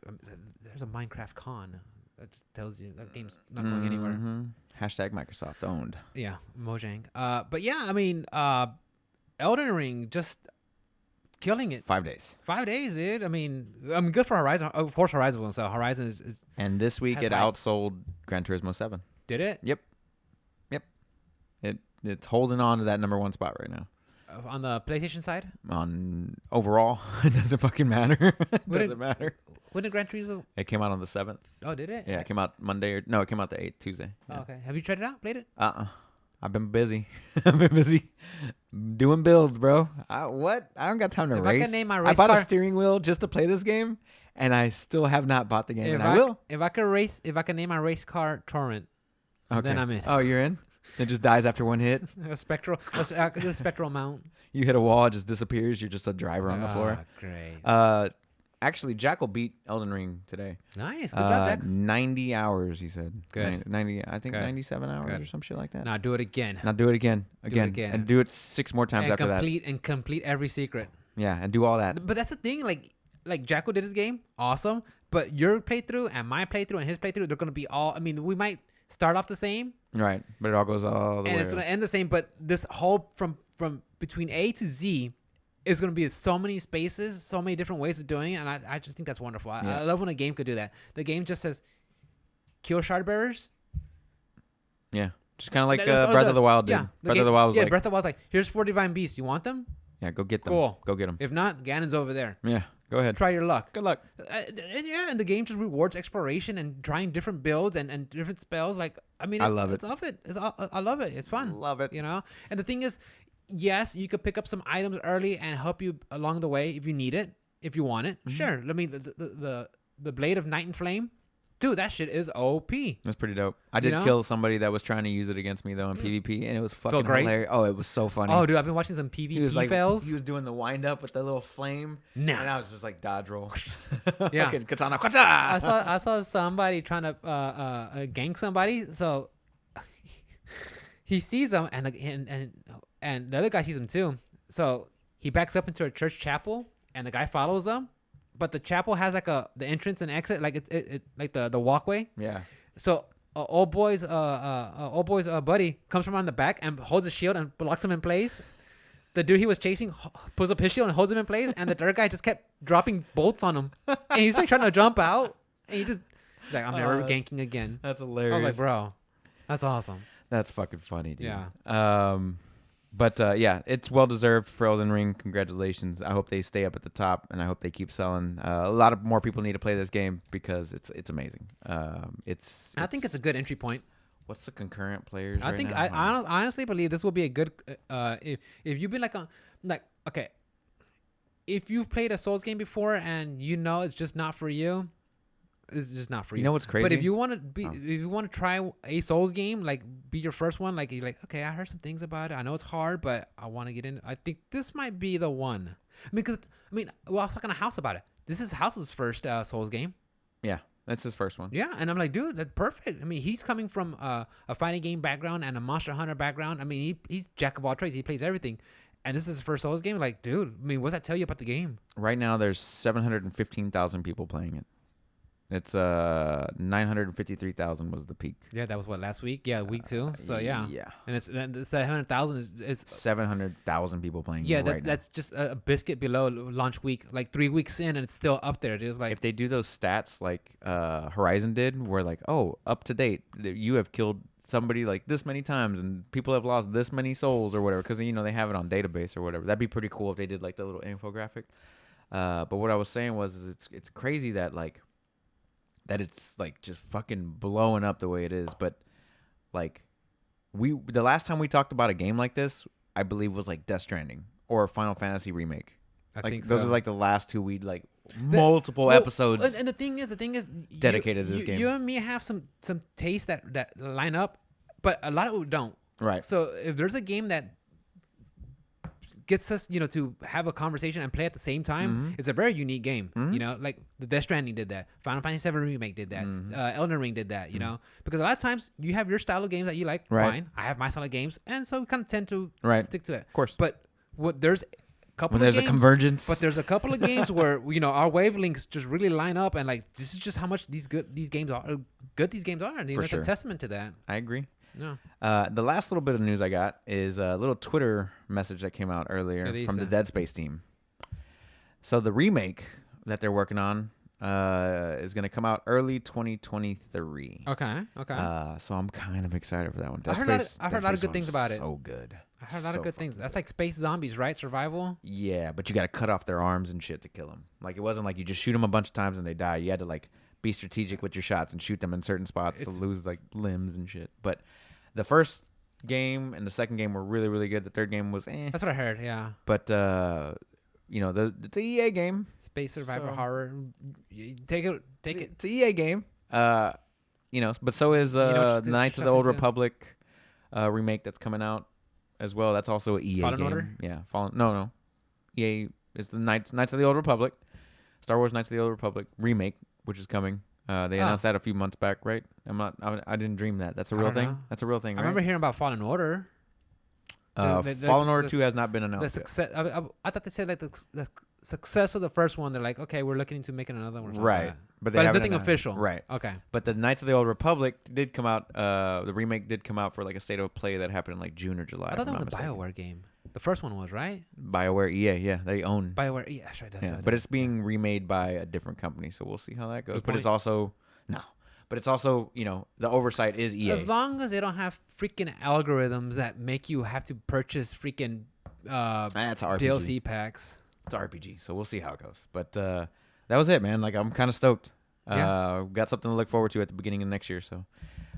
There's a Minecraft con. That just tells you that game's not going anywhere. Mhm. Hashtag Microsoft owned. Yeah, Mojang. But yeah, I mean, Elden Ring just killing it. 5 days. 5 days, dude. I mean, good for Horizon. Of course, Horizon will sell. Horizon is And this week Has it like- outsold Gran Turismo 7. did it It's holding on to that number 1 spot right now. On the PlayStation side. On overall, it doesn't fucking matter. It Would it- doesn't matter. When did Gran Turismo? It came out on the 7th. Oh, did it? Yeah, it came out Monday it came out the 8th, Tuesday. Oh, Yeah. okay. Have you tried it out? Played it? I've been busy. I've been busy doing builds, bro. I don't got time to If I race. can name my I race bought a car- steering wheel just to play this game, and I still have not bought the game, If and I will. If I can name my race car Torrent, Okay. then I'm in. Oh, you're in? It just dies after one hit. a spectral. I could do a spectral mount. You hit a wall, it just disappears. You're just a driver on the floor. Great. Actually, Jackal beat Elden Ring today. Nice. Good job, Jack. 90 hours, he said. Good. 90, I think Good. 97 hours Good. or some shit like that. Now do it again. Now do it again. it Again. again. And do it 6 more times and after complete every secret. that. Yeah, and do all that. But that's the thing. Like Jacko did his game, awesome. But your playthrough and my playthrough and his playthrough, they're gonna be all. I mean, we might start off the same, Right. But it all goes all the way. and it's gonna end the same. But this whole from between A to Z is gonna be so many spaces, so many different ways of doing it, and I just think that's wonderful. Yeah. I love when a game could do that. The game just says, kill shard bearers. Yeah. Just kind of like That's all it Breath of does. the Wild did. Yeah, Breath of the Wild was like, Breath of the Wild's like, here's 4 divine beasts. You want them? yeah, go get them. Cool. Go get them. If not, Ganon's over there. Yeah, go ahead. Try your luck. Good luck. And the game just rewards exploration and trying different builds and different spells. Like, I mean, I love it. It's of it. I love it. It's fun. Love it. You know. And the thing is, yes, you could pick up some items early and help you along the way if you need it, if you want it. Mm-hmm. Sure. I mean, the blade of Night and Flame, dude, that shit is OP. That's pretty dope. I did know? kill somebody that was trying to use it against me though in PvP, and it was fucking great? hilarious. Oh, it was so funny. Oh, dude, I've been watching some he PvP was like, fails. he was doing the wind up with the little flame, Nah. and I was just like dodge roll. Yeah. Fucking katana. I saw somebody trying to gank somebody. So he sees him, and the other guy sees him too. So he backs up into a church chapel, and the guy follows them. But the chapel has like the entrance and exit, like it like the walkway. Yeah. So old boy's buddy comes from on the back and holds a shield and blocks him in place. The dude he was chasing pulls up his shield and holds him in place, and the third guy just kept dropping bolts on him, and he's like trying to jump out, and he's like, I'm never ganking again. That's I hilarious. was like, bro, that's awesome. That's fucking funny, dude. Yeah. But yeah, it's well deserved for Elden Ring. Congratulations. I hope they stay up at the top, and I hope they keep selling. A lot of more people need to play this game because it's amazing. I think it's a good entry point. What's the concurrent players? I right think now? I honestly believe this will be a good if you've been like okay, if you've played a Souls game before and you know it's just not for you, it's just not for you. You know what's crazy? But if you want to be, if you want to try a Souls game, like be your first one, like you're like, okay, I heard some things about it. I know it's hard, but I want to get in. I think this might be the one. I mean, well, I was talking to House about it. This is House's first Souls game. Yeah, that's his first one. Yeah, and I'm like, dude, that's perfect. I mean, he's coming from a fighting game background and a Monster Hunter background. I mean, he's jack of all trades. He plays everything. And this is his first Souls game. Like, dude, I mean, what's that tell you about the game? Right now, there's 715,000 people playing it. It's 953,000 was the peak. Yeah, that was what, last week? Yeah, week 2. So yeah. Yeah. And it's 700,000 is 700,000 people playing. yeah, right now. that's just a biscuit below launch week, like 3 weeks in, and it's still up there. It was like If they do those stats like Horizon did, where like, oh, up to date, you have killed somebody like this many times, and people have lost this many souls or whatever, because they have it on database or whatever. That'd be pretty cool if they did like the little infographic. But what I was saying was, it's crazy that that it's like just fucking blowing up the way it is. But like the last time we talked about a game like this, I believe was like Death Stranding or Final Fantasy Remake. I Like think those so. are like the last two we'd like multiple episodes. And the thing is, dedicated to this game. You and me have some taste that line up, but a lot of it don't. Right. So if there's a game that gets us, to have a conversation and play at the same time, it's a very unique game. Like the Death Stranding did that. Final Fantasy VII Remake did that. Elden Ring did that. Because a lot of times you have your style of games that you like. Right. Fine. I have my style of games, and so we kind of tend to stick to it. Of course. But there's couple When of there's games, a convergence. but there's a couple of games where our wavelengths just really line up, and like this is just how much these games are, and it's sure. a testament to that. I agree. No, The last little bit of news I got is a little Twitter message that came out earlier Yeah, from the Dead Space team. So the remake that they're working on is going to come out early 2023. okay. So I'm kind of excited for that one. I've heard a lot of good things about it. So good. I heard a lot of good things. fucking That's good. like space zombies, right? Survival. Yeah, but you got to cut off their arms and shit to kill them. Like it wasn't like you just shoot them a bunch of times and they die. You had to like be strategic with your shots and shoot them in certain spots to lose like limbs and shit. But the first game and the second game were really, really good. The third game was That's what I heard. Yeah. But it's a EA game. Space survival So- horror. Take it. It's a EA game. But so is know what you Knights of the stuff Old into? Republic remake that's coming out as well. That's also an EA Fallen game. Order? Yeah, No. EA is the Knights of the Old Republic. Star Wars Knights of the Old Republic remake, which is coming. They announced that a few months back, right? I didn't dream that. That's a I real don't thing. know. That's a real thing, I right? remember hearing about Fallen Order. Fallen Order 2 has not been The announced yet. success. I thought they said like the success of the first one. They're like, okay, we're looking into making another one. or something like Right. that. But But it's haven't nothing announced- official. Right. Okay. But the Knights of the Old Republic did come out. The remake did come out for like a state of play that happened in like June or July. I thought if that I'm was a not mistaken. BioWare game. The first one was, right? BioWare EA, yeah, they own. BioWare. Yeah, that's right. Yeah, but it's being remade by a different company, so we'll see how that goes. Good But it's point. also the oversight is EA. As long as they don't have freaking algorithms that make you have to purchase freaking That's RPG. DLC packs. It's a RPG, so we'll see how it goes. But that was it, man. Like I'm kind of stoked. Got something to look forward to at the beginning of next year. So,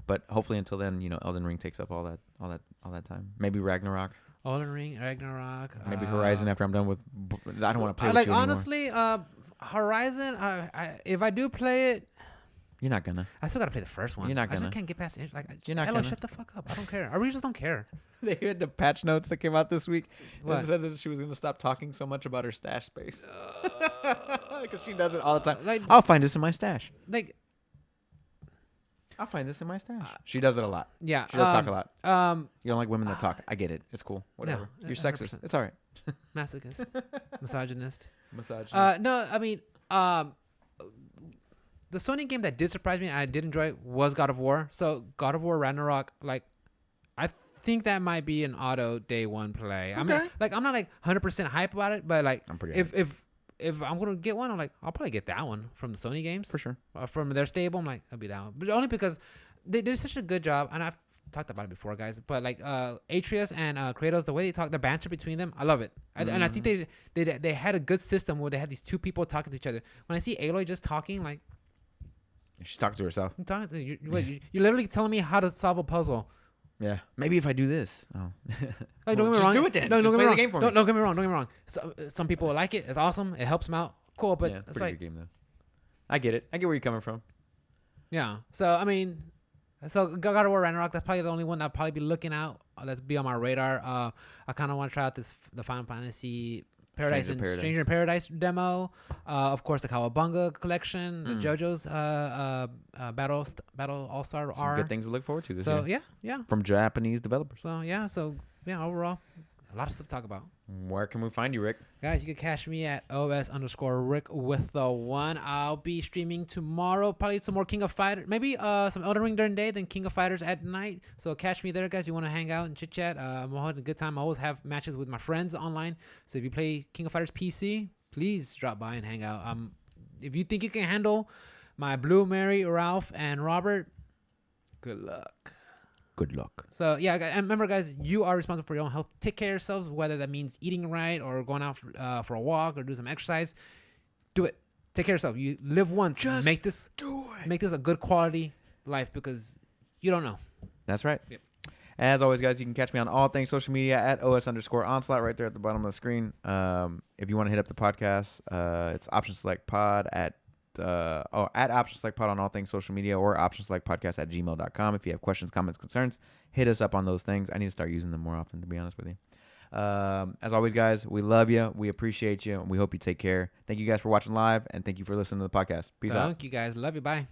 but hopefully until then, Elden Ring takes up all that time. Maybe Ragnarok. Elden Ring, Ragnarok. Maybe Horizon after I'm done with. I don't want to play with like you anymore. honestly, Horizon. If I do play it, You're not gonna. I still gotta play the first one. You're not I gonna. just can't get past it. Like, You're not Ella, gonna. shut the fuck up. I don't care. I really just don't care. They had the patch notes that came out this week. What? It said that she was going to stop talking so much about her stash space. Because she does it all the time. Like, I'll find this in my stash. I'll find this in my stash. She does it a lot. yeah. She does talk a lot. Um, You don't like women that talk. I get it. It's cool. Whatever. No, You're sexist. 100%. It's all right. masochist, misogynist. Massage. No, I mean, the Sony game that did surprise me and I did enjoy was God of War. So God of War Ragnarok, like, I think that might be an auto day one play. I mean, Okay. like, I'm not like 100% hype about it, but like, I'm pretty if I'm gonna get one, I'm like, I'll probably get that one from the Sony games for sure. from their stable. I'm like, I'll be that one, but only because they did such a good job, and I've talked about it before, guys. But like Atreus and Kratos, the way they talk, the banter between them, I love it. And I think they had a good system where they had these two people talking to each other. When I see Aloy just talking, like, She's talking to herself. I'm talking to you. You're literally telling me how to solve a puzzle. Yeah. Maybe if I do this. Oh. Like, Well, don't get me just wrong. do it then. No, Just don't get play me the wrong. game for me. Don't get me wrong. Don't get me wrong. So, some people like it. It's awesome. It helps them out. Cool, but Yeah, it's pretty like, good game though. I get it. I get where you're coming from. yeah. So I mean, God of War Ragnarok. That's probably the only one I'll probably be looking out. That'll be on my radar. I kind of want to try out the Final Fantasy Stranger in Paradise demo. Of course, the Cowabunga collection, the JoJo's Battle All Star Some R. good things to look forward to this So year. yeah. From Japanese developers. So yeah. Overall, A lot of stuff to talk about. Where can we find you, Rick? Guys, you can catch me at OS_Rick with the one. I'll be streaming tomorrow, probably some more King of Fighters, maybe some Elden Ring during the day, then King of Fighters at night. So catch me there, guys. If you want to hang out and chit chat, I'm having a good time. I always have matches with my friends online. So if you play King of Fighters PC, please drop by and hang out. If you think you can handle my Blue, Mary, Ralph, and Robert, good luck. Good luck. So yeah, and remember, guys, you are responsible for your own health. Take care of yourselves, whether that means eating right or going out for a walk or do some exercise. Do it. Take care of yourself. You live once. Just make this a good quality life because you don't know. That's right. Yep. As always, guys, you can catch me on all things social media at OS_Onslaught right there at the bottom of the screen. If you want to hit up the podcast, it's Option Select Pod at Option Select Pod on all things social media or optionselectpodcast@gmail.com. If you have questions, comments, concerns, hit us up on those things. I need to start using them more often, to be honest with you. As always, guys, we love you. We appreciate you. And we hope you take care. Thank you guys for watching live, and thank you for listening to the podcast. Peace out. Thank you, guys. Love you. Bye.